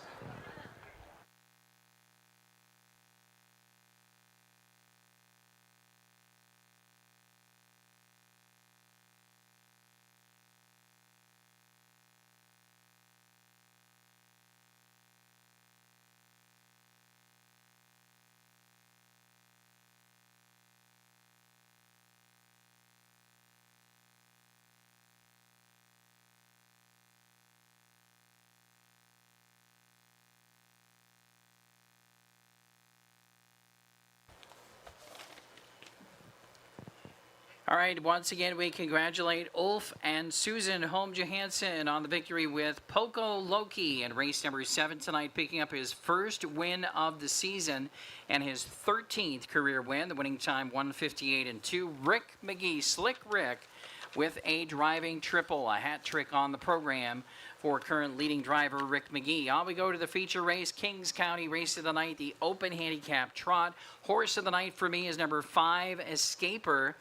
All right, once again, we congratulate Ulf and Susan Holm Johansson on the victory with Poco Loki in race number 7 tonight, picking up his first win of the season and his 13th career win. The winning time 1:58.2. Rick McGee, Slick Rick, with a driving triple, a hat trick on the program for current leading driver Rick McGee. On we go to the feature race, Kings County Race of the Night, the Open Handicap Trot. Horse of the night for me is number 5, Escaper.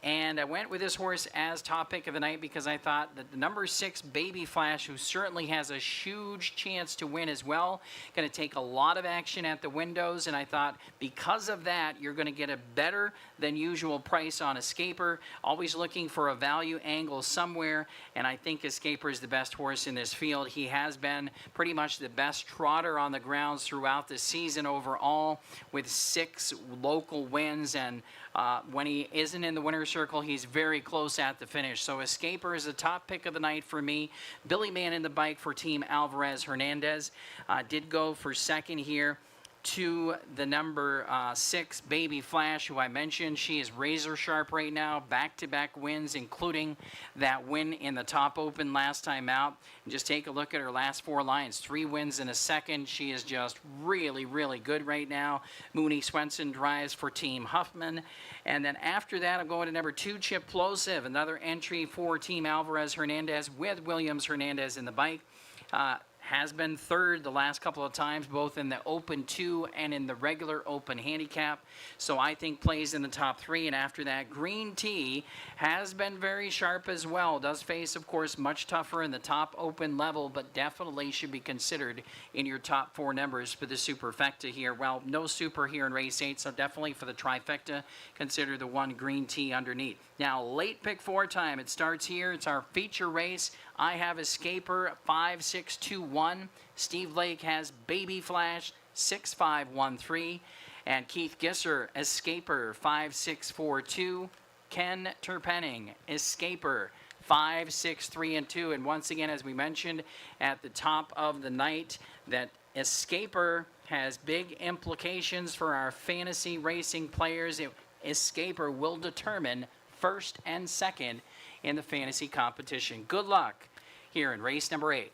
And I went with this horse as top pick of the night because I thought that the number 6, Baby Flash, who certainly has a huge chance to win as well, going to take a lot of action at the windows. And I thought because of that, you're going to get a better than usual price on Escaper. Always looking for a value angle somewhere. And I think Escaper is the best horse in this field. He has been pretty much the best trotter on the grounds throughout the season overall, with 6 local wins. And when he isn't in the winner's circle, he's very close at the finish. So Escaper is the top pick of the night for me. Billy Man in the bike for Team Alvarez Hernandez. Did go for second here to the number 6, Baby Flash, who I mentioned. She is razor sharp right now, back-to-back wins, including that win in the top open last time out. And just take a look at her last 4 lines, 3 wins in a second. She is just really, really good right now. Mooney Swenson drives for Team Huffman. And then after that, I'm going to number 2, Chip Plosive, another entry for Team Alvarez Hernandez with Williams Hernandez in the bike. has been third the last couple of times, both in the Open 2 and in the regular Open handicap. So I think plays in the top 3. And after that, Green Tea has been very sharp as well. Does face, of course, much tougher in the top Open level, but definitely should be considered in your top 4 numbers for the superfecta here. Well, no super here in race 8, so definitely for the trifecta, consider the one Green Tea underneath. Now, late pick 4 time. It starts here. It's our feature race. I have Escaper 5621. Steve Lake has Baby Flash 6513. And Keith Gisser, Escaper 5642. Ken Terpenning, Escaper 563-2. And once again, as we mentioned at the top of the night, that Escaper has big implications for our fantasy racing players. Escaper will determine first and second in the fantasy competition. Good luck here in race number 8.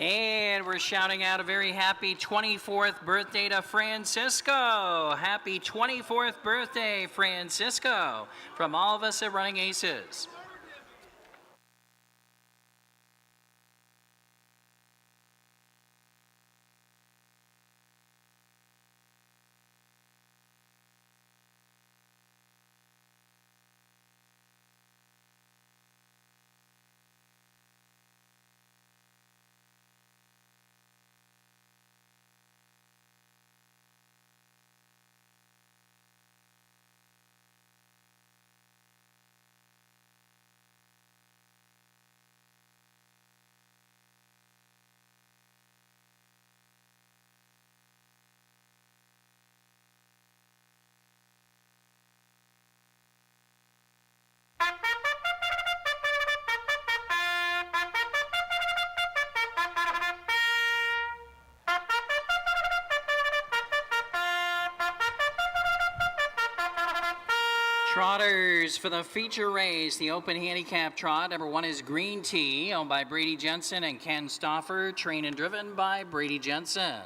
And we're shouting out a very happy 24th birthday to Francisco. Happy 24th birthday, Francisco, from all of us at Running Aces. Trotters for the feature race, the Open Handicap Trot. Number 1 is Green Tea, owned by Brady Jensen and Ken Stauffer, trained and driven by Brady Jensen.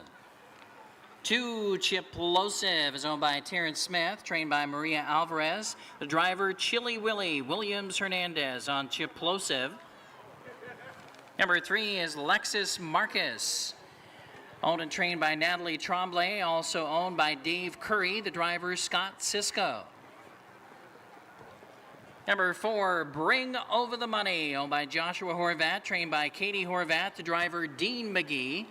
2, Chiplosive is owned by Terrence Smith, trained by Maria Alvarez. The driver, Chili Willie Williams Hernandez on Chiplosive. Number 3 is Lexus Marcus, owned and trained by Natalie Tremblay, also owned by Dave Curry. The driver, Scott Cisco. Number 4, Bring Over the Money, owned by Joshua Horvat, trained by Katie Horvat. The driver, Dean McGee.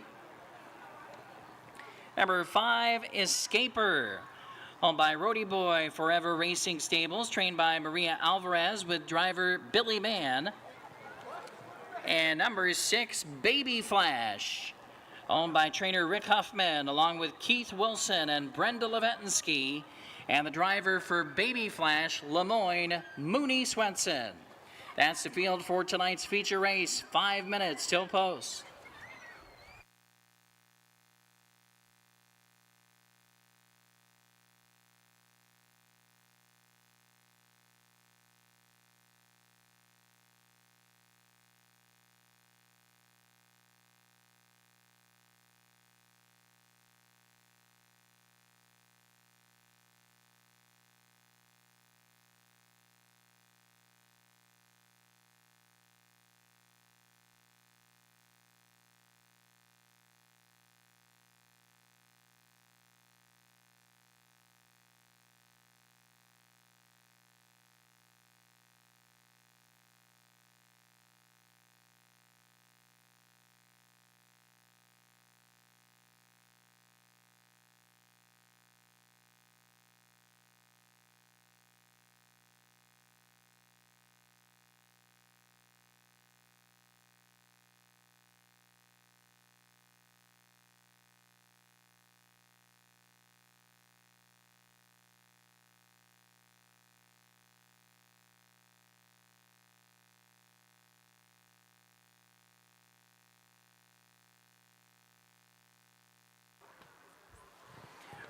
Number 5, Escaper, owned by Roadie Boy Forever Racing Stables, trained by Maria Alvarez with driver Billy Mann. And number 6, Baby Flash, owned by trainer Rick Huffman, along with Keith Wilson and Brenda Levetinsky. And the driver for Baby Flash, Lemoyne Mooney Swenson. That's the field for tonight's feature race. 5 minutes till post.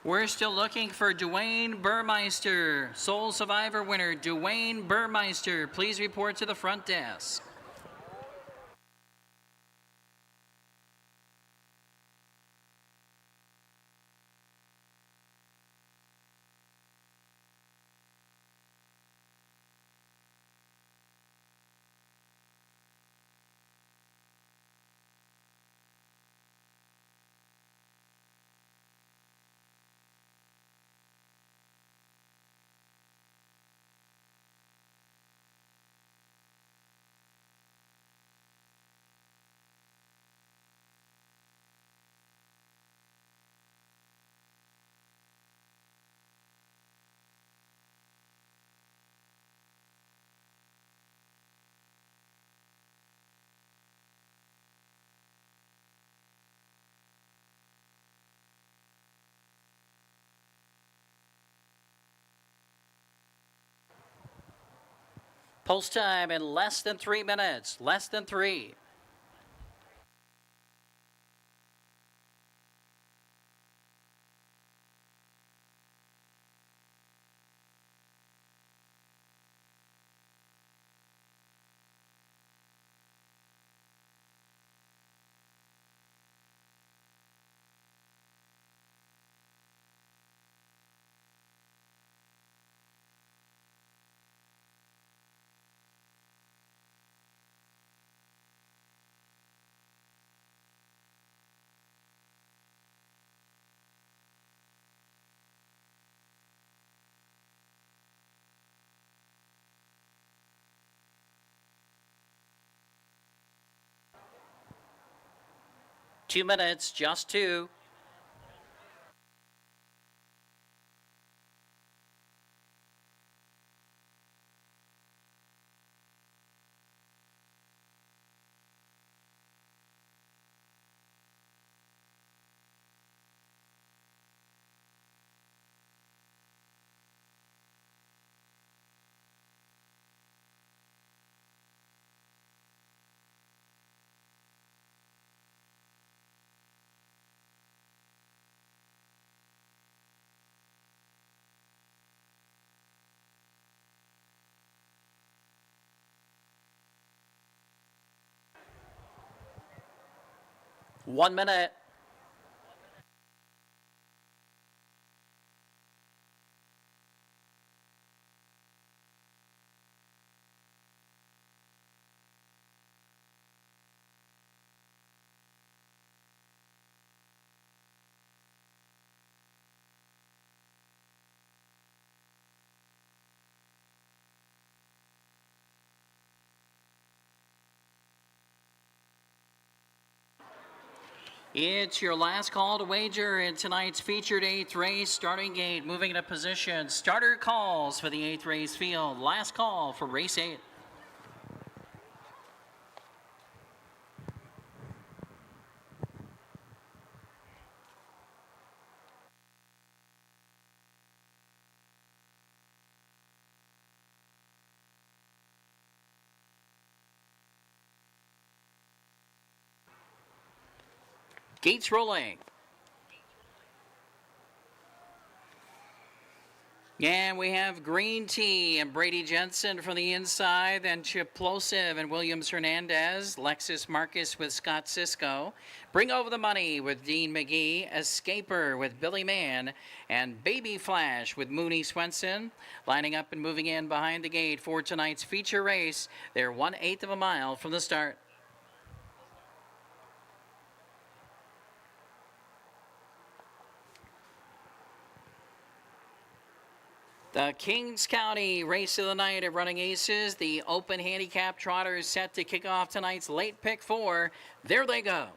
We're still looking for Dwayne Burmeister, sole survivor winner Dwayne Burmeister. Please report to the front desk. Post time in less than 3 minutes. Less than 3. Two minutes, just 2. One minute. It's your last call to wager in tonight's featured 8th race. Starting gate moving into position. Starter calls for the 8th race field. Last call for race 8. Gates rolling. And we have Green Tea and Brady Jensen from the inside, then Chip Plosive and Williams Hernandez, Lexus Marcus with Scott Cisco, Bring Over the Money with Dean McGee, Escaper with Billy Mann, and Baby Flash with Mooney Swenson, lining up and moving in behind the gate for tonight's feature race. They're 1/8 of a mile from the start. The Kings County race of the night of running aces. The open handicap trotter is set to kick off tonight's late pick 4. There they go.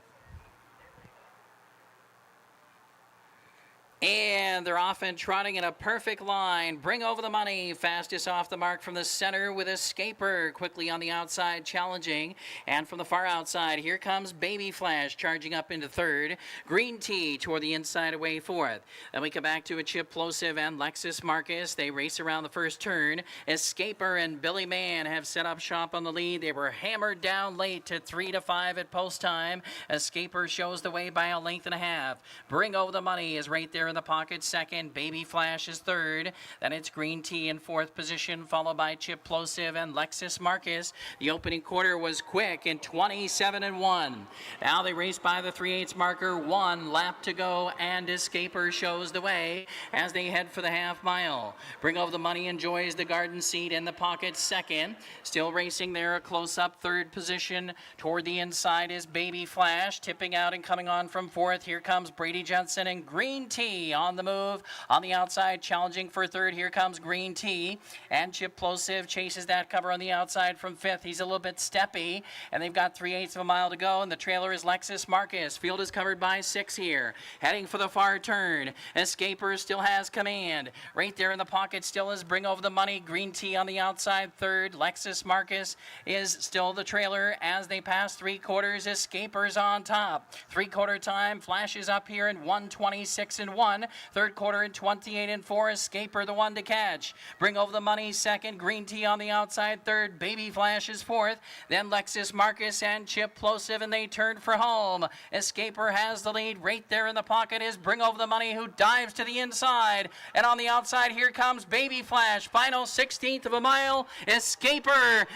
And they're off and trotting in a perfect line. Bring Over the Money, fastest off the mark from the center with Escaper quickly on the outside challenging. And from the far outside, here comes Baby Flash charging up into third. Green Tea toward the inside away fourth. Then we come back to a Chip Plosive and Lexus Marcus. They race around the first turn. Escaper and Billy Mann have set up shop on the lead. They were hammered down late to 3-5 at post time. Escaper shows the way by a length and a half. Bring Over the Money is right there in in the pocket, second. Baby Flash is third. Then it's Green Tea in fourth position, followed by Chip Plosive and Lexus Marcus. The opening quarter was quick in 27-1. Now they race by the 3/8 marker, 1 lap to go, and Escaper shows the way as they head for the half mile. Bring Over the Money enjoys the garden seat in the pocket, second. Still racing there, a close-up third position. Toward the inside is Baby Flash, tipping out and coming on from fourth. Here comes Brady Jensen and Green Tea on the move. On the outside, challenging for third. Here comes Green Tea. And Chip Plosive chases that cover on the outside from fifth. He's a little bit steppy, and they've got 3/8 of a mile to go, and the trailer is Lexus Marcus. Field is covered by 6 here. Heading for the far turn. Escaper still has command. Right there in the pocket still is Bring Over the Money. Green Tea on the outside third. Lexus Marcus is still the trailer as they pass 3/4. Escaper's on top. 3/4 time flashes up here in 1:26-1. Third quarter in 28-4. Escaper the one to catch. Bring Over the Money second. Green Tea on the outside third. Baby Flash is fourth. Then Lexus Marcus and Chip Plosive, and they turn for home. Escaper has the lead. Right there in the pocket is Bring Over the Money, who dives to the inside. And on the outside, here comes Baby Flash. Final 16th of a mile. Escaper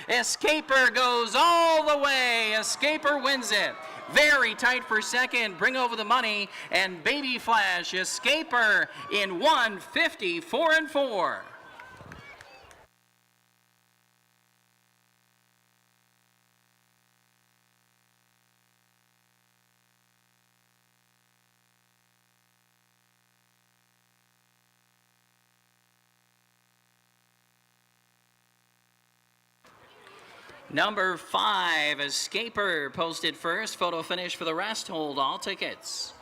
goes all the way. Escaper wins it. Very tight for second. Bring Over the Money and Baby Flash. Escaper in 1:54-4. Number 5, Escaper, posted first. Photo finish for the rest. Hold all tickets.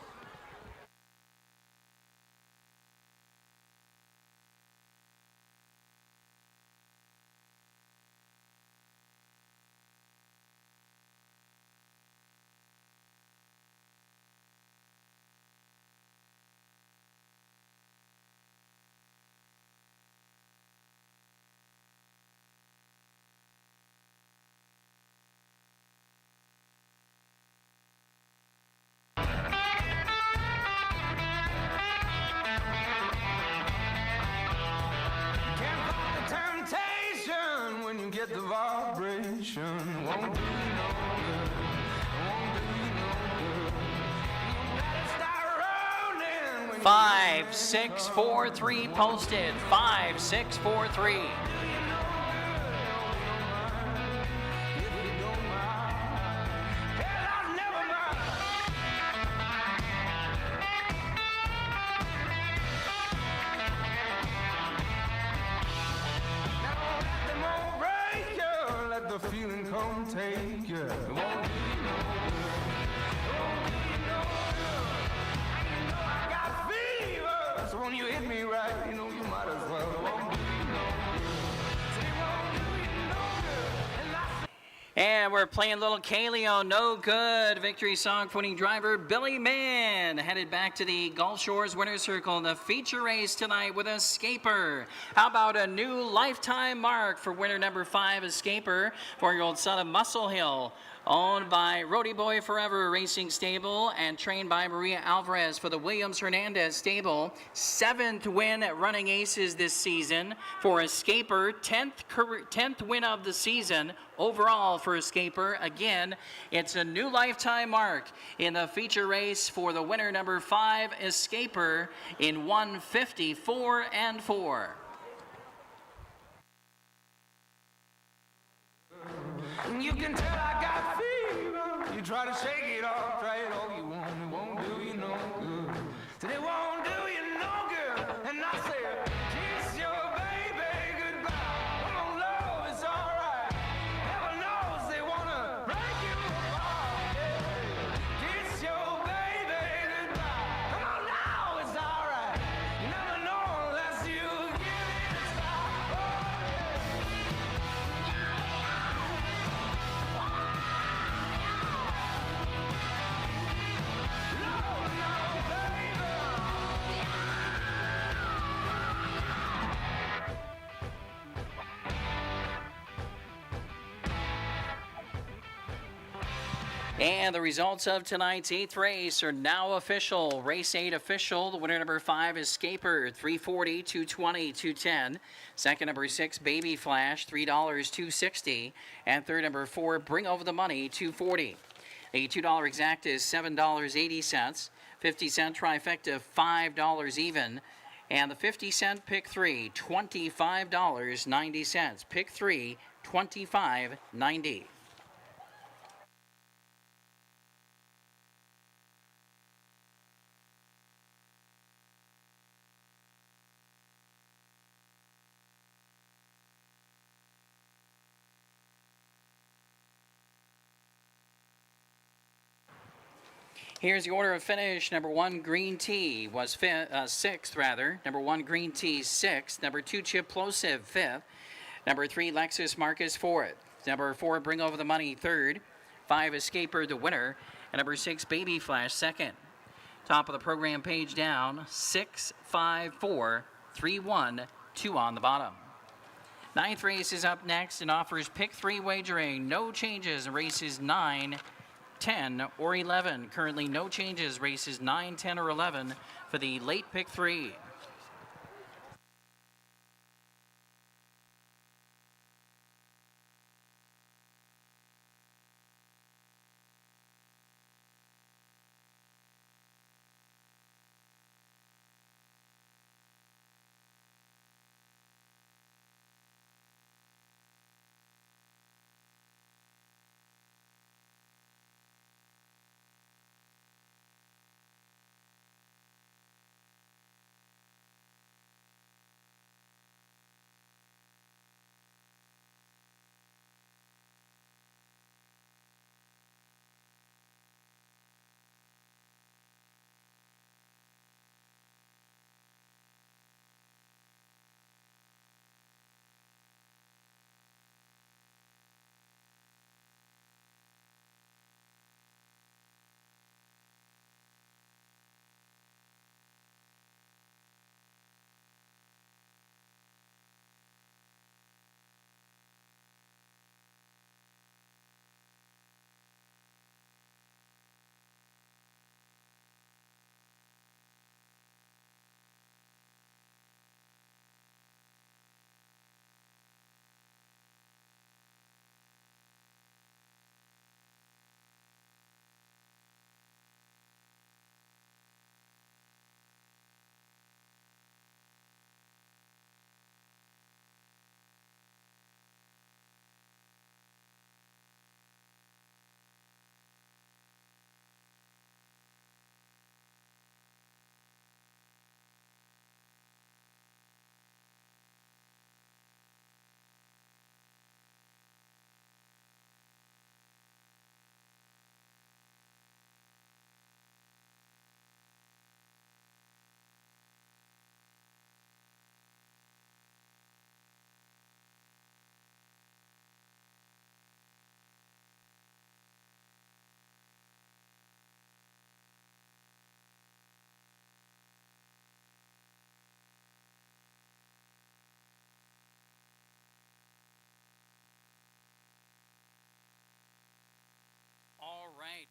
Get the vibration, won't do you no good, won't do you no good. You better start rolling when 5643 posted. 5643. The feeling come take you. It won't do you no good. It won't do you no good. And you know I got fever, so when you hit me right, you know you might as well. It won't do you no good. It won't do you no good. And And we're playing little Kaleo, No Good. Victory song for winning driver Billy Mann. Headed back to the Gulf Shores Winner's Circle in the feature race tonight with Escaper. How about a new lifetime mark for winner number 5, Escaper, 4-year-old son of Muscle Hill. Owned by Roadie Boy Forever Racing Stable and trained by Maria Alvarez for the Williams Hernandez Stable. 7th win at Running Aces this season for Escaper. 10th win of the season overall for Escaper. Again, it's a new lifetime mark in the feature race for the winner number 5, Escaper, in 1:54-4. you can tell I got fever. You try to shake it off, try it all you want. It won't do you no good. Said it won't do you no good. And I said, kiss your baby goodbye. Come on, love, it's alright. Heaven knows they wanna break you apart. Yeah. Kiss your baby goodbye. Come on now, it's alright. You never know unless you give it a try. Oh, yeah. And the results of tonight's 8th race are now official. Race 8 official. The winner number 5 is Scaper, 340, 220, 210. Second number 6, Baby Flash, $3, 260. And third number 4, Bring Over the Money, 240. The $2 exact is $7.80. 50-cent trifecta, $5 even. And the 50-cent pick 3, $25.90. Pick 3, $25.90. Here's the order of finish. Number 1, Green Tea was 6th, rather. Number 1, Green Tea, 6th. Number 2, Chip Plosive, 5th. Number 3, Lexus Marcus, 4th. Number 4, Bring Over the Money, 3rd. 5, Escaper, the winner. And number 6, Baby Flash, 2nd. Top of the program page down, 6, 5, 4, 3, 1, 2 on the bottom. 9th race is up next and offers pick 3 wagering. No changes in races 9, 10, or 11. Currently no changes, races 9, 10, or 11 for the late pick 3. All right.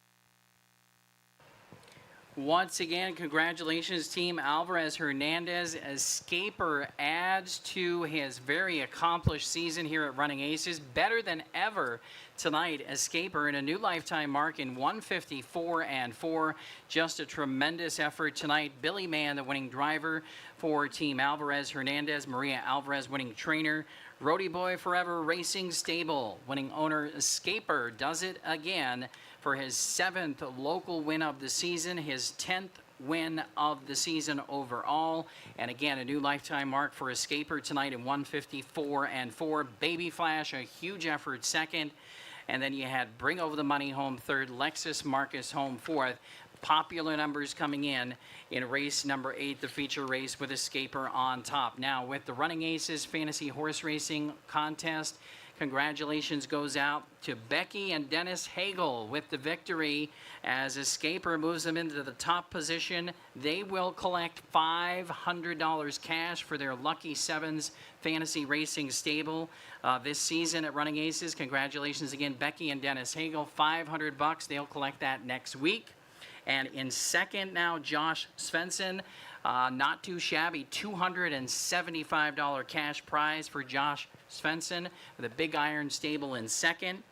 Once again, congratulations, Team Alvarez Hernandez. Escaper adds to his very accomplished season here at Running Aces. Better than ever tonight. Escaper in a new lifetime mark in 154 and 4. Just a tremendous effort tonight. Billy Mann, the winning driver for Team Alvarez Hernandez. Maria Alvarez, winning trainer. Roadie Boy Forever Racing Stable, winning owner Escaper, does it again for his 7th local win of the season, his 10th win of the season overall. And again, a new lifetime mark for Escaper tonight in 154 and 4. Baby Flash, a huge effort, 2nd. And then you had Bring Over the Money home 3rd, Lexus Marcus home 4th. popular numbers coming in race number 8, the feature race with Escaper on top. Now, with the Running Aces Fantasy Horse Racing Contest, congratulations goes out to Becky and Dennis Hagel with the victory as Escaper moves them into the top position. They will collect $500 cash for their Lucky Sevens Fantasy Racing Stable this season at Running Aces. Congratulations again, Becky and Dennis Hagel. $500. They'll collect that next week. And in second now, Josh Svensson. Not too shabby, $275 cash prize for Josh Svensson with a Big Iron Stable in second.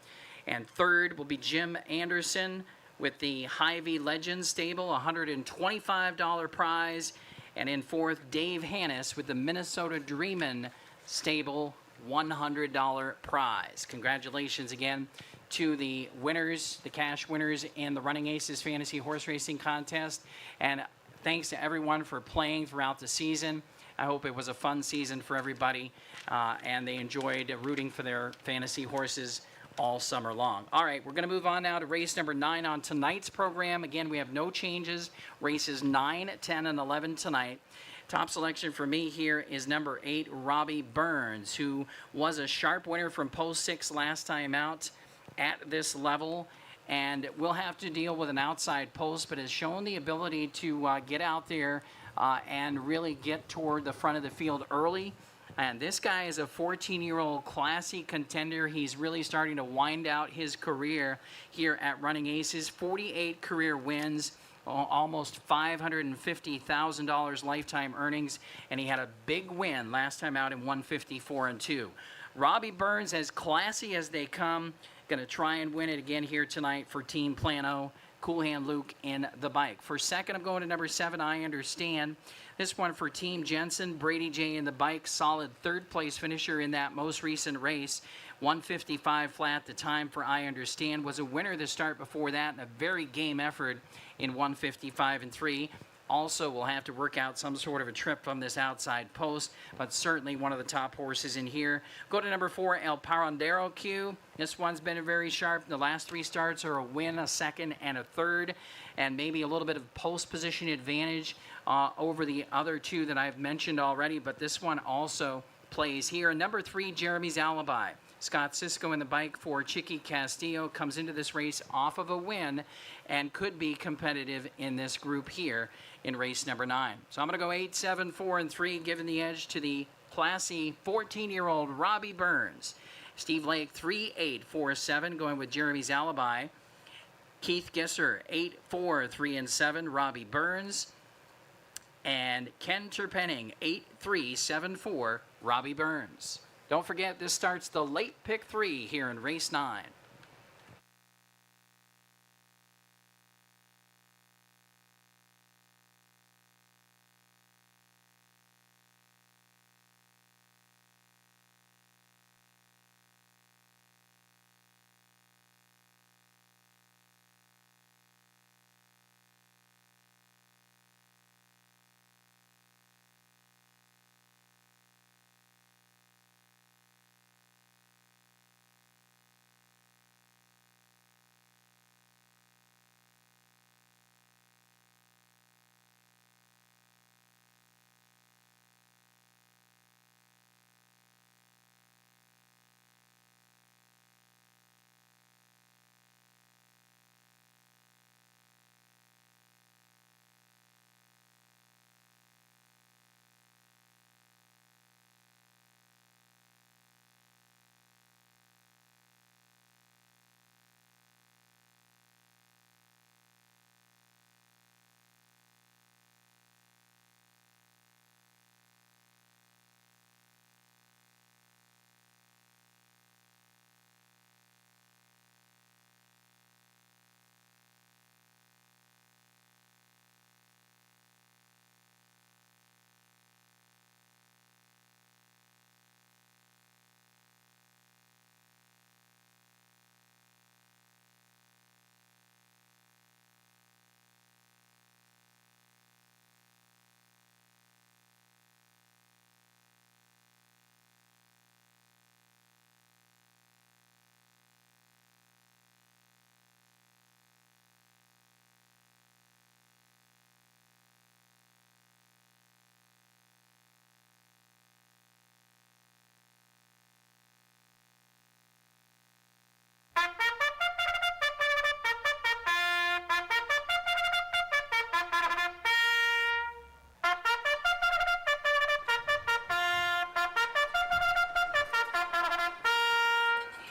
And third will be Jim Anderson with the Hy-Vee Legends Stable, $125 prize. And in fourth, Dave Hannis with the Minnesota Dreamin' Stable, $100 prize. Congratulations again to the winners, the cash winners in the Running Aces Fantasy Horse Racing Contest. And thanks to everyone for playing throughout the season. I hope it was a fun season for everybody, and they enjoyed rooting for their fantasy horses all summer long. All right, we're going to move on now to race number 9 on tonight's program. Again, we have no changes. Races 9, 10, and 11 tonight. Top selection for me here is number 8, Robbie Burns, who was a sharp winner from post 6 last time out at this level, and will have to deal with an outside post, but has shown the ability to get out there and really get toward the front of the field early. And this guy is a 14-year-old classy contender. He's really starting to wind out his career here at Running Aces. 48 career wins, almost $550,000 lifetime earnings, and he had a big win last time out in 154-2. Robbie Burns, as classy as they come, going to try and win it again here tonight for Team Plano. Cool Hand Luke in the bike. For second, I'm going to number 7, I Understand. This one for Team Jensen, Brady J in the bike. Solid third place finisher in that most recent race. 155 flat. The time for I Understand was a winner the start before that, and a very game effort in 155-3. Also will have to work out some sort of a trip from this outside post, but certainly one of the top horses in here. Go to number 4, El Parandero Q. This one's been very sharp. The last 3 starts are a win, a second, and a third, and maybe a little bit of post position advantage over the other 2 that I've mentioned already, but this one also plays here. Number 3, Jeremy's Alibi. Scott Cisco in the bike for Chicky Castillo comes into this race off of a win and could be competitive in this group here in race number 9. So I'm going to go 8, 7, 4, and 3, giving the edge to the classy 14-year-old Robbie Burns. Steve Lake, 3, 8, 4, 7, going with Jeremy's Alibi. Keith Gisser, 8, 4, 3, and 7, Robbie Burns. And Ken Terpenning, 8, 3, 7, 4, Robbie Burns. Don't forget, this starts the late pick 3 here in race 9.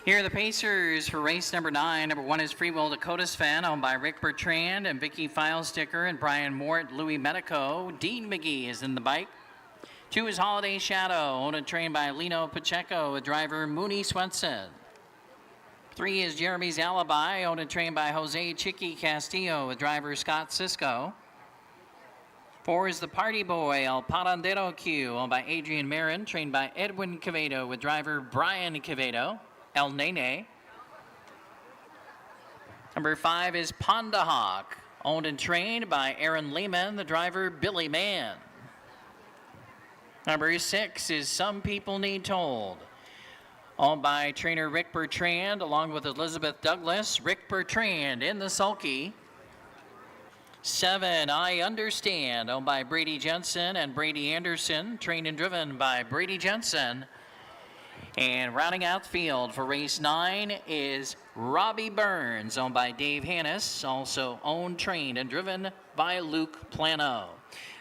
Here are the Pacers for race number 9. Number 1 is Free Will Dakota Sven, owned by Rick Bertrand and Vicky Filesticker and Brian Mort, Louis Medico. Dean McGee is in the bike. 2 is Holiday Shadow, owned and trained by Lino Pacheco, with driver Mooney Swenson. 3 is Jeremy's Alibi, owned and trained by Jose Chiqui Castillo, with driver Scott Cisco. 4 is the Party Boy, El Parandero Q, owned by Adrian Marin, trained by Edwin Quevedo, with driver Brian Quevedo. El Nene. Number 5 is Ponda Hawk, owned and trained by Aaron Lehman, the driver Billy Mann. Number 6 is Some People Need Told, owned by trainer Rick Bertrand, along with Elizabeth Douglas. Rick Bertrand in the sulky. 7, I Understand, owned by Brady Jensen and Brady Anderson, trained and driven by Brady Jensen. And rounding out the field for race 9 is Robbie Burns, owned by Dave Hannis, also owned, trained, and driven by Luke Plano.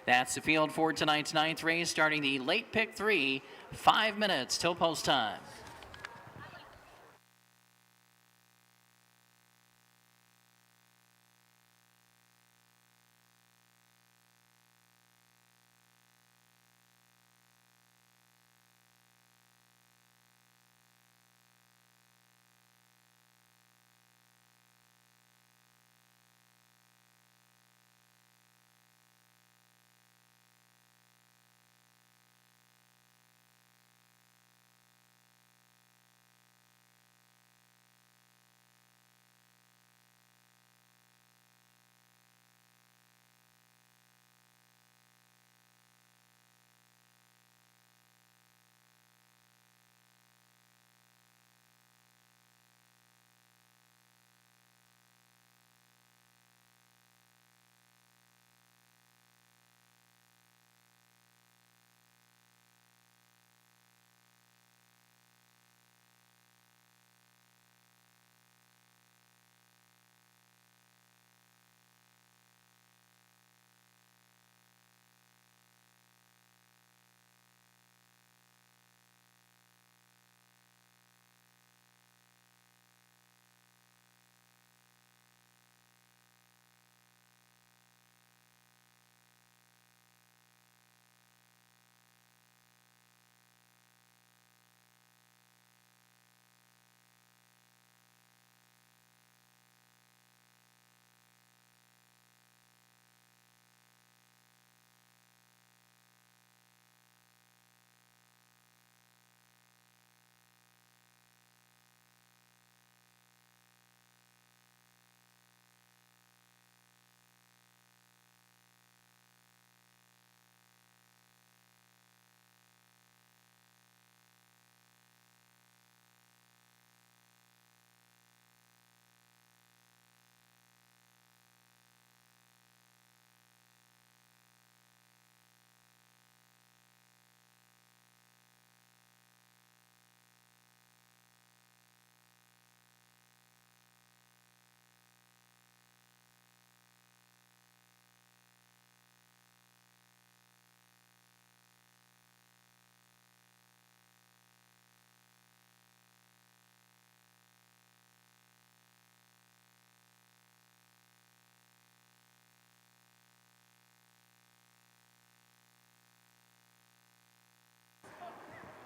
That's the field for tonight's 9th race, starting the late pick 3, 5 minutes till post time.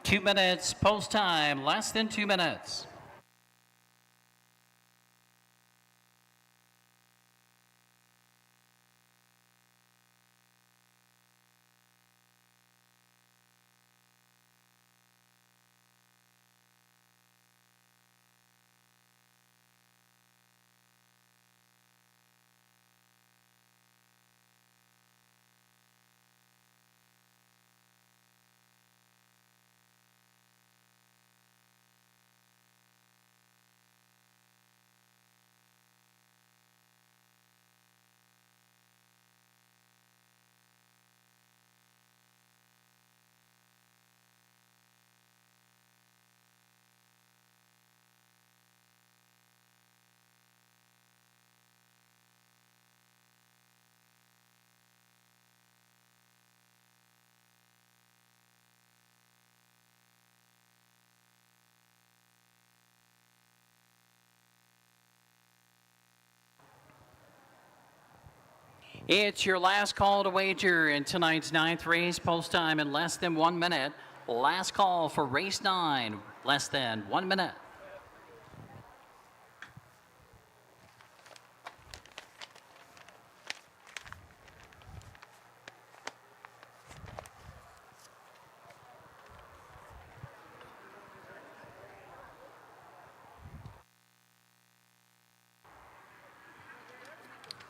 Two minutes post time, less than 2 minutes. It's your last call to wager in tonight's 9th race. Post time in less than 1 minute. Last call for race 9, less than 1 minute.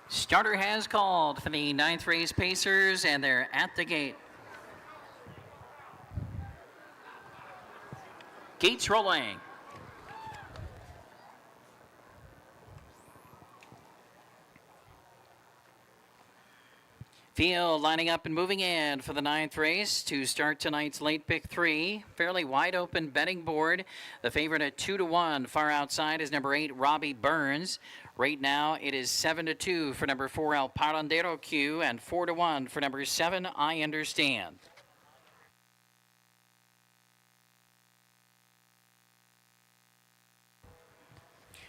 Starter has called for the 9th race Pacers, and they're at the gate. Gates rolling. Field lining up and moving in for the 9th race to start tonight's late pick 3. Fairly wide open betting board. The favorite at 2-1. Far outside is number 8, Robbie Burns. Right now it is 7-2 for number 4, El Parandero Q, and 4-1 for number 7, I Understand.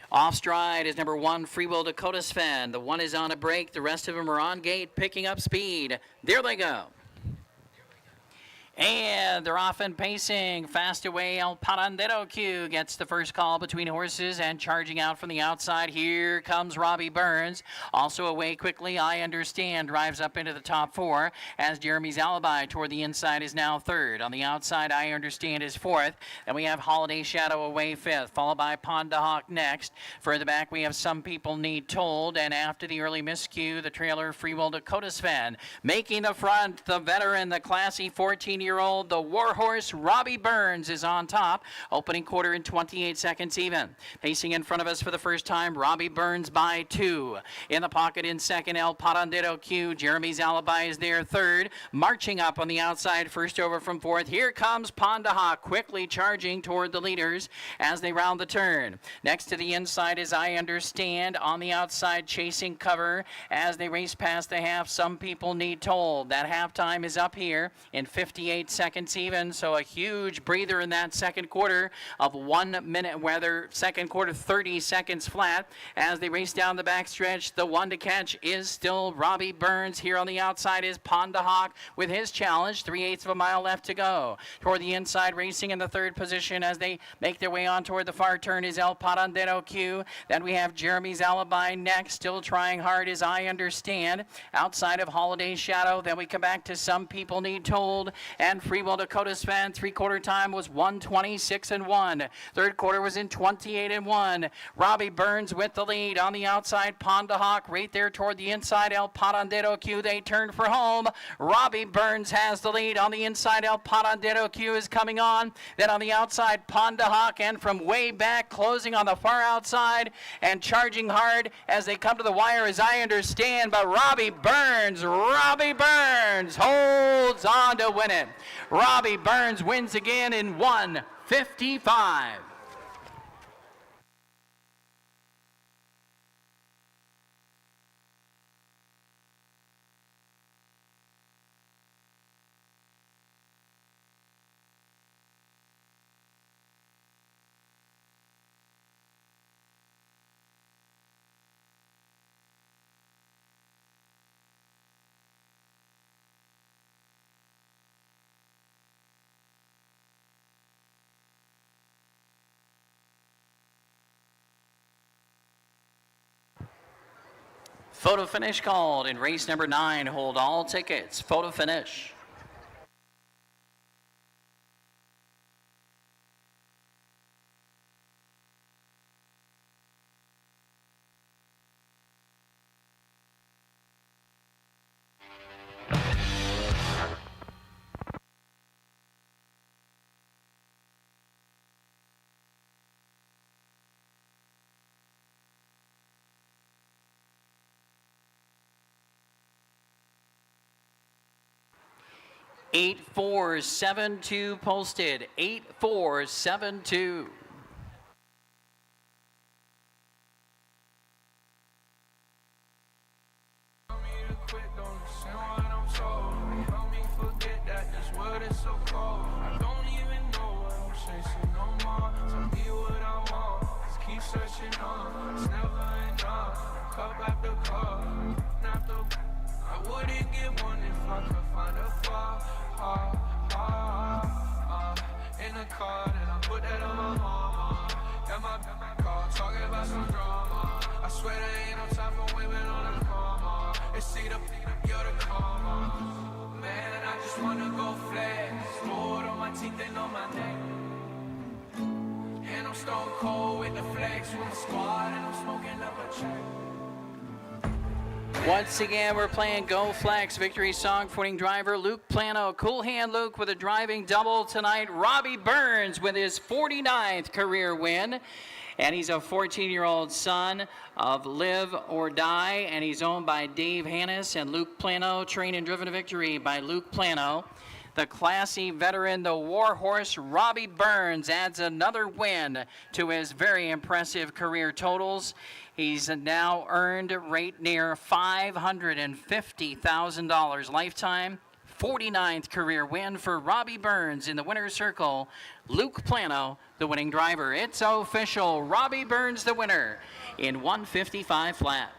Off stride is number 1, Free Will Dakota Sven. The one is on a break. The rest of them are on gate, picking up speed. There they go. And they're off and pacing. Fast away, El Parandero Q gets the first call between horses, and charging out from the outside, here comes Robbie Burns. Also away quickly, I Understand drives up into the top 4, as Jeremy's Alibi toward the inside is now 3rd. On the outside, I Understand is 4th. Then we have Holiday Shadow away 5th, followed by Ponda Hawk next. Further back, we have Some People Need Told, and after the early miscue, the trailer Free Will Dakota Sven. Making the front, the veteran, the classy 14-year-old, the warhorse Robbie Burns is on top. Opening quarter in 28 seconds even. Pacing in front of us for the first time, Robbie Burns by 2. In the pocket in second, El Parandero Q. Jeremy's Alibi is there 3rd. Marching up on the outside, first over from 4th. Here comes Ponda Hawk, quickly charging toward the leaders as they round the turn. Next to the inside is I Understand. On the outside, chasing cover as they race past the half. Some People Need Told. That halftime is up here in 58 seconds even, so a huge breather in that second quarter of 1 minute, whether second quarter 30 seconds flat as they race down the backstretch. The one to catch is still Robbie Burns. Here on the outside is Ponda Hawk with his challenge. 3/8 of a mile left to go. Toward the inside, racing in the 3rd position as they make their way on toward the far turn is El Parandero Q. Then we have Jeremy's Alibi next. Still trying hard is I Understand. Outside of Holiday Shadow, then we come back to Some People Need Told, and Free Will Dakota Sven. 3/4 time was 1:26.1. 3rd quarter was in 28.1. Robbie Burns with the lead. On the outside, Ponda Hawk right there toward the inside. El Parandero Q, they turn for home. Robbie Burns has the lead. On the inside, El Parandero Q is coming on. Then on the outside, Ponda Hawk, and from way back, closing on the far outside and charging hard as they come to the wire, as I Understand. But Robbie Burns holds on to win it. Robbie Burns wins again in 1:55. Photo finish called in race number 9. Hold all tickets. Photo finish. Eight 472 posted. 8472. I wouldn't get one if I could find a flaw. In the car, and I put that on my mama. And my car, talking about some drama. I swear there ain't no time for women on the karma. It's either you're the karma. Man, I just wanna go flex. Gold on my teeth and on my neck. And I'm stone cold with the flex with my squad, and I'm smoking up a check. Once again, we're playing Go Flex victory song for winning driver Luke Plano. Cool hand Luke with a driving double tonight. Robbie Burns with his 49th career win. And he's a 14-year-old son of Live or Die, and he's owned by Dave Hannis and Luke Plano, trained and driven to victory by Luke Plano. The classy veteran, the warhorse, Robbie Burns, adds another win to his very impressive career totals. He's now earned right near $550,000 lifetime. 49th career win for Robbie Burns in the winner's circle. Luke Plano, the winning driver. It's official. Robbie Burns, the winner in 155 flat.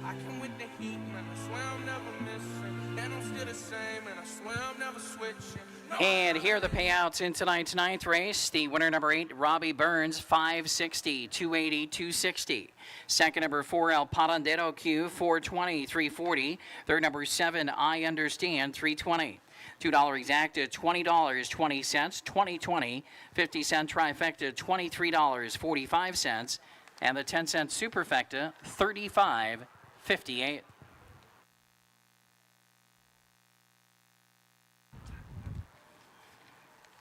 I can with the heat, man. I swear I'm never missing. And I'm still the same, and I swear I'm never switching. And here are the payouts in tonight's ninth race. The winner, number 8, Robbie Burns, 560, 280, 260. Second, number 4, El Patandero Q, 420, 340. Third, number 7, I Understand, 320. $2 exacta, $20.20, 2020. 50-cent trifecta, $23.45. And the 10-cent superfecta, $35.58.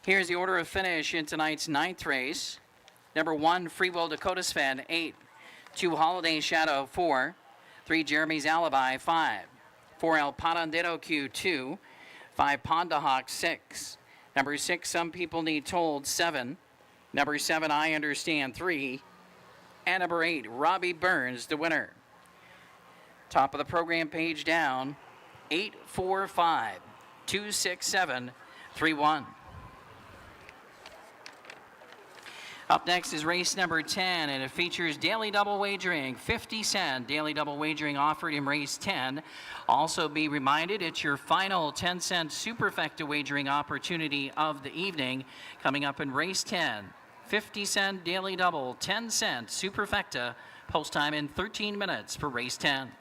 Here's the order of finish in tonight's ninth race. Number 1, Free Will Dakota Sven, 8. 2, Holiday Shadow, 4. 3, Jeremy's Alibi, 5. 4, El Patandero Q, 2. 5, Ponda Hawk, 6. Number 6, Some People Need Told, 7. Number 7, I Understand, 3. And number 8, Robbie Burns, the winner. Top of the program page down, 845-267-31. Up next is race number 10, and it features daily double wagering, 50-cent daily double wagering offered in race 10. Also be reminded, it's your final 10-cent superfecta wagering opportunity of the evening coming up in race 10. 50-cent daily double, 10-cent superfecta, post time in 13 minutes for race 10.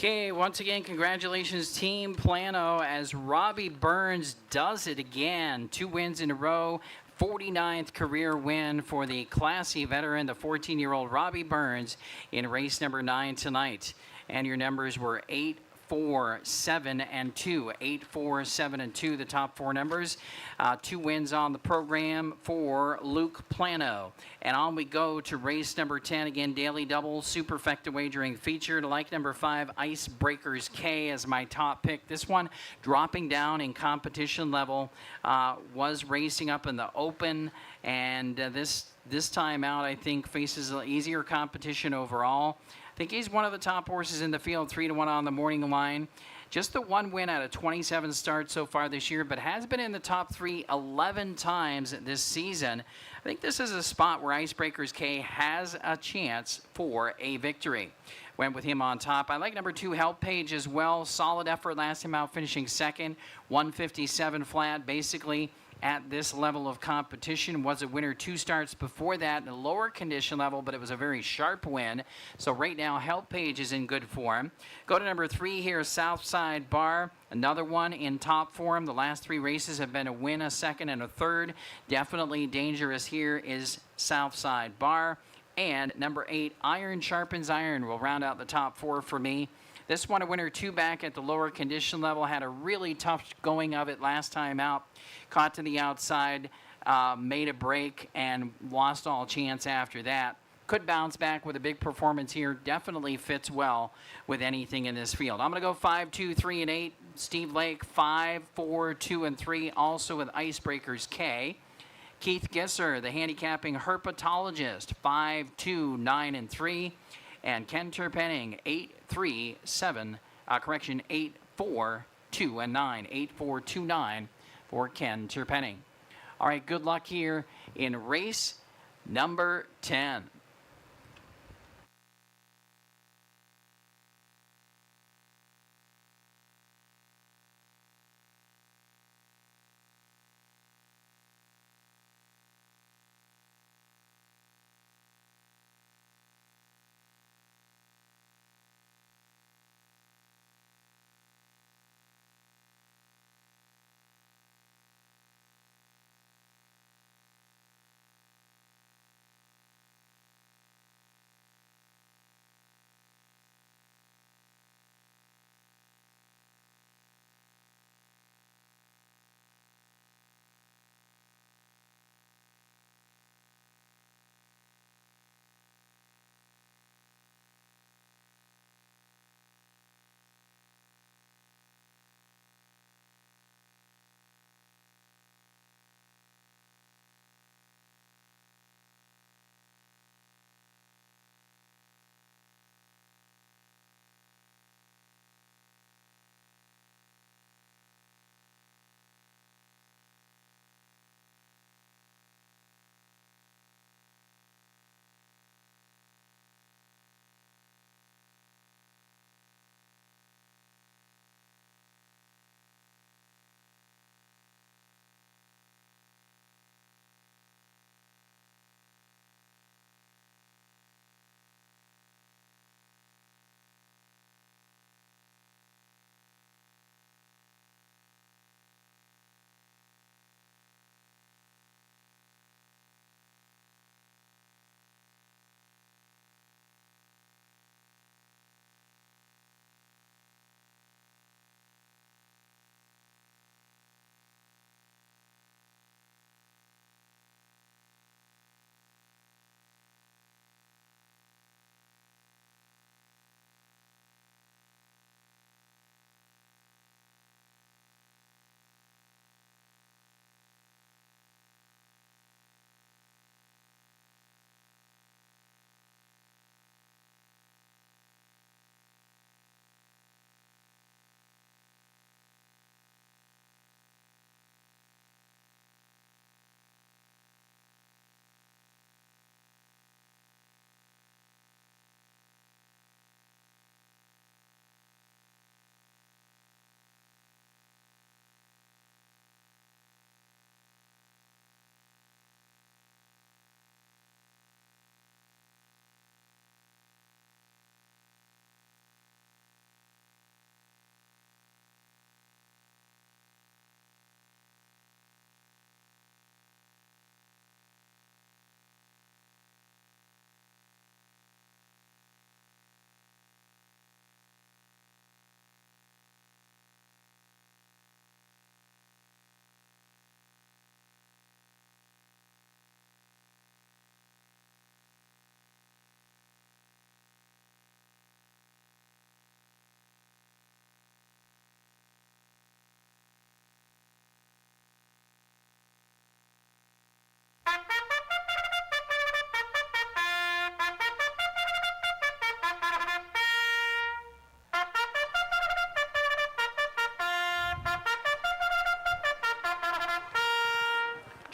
Okay, once again, congratulations, Team Plano, as Robbie Burns does it again. 2 wins in a row. 49th career win for the classy veteran, the 14-year-old Robbie Burns, in race number 9 tonight. And your numbers were 8, 4, 7, and 2. 8, 4, 7, and 2, the top 4 numbers. 2 wins on the program for Luke Plano. And on we go to race number 10. Again, daily double, superfecta wagering featured. Like number 5, Icebreakers K as my top pick. This one dropping down in competition level, was racing up in the open, and this time out, I think, faces an easier competition overall. I think he's one of the top horses in the field, 3-1 on the morning line. Just the 1 win out of 27 starts so far this year, but has been in the top 3 11 times this season. I think this is a spot where Icebreakers K has a chance for a victory. Went with him on top. I like number 2, Help Page, as well. Solid effort last time out, finishing second. 157 flat, basically at this level of competition. Was a winner 2 starts before that in a lower condition level, but it was a very sharp win. So right now, Help Page is in good form. Go to number 3 here, Southside Bar. Another one in top form. The last 3 races have been a win, a second, and a third. Definitely dangerous here is Southside Bar. And number 8, Iron Sharpens Iron, will round out the top 4 for me. This one a winner 2 back at the lower condition level. Had a really tough going of it last time out. Caught to the outside, made a break, and lost all chance after that. Could bounce back with a big performance here. Definitely fits well with anything in this field. I'm going to go 5, 2, 3, and 8. Steve Lake, 5, 4, 2, and 3. Also with Icebreakers K. Keith Gisser, the handicapping herpetologist, 5, 2, 9, and 3. And Ken Terpenning, 8, 3, 7, 8, 4, 2, and 9. 8, 4, 2, 9 for Ken Terpenning. All right, good luck here in race number 10.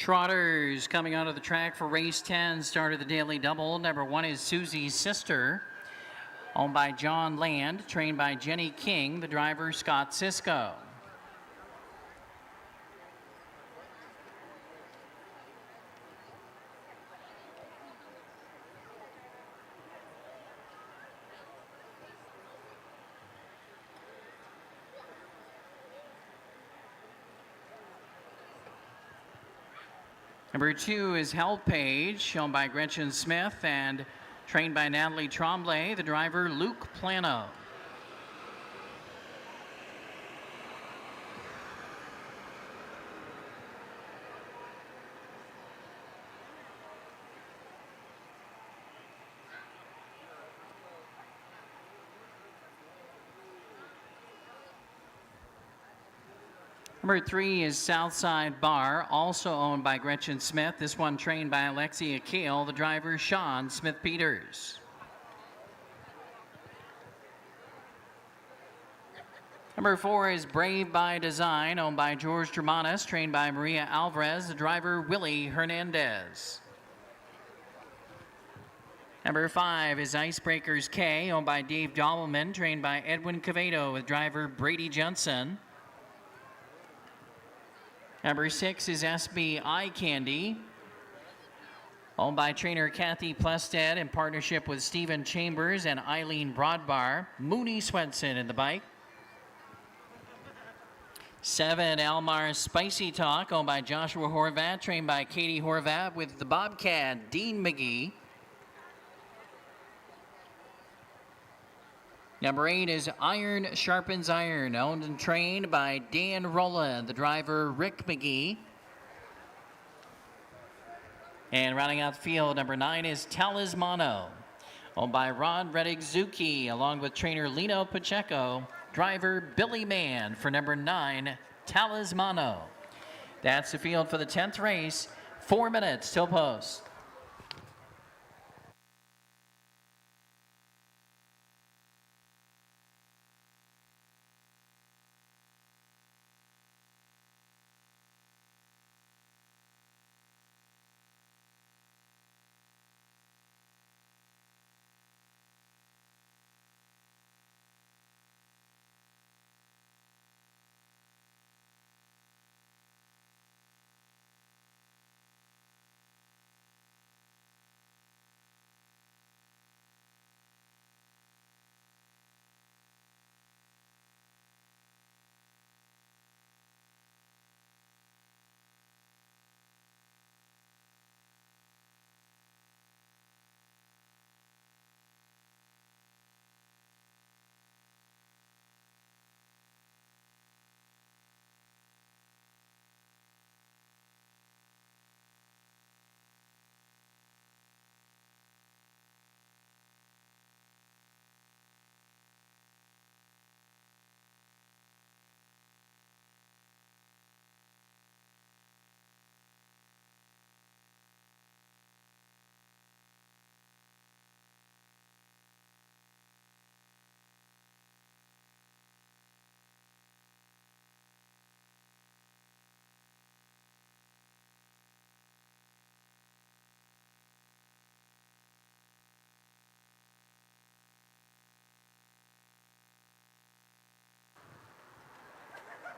Trotters coming out of the track for race 10, start of the daily double. Number 1 is Susie's Sister, owned by John Land, trained by Jenny King, the driver Scott Sisko. Number 2 is Help Page, shown by Gretchen Smith and trained by Natalie Tremblay, the driver Luke Plano. Number 3 is Southside Bar, also owned by Gretchen Smith. This one trained by Alexia Kale, the driver Sean Smith-Peters. Number 4 is Brave by Design, owned by George Germanis, trained by Maria Alvarez, the driver Willie Hernandez. Number 5 is Icebreakers K, owned by Dave Dobbleman, trained by Edwin Cavedo with driver Brady Johnson. Number 6 is SB Eye Candy, owned by trainer Kathy Plested in partnership with Stephen Chambers and Eileen Broadbar. Mooney Swenson in the bike. 7, Elmar's Spicy Talk, owned by Joshua Horvat, trained by Katie Horvat with the Bobcat, Dean McGee. Number 8 is Iron Sharpens Iron, owned and trained by Dan Rowland, the driver Rick McGee. And rounding out the field, number 9 is Talismano, owned by Ron Reddick-Zucchi, along with trainer Lino Pacheco, driver Billy Mann for number 9, Talismano. That's the field for the 10th race. 4 minutes till post.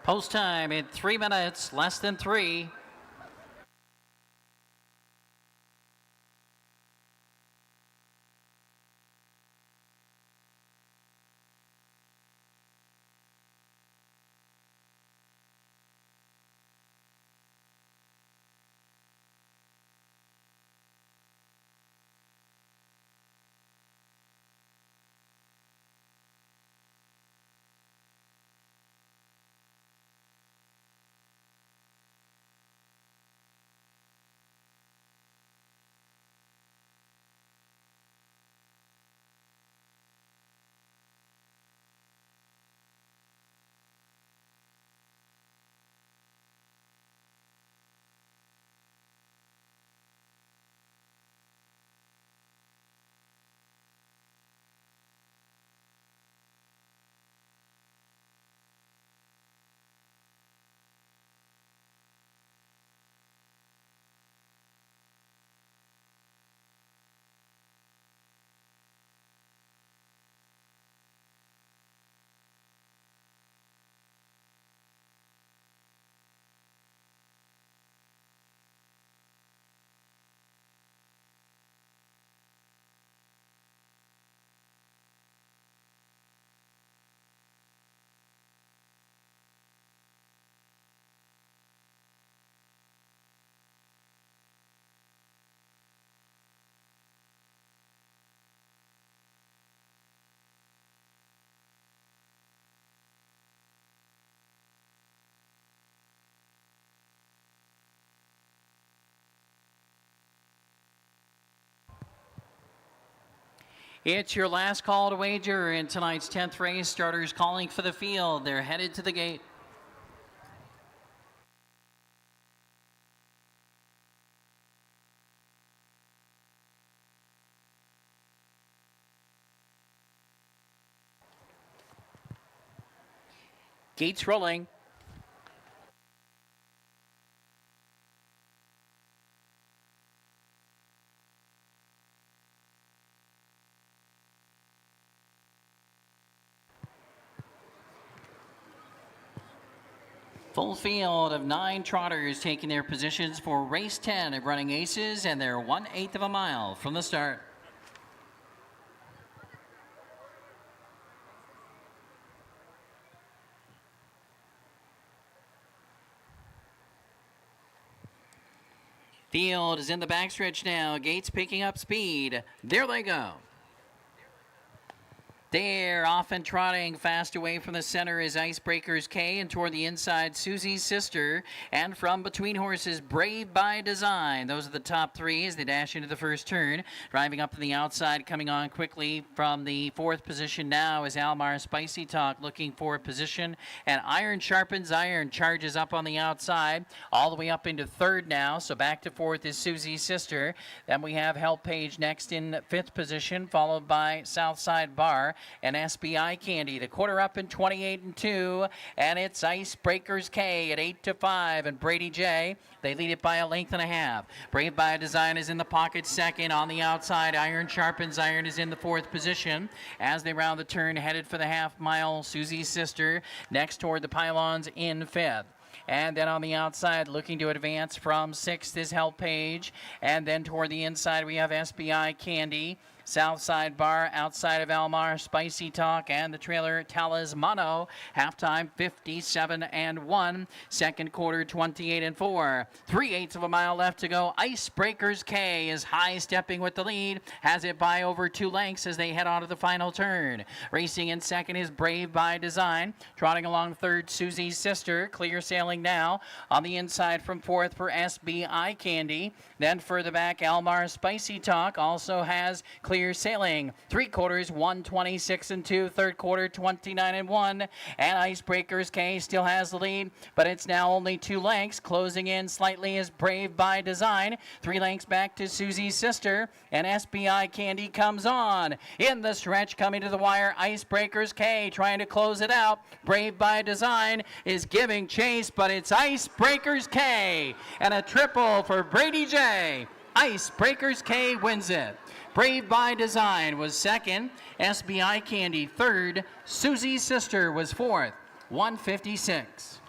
Post time in 3 minutes, less than 3. It's your last call to wager in tonight's 10th race. Starters calling for the field. They're headed to the gate. Gates rolling. Full field of 9 trotters taking their positions for race 10 of Running Aces, and they're 1/8 of a mile from the start. Field is in the backstretch now. Gates picking up speed. There they go. They're off and trotting. Fast away from the center is Icebreakers K, and toward the inside, Susie's Sister. And from between horses, Brave by Design. Those are the top 3 as they dash into the first turn. Driving up to the outside, coming on quickly from the 4th position now is Almar Spicy Talk looking for a position. And Iron Sharpens Iron charges up on the outside, all the way up into 3rd now. So back to 4th is Susie's Sister. Then we have Help Page next in 5th position, followed by Southside Bar and SBI Candy. The quarter up in 28-2, and it's Icebreakers K at 8-5, and Brady J, they lead it by a length and a half. Brave by Design is in the pocket second. On the outside, Iron Sharpens Iron is in the 4th position. As they round the turn, headed for the half mile, Susie's Sister next toward the pylons in 5th. And then on the outside, looking to advance from 6th is Help Page. And then toward the inside, we have SBI Candy. Southside Bar outside of Almar, Spicy Talk, and the trailer Talismano. Halftime 57-1. Second quarter 28-4. 3/8 of a mile left to go. Icebreakers K is high stepping with the lead. Has it by over 2 lengths as they head on to the final turn. Racing in second is Brave by Design. Trotting along third, Susie's Sister. Clear sailing now. On the inside from 4th for SBI Candy. Then further back, Almar Spicy Talk also has clear sailing. 3 quarters, 1:26-2. Third quarter, 29-1. And Icebreakers K still has the lead, but it's now only 2 lengths. Closing in slightly is Brave by Design. 3 lengths back to Susie's Sister, and SBI Candy comes on. In the stretch, coming to the wire, Icebreakers K trying to close it out. Brave by Design is giving chase, but it's Icebreakers K. And a triple for Brady J. Icebreakers K wins it. Brave by Design was second. SBI Candy third. Susie's Sister was 4th. 156.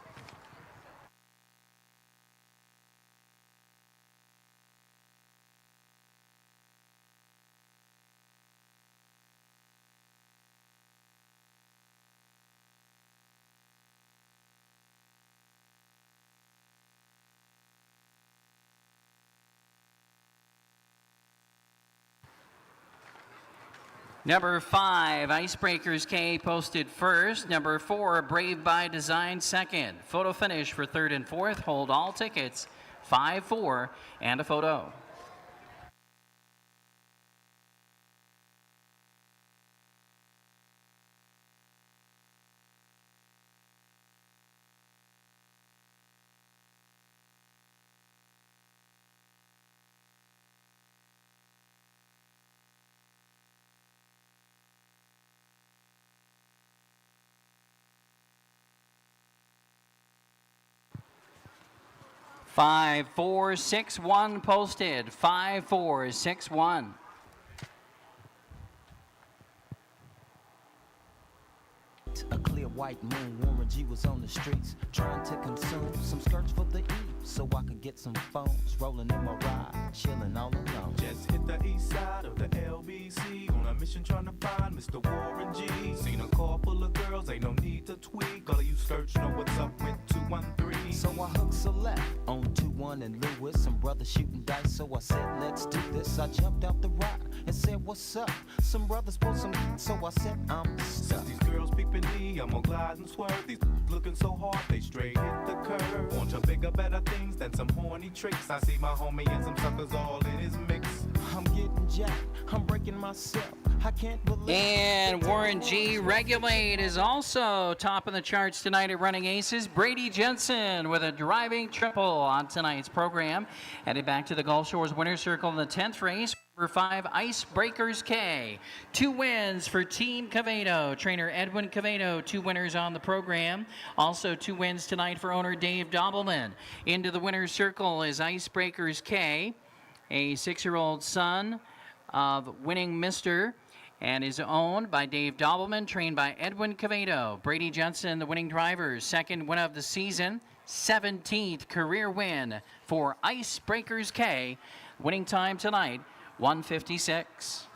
Number 5, Icebreakers K posted first. Number 4, Brave by Design second. Photo finish for 3rd and 4th. Hold all tickets. 5-4 and a photo. Five, 4, 6, 1 posted. 5, 4, 6, 1. A clear white moon, Warren G was on the streets trying to consume some skirts for the eve so I could get some phones rolling in my ride, chilling all alone. Just hit the east side of the LBC on a mission trying to find Mr. Warren G. Seen a car full of girls, ain't no need to tweak. All of you search know what's up with 213. So I hooked select on 21 and Lewis, some brothers shooting dice. So I said, let's do this. I jumped out the ride and said, what's up? Some brothers want some, so I said, I'm stuck. Since these girls peeping me, I'm gonna glide and swerve. These looking so hard, they straight hit the curve. Want to bigger, better things than some horny tricks. I see my homie and some suckers all in his mix. I'm getting jacked, I'm breaking myself. I can't believe. And Warren G. Regulate is also top of the charts tonight at Running Aces. Brady Jensen with a driving triple on tonight's program. Headed back to the Gulf Shores Winner's Circle in the 10th race. Number 5, Icebreakers K. 2 wins for Team Cavedo. Trainer Edwin Cavedo, 2 winners on the program. Also 2 wins tonight for owner Dave Dobbleman. Into the winner's circle is Icebreakers K, a 6-year-old son of winning Mr. and is owned by Dave Dobbleman, trained by Edwin Cavedo. Brady Jensen, the winning driver, second win of the season, 17th career win for Icebreakers K. Winning time tonight, 1:56.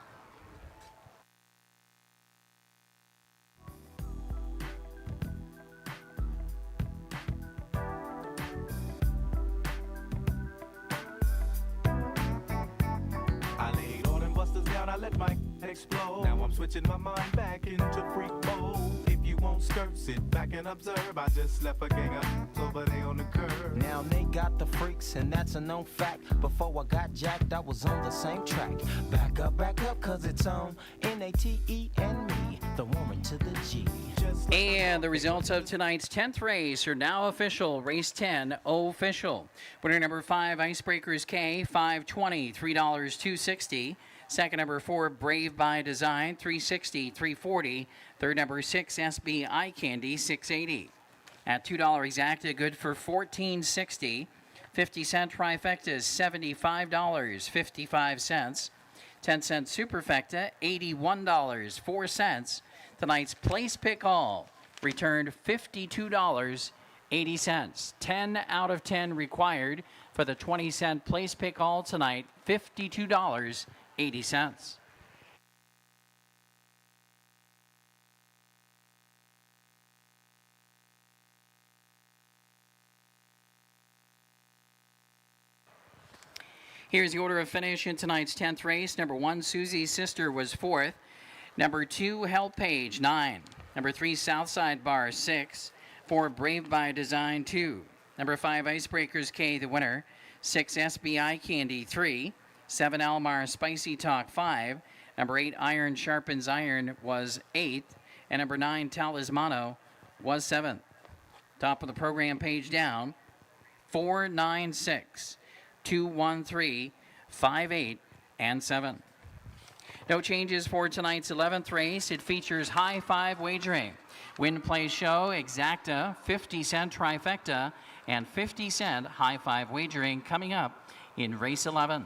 I laid all them busters down, I let my explode. Now I'm switching my mind back into freak mode. If you won't skirt, sit back and observe. I just left a gang of over there on the curb. Now they got the freaks, and that's a known fact. Before I got jacked, I was on the same track. Back up, cause it's on N-A-T-E and me, the woman to the G. And the results of tonight's 10th race are now official. Race 10 official. Winner number 5, Icebreakers K, $5.20, $3.260. Second, number 4, Brave by Design, $3.60, $3.40. Third, number 6, SB Eye Candy, $6.80. At $2 exacta, good for $14.60. 50-cent trifecta is $75.55. 10-cent superfecta, $81.04. Tonight's place pick all returned $52.80. 10 out of 10 required for the 20-cent place pick all tonight, $52.80. Here's the order of finish in tonight's 10th race. Number 1, Susie's Sister, was 4th. Number 2, Help Page, 9. Number 3, Southside Bar, 6. 4, Brave by Design, 2. Number 5, Icebreakers K, the winner. 6, SBI Candy, 3. 7, Almar Spicy Talk, 5. Number 8, Iron Sharpens Iron, was 8th. And number 9, Talismano, was 7th. Top of the program page down, 4, 9, 6. 2, 1, 3, 5, 8, and 7. No changes for tonight's 11th race. It features high five wagering. Win, play, show, exacta, 50-cent trifecta, and 50-cent high five wagering coming up in race 11.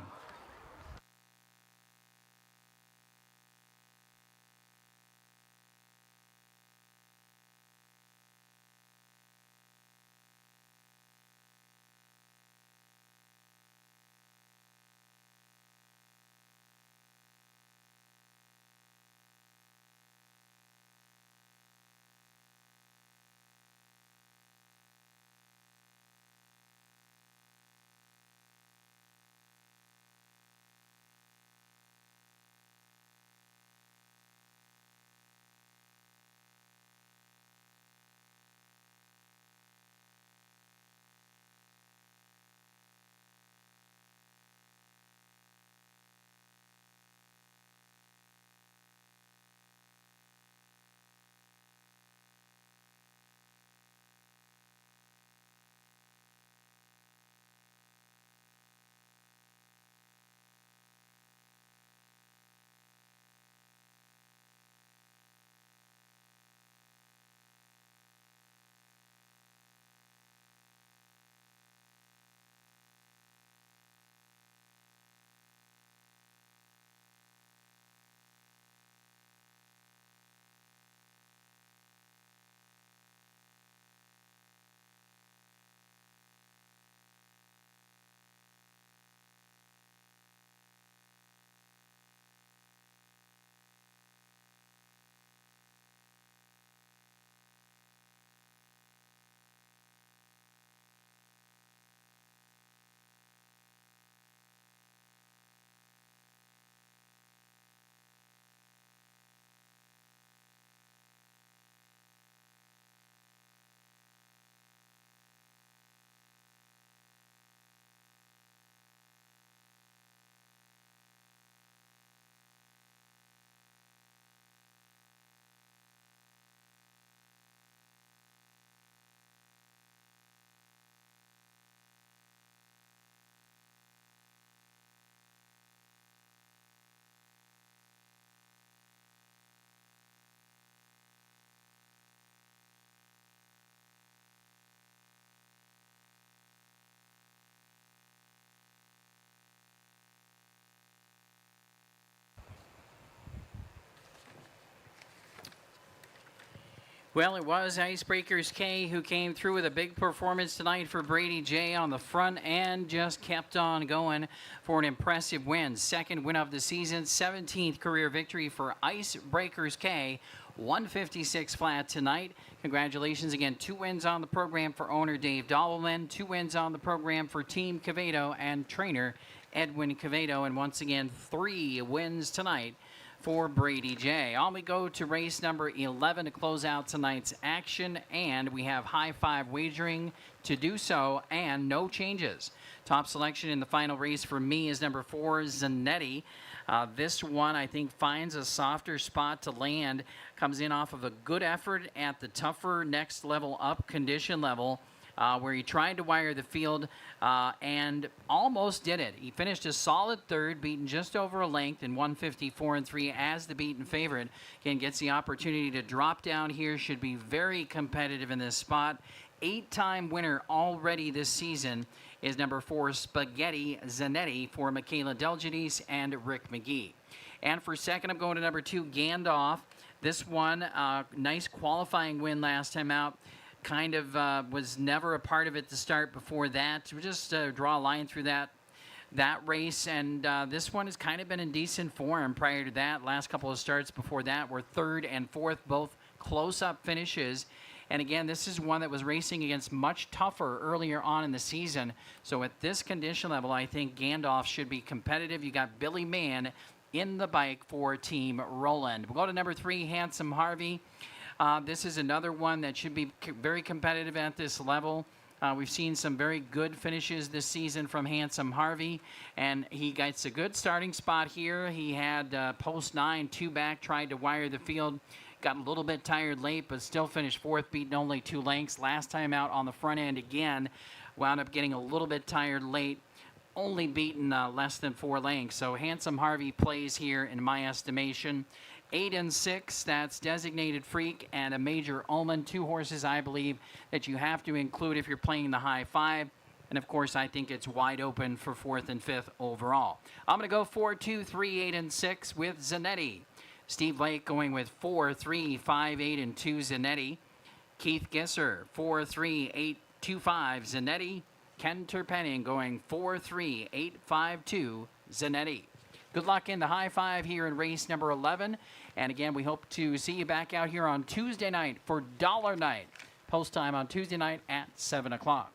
Well, it was Icebreakers K who came through with a big performance tonight for Brady J on the front and just kept on going for an impressive win. Second win of the season, 17th career victory for Icebreakers K. 156 flat tonight. Congratulations again. 2 wins on the program for owner Dave Dobbleman. 2 wins on the program for Team Quevedo and trainer Edwin Quevedo. And once again, 3 wins tonight for Brady J. On we go to race number 11 to close out tonight's action, and we have high five wagering to do so and no changes. Top selection in the final race for me is number 4, Zanetti. This one, I think, finds a softer spot to land, comes in off of a good effort at the tougher next level up condition level, where he tried to wire the field and almost did it. He finished a solid third, beaten just over a length in 154 and 3 as the beaten favorite. Again, gets the opportunity to drop down here, should be very competitive in this spot. 8-time winner already this season is number 4, Spaghetti Zanetti for Michaela Delgides and Rick McGee. And for second, I'm going to number 2, Gandalf. This one, nice qualifying win last time out. Kind of was never a part of it to start before that. We just draw a line through that race, and this one has kind of been in decent form prior to that. Last couple of starts before that were 3rd and 4th, both close-up finishes. And again, this is one that was racing against much tougher earlier on in the season. So at this condition level, I think Gandalf should be competitive. You got Billy Mann in the bike for Team Roland. We'll go to number 3, Handsome Harvey. This is another one that should be very competitive at this level. We've seen some very good finishes this season from Handsome Harvey, and he gets a good starting spot here. He had post 9, 2 back, tried to wire the field. Got a little bit tired late, but still finished 4th, beaten only 2 lengths. Last time out on the front end again, wound up getting a little bit tired late, only beaten less than 4 lengths. So Handsome Harvey plays here in my estimation. 8 and 6, that's Designated Freak and a Major Omen. 2 horses, I believe, that you have to include if you're playing the high 5. And of course, I think it's wide open for 4th and 5th overall. I'm going to go 4, 2, 3, 8, and 6 with Zanetti. Steve Lake going with 4, 3, 5, 8, and 2 Zanetti. Keith Gisser, 4, 3, 8, 2, 5 Zanetti. Ken Terpenning going 4, 3, 8, 5, 2 Zanetti. Good luck in the high 5 here in race number 11. And again, we hope to see you back out here on Tuesday night for Dollar Night. Post time on Tuesday night at 7 o'clock.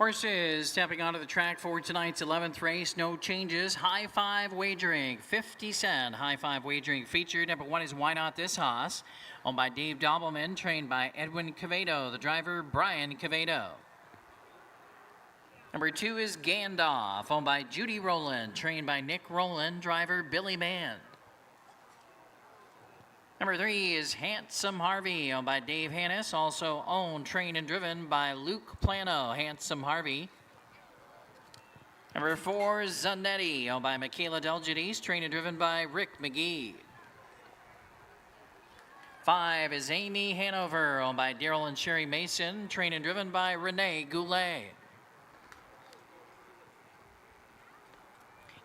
Horses stepping onto the track for tonight's 11th race. No changes. High Five Wagering, 50 cent. High Five Wagering featured. Number 1 is Why Not This Hoss, owned by Dave Dobbleman, trained by Edwin Cavedo. The driver, Brian Cavedo. Number 2 is Gandalf, owned by Judy Rowland, trained by Nick Rowland, driver Billy Mann. Number 3 is Handsome Harvey, owned by Dave Hannis, also owned, trained, and driven by Luke Plano. Handsome Harvey. Number 4 is Zanetti, owned by Michaela Delgides, trained and driven by Rick McGee. 5 is Amy Hanover, owned by Daryl and Sherry Mason, trained and driven by Renee Goulet.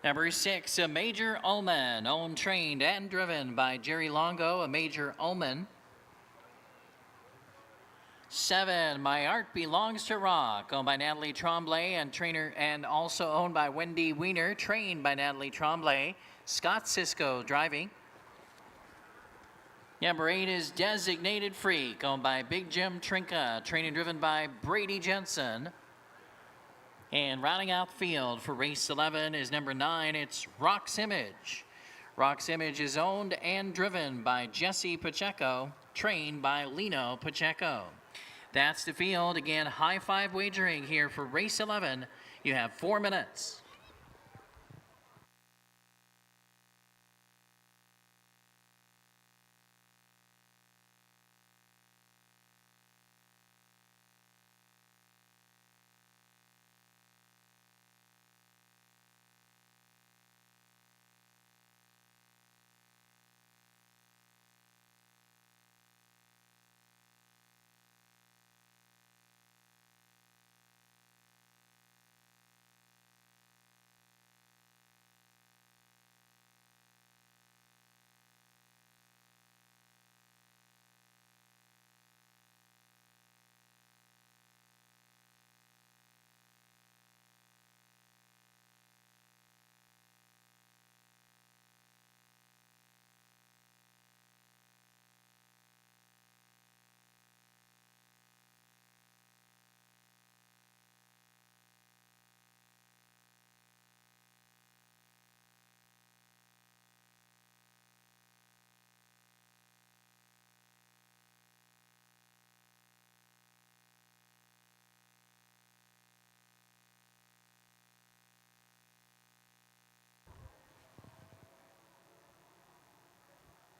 Number 6, a Major Ullman, owned, trained, and driven by Jerry Longo, a Major Ullman. 7, My Art Belongs to Rock, owned by Natalie Tremblay and trainer, and also owned by Wendy Wiener, trained by Natalie Tremblay. Scott Sisko driving. Number 8 is Designated Freak, owned by Big Jim Trinka, trained and driven by Brady Jensen. And rounding out the field for race 11 is number 9. It's Rock's Image. Rock's Image is owned and driven by Jesse Pacheco, trained by Lino Pacheco. That's the field. Again, High Five Wagering here for race 11. You have 4 minutes.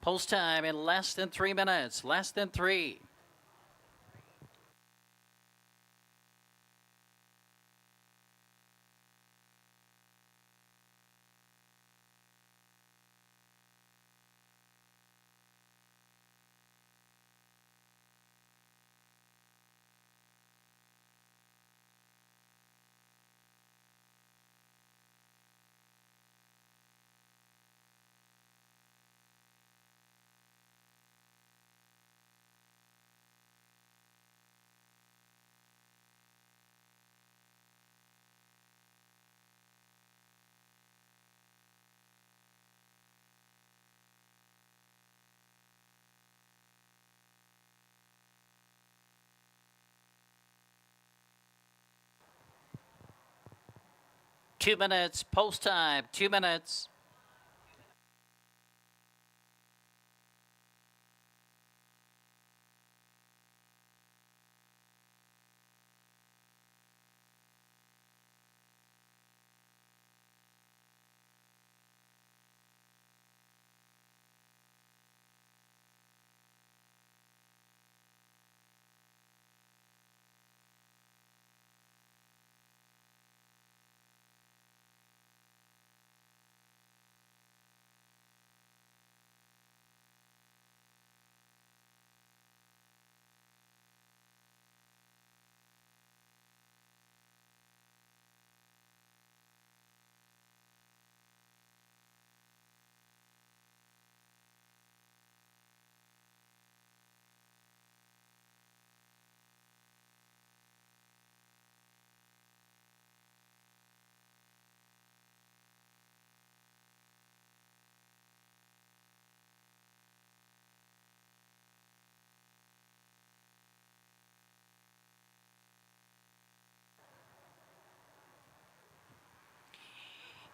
Post time in less than 3 minutes. Less than 3. Two minutes, post time, 2 minutes.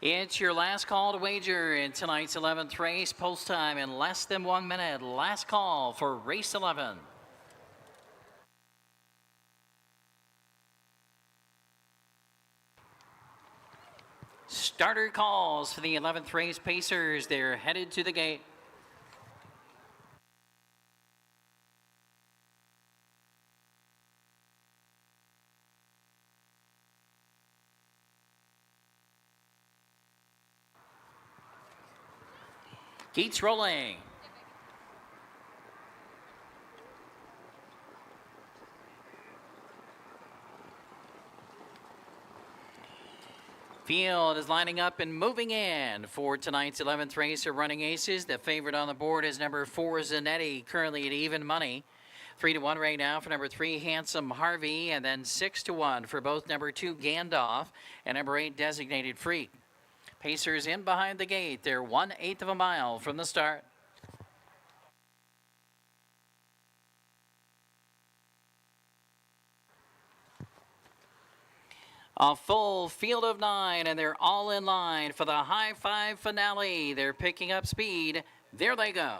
It's your last call to wager in tonight's 11th race. Post time in less than 1 minute. Last call for race 11. Starter calls for the 11th race Pacers. They're headed to the gate. Gates rolling. Field is lining up and moving in for tonight's 11th race of Running Aces. The favorite on the board is number 4, Zanetti, currently at even money. 3-1 right now for number 3, Handsome Harvey, and then 6-1 for both number 2, Gandalf, and number 8, Designated Freak. Pacers in behind the gate. They're 1/8 of a mile from the start. A full field of 9, and they're all in line for the high five finale. They're picking up speed. There they go.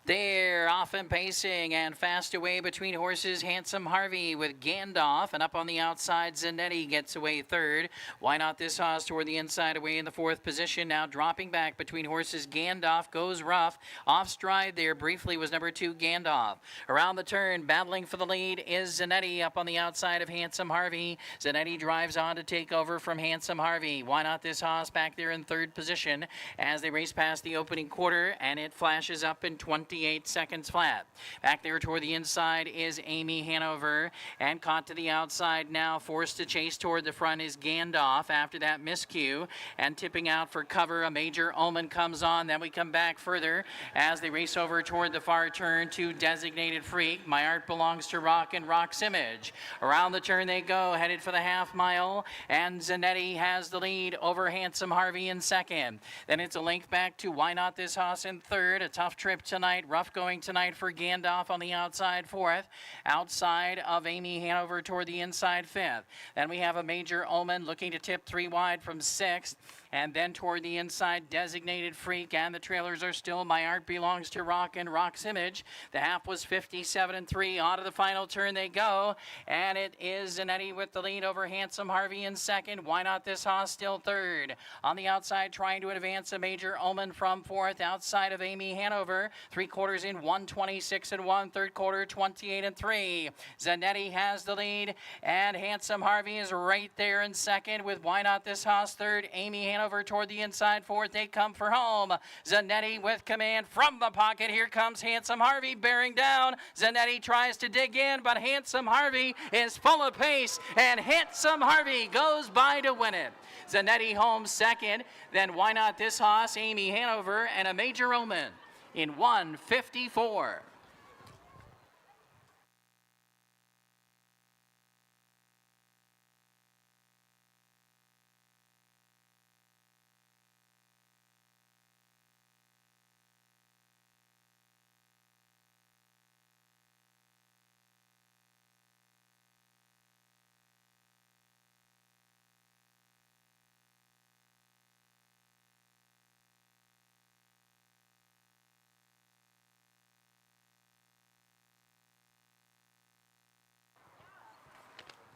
They're off and pacing and fast away between horses. Handsome Harvey with Gandalf, and up on the outside, Zanetti gets away third. Why Not This Hoss toward the inside, away in the 4th position. Now dropping back between horses. Gandalf goes rough. Off stride there briefly was number 2, Gandalf. Around the turn, battling for the lead is Zanetti up on the outside of Handsome Harvey. Zanetti drives on to take over from Handsome Harvey. Why Not This Hoss back there in 3rd position as they race past the opening quarter, and it flashes up in 28 seconds flat. Back there toward the inside is Amy Hanover, and caught to the outside now, forced to chase toward the front is Gandalf after that miscue, and tipping out for cover, a Major Omen comes on. Then we come back further as they race over toward the far turn to Designated Freak. My Art Belongs to Rock and Rock's Image. Around the turn they go, headed for the half mile, and Zanetti has the lead over Handsome Harvey in 2nd. Then it's a length back to Why Not This Hoss in 3rd. A tough trip tonight. Rough going tonight for Gandalf on the outside 4th. Outside of Amy Hanover toward the inside 5th. Then we have a Major Omen looking to tip 3 wide from 6th. And then toward the inside, Designated Freak, and the trailers are still My Art Belongs to Rock and Rock's Image. The half was 57-3. On to the final turn they go, and it is Zanetti with the lead over Handsome Harvey in 2nd. Why Not This Hoss still 3rd. On the outside, trying to advance a Major Omen from 4th, outside of Amy Hanover. 3/4 in 1:26-1, 3rd quarter 28-3. Zanetti has the lead, and Handsome Harvey is right there in 2nd with Why Not This Hoss 3rd. Amy Hanover toward the inside 4th. They come for home. Zanetti with command from the pocket. Here comes Handsome Harvey bearing down. Zanetti tries to dig in, but Handsome Harvey is full of pace, and Handsome Harvey goes by to win it. Zanetti home 2nd, then Why Not This Hoss, Amy Hanover, and a Major Omen in 1:54.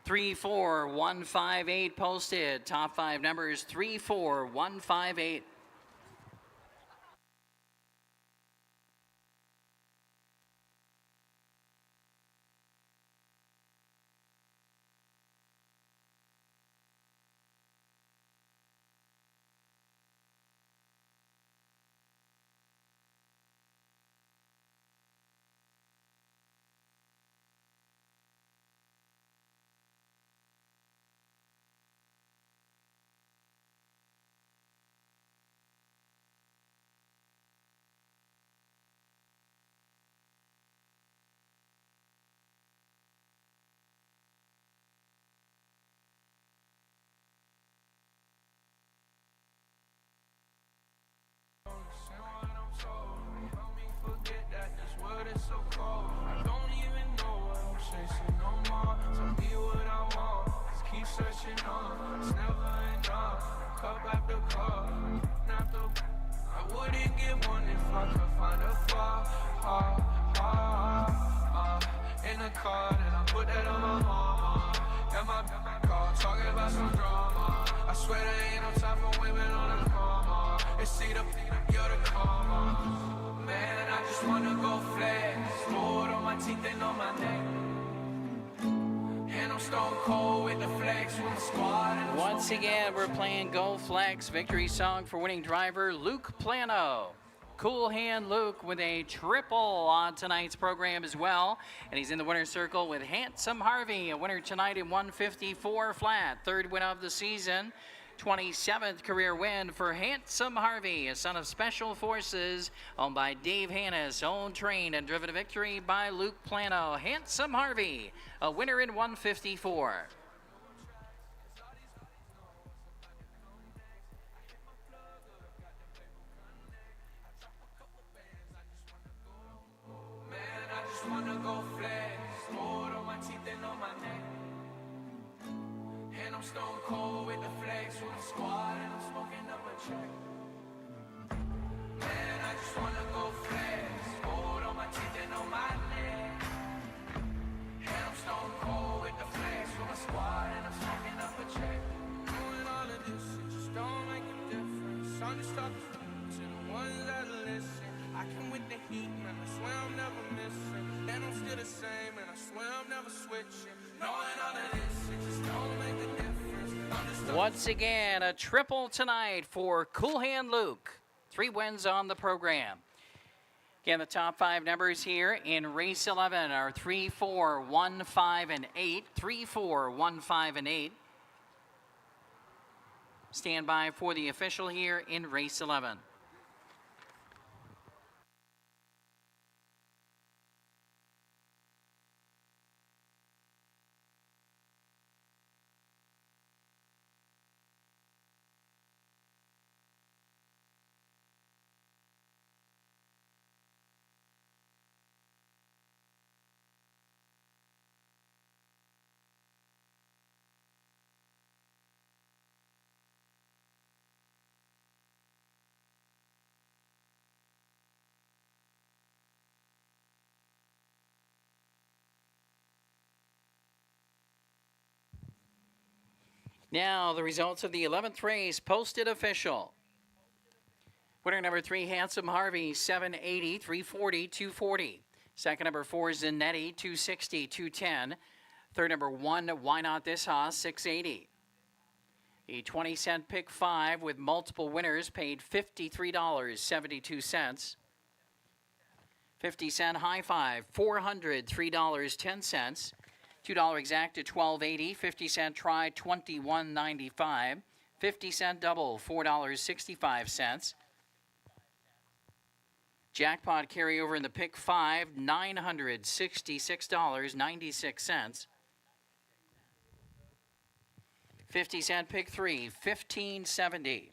Three, 4, 1, 5, 8 posted. Top 5 numbers 3, 4, 1, 5, 8. pushing on. It's never enough. Cup after cup. I wouldn't get one if I could find a flaw. In the car, and I put that on my mama. And my car, talking about some drama. I swear there ain't no time for women on the karma. It's either you're the karma. Man, I just wanna go flex. Gold on my teeth and on my neck. And I'm stone cold with the flex with the squad. And Once again, we're playing Go Flex. Victory song for winning driver Luke Plano. Cool Hand Luke with a triple on tonight's program as well. And he's in the winner's circle with Handsome Harvey, a winner tonight in 154 flat. Third win of the season. 27th career win for Handsome Harvey, a son of Special Forces, owned by Dave Hannes, owned, trained, and driven to victory by Luke Plano. Handsome Harvey, a winner in 154. man, I just wanna go flex. Gold on my teeth and on my neck. And I'm stone cold with the flex with the squad. And I'm smoking up a check. Man, I just wanna go flex. Gold on my teeth and on my neck. And I'm stone cold with the flex with my squad. And I'm smoking up a check. Doing all of this, it just don't make a difference. I'm just talking to the ones that listen. I come with the heat, man, I swear I'm never missing. And I'm still the same, and I swear I'm never switching. Knowing all of this, it just don't make a difference. I'm just Once again, a triple tonight for Cool Hand Luke. 3 wins on the program. Again, the top 5 numbers here in race 11 are 3, 4, 1, 5, and 8. 3, 4, 1, 5, and 8. Stand by for the official here in race 11. Now, the results of the 11th race posted official. Winner number 3, Handsome Harvey, 780, 340, 240. Second number 4, Zanetti, 260, 210. Third number 1, Why Not This Hoss, 680. The 20-cent pick 5 with multiple winners paid $53.72. 50-cent high 5, $403.10. $2 exact at $12.80. 50-cent try, $21.95. 50-cent double, $4.65. Jackpot carryover in the pick 5, $966.96. 50-cent pick 3, $15.70.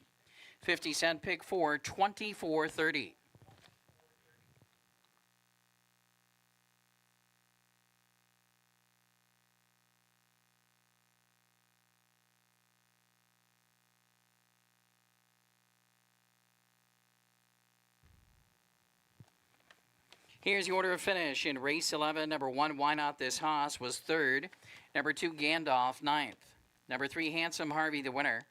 50-cent pick 4, $24.30. Here's the order of finish. In race 11, number 1, Why Not This Hoss, was 3rd. Number 2, Gandalf, 9th. Number 3, Handsome Harvey, the winner.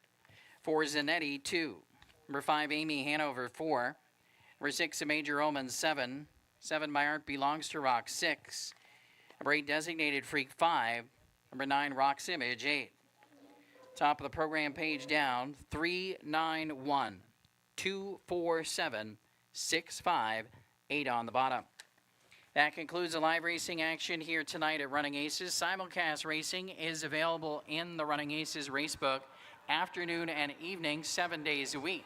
4, Zanetti, 2. Number 5, Amy Hanover, 4. Number 6, A Major Omen, 7. 7, My Art Belongs to Rock, 6. Number 8, Designated Freak, 5. Number 9, Rock's Image, 8. Top of the program page down, 391 247 658 on the bottom. That concludes the live racing action here tonight at Running Aces. Simulcast racing is available in the Running Aces racebook afternoon and evening, 7 days a week.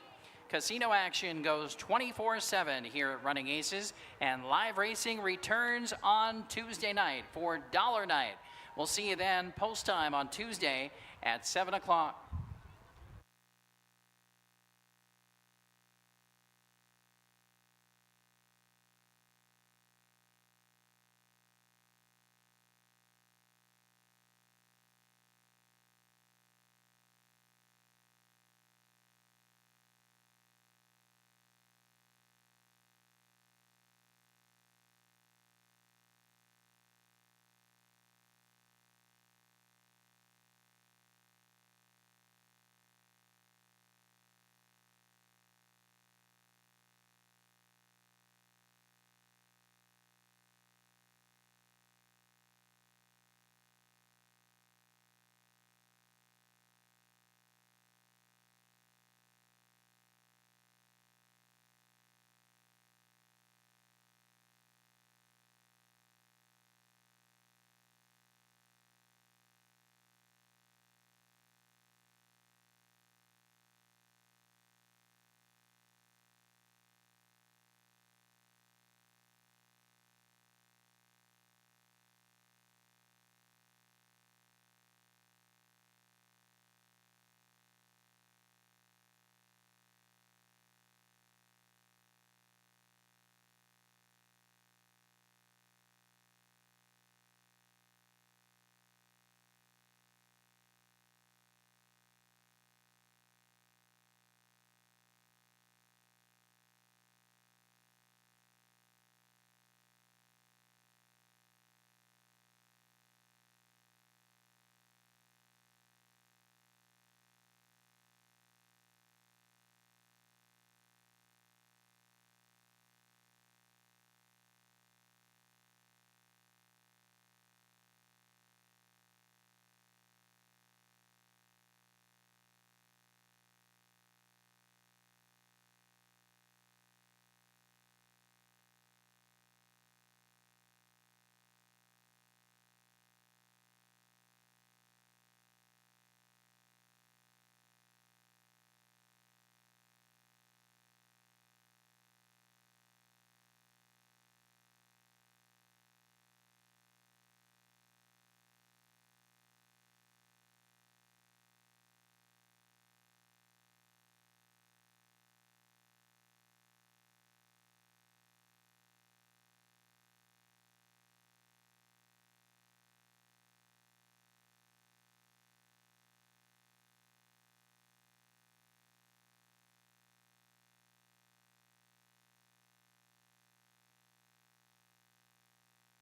Casino action goes 24/7 here at Running Aces, and live racing returns on Tuesday night for Dollar Night. We'll see you then post time on Tuesday at 7 o'clock.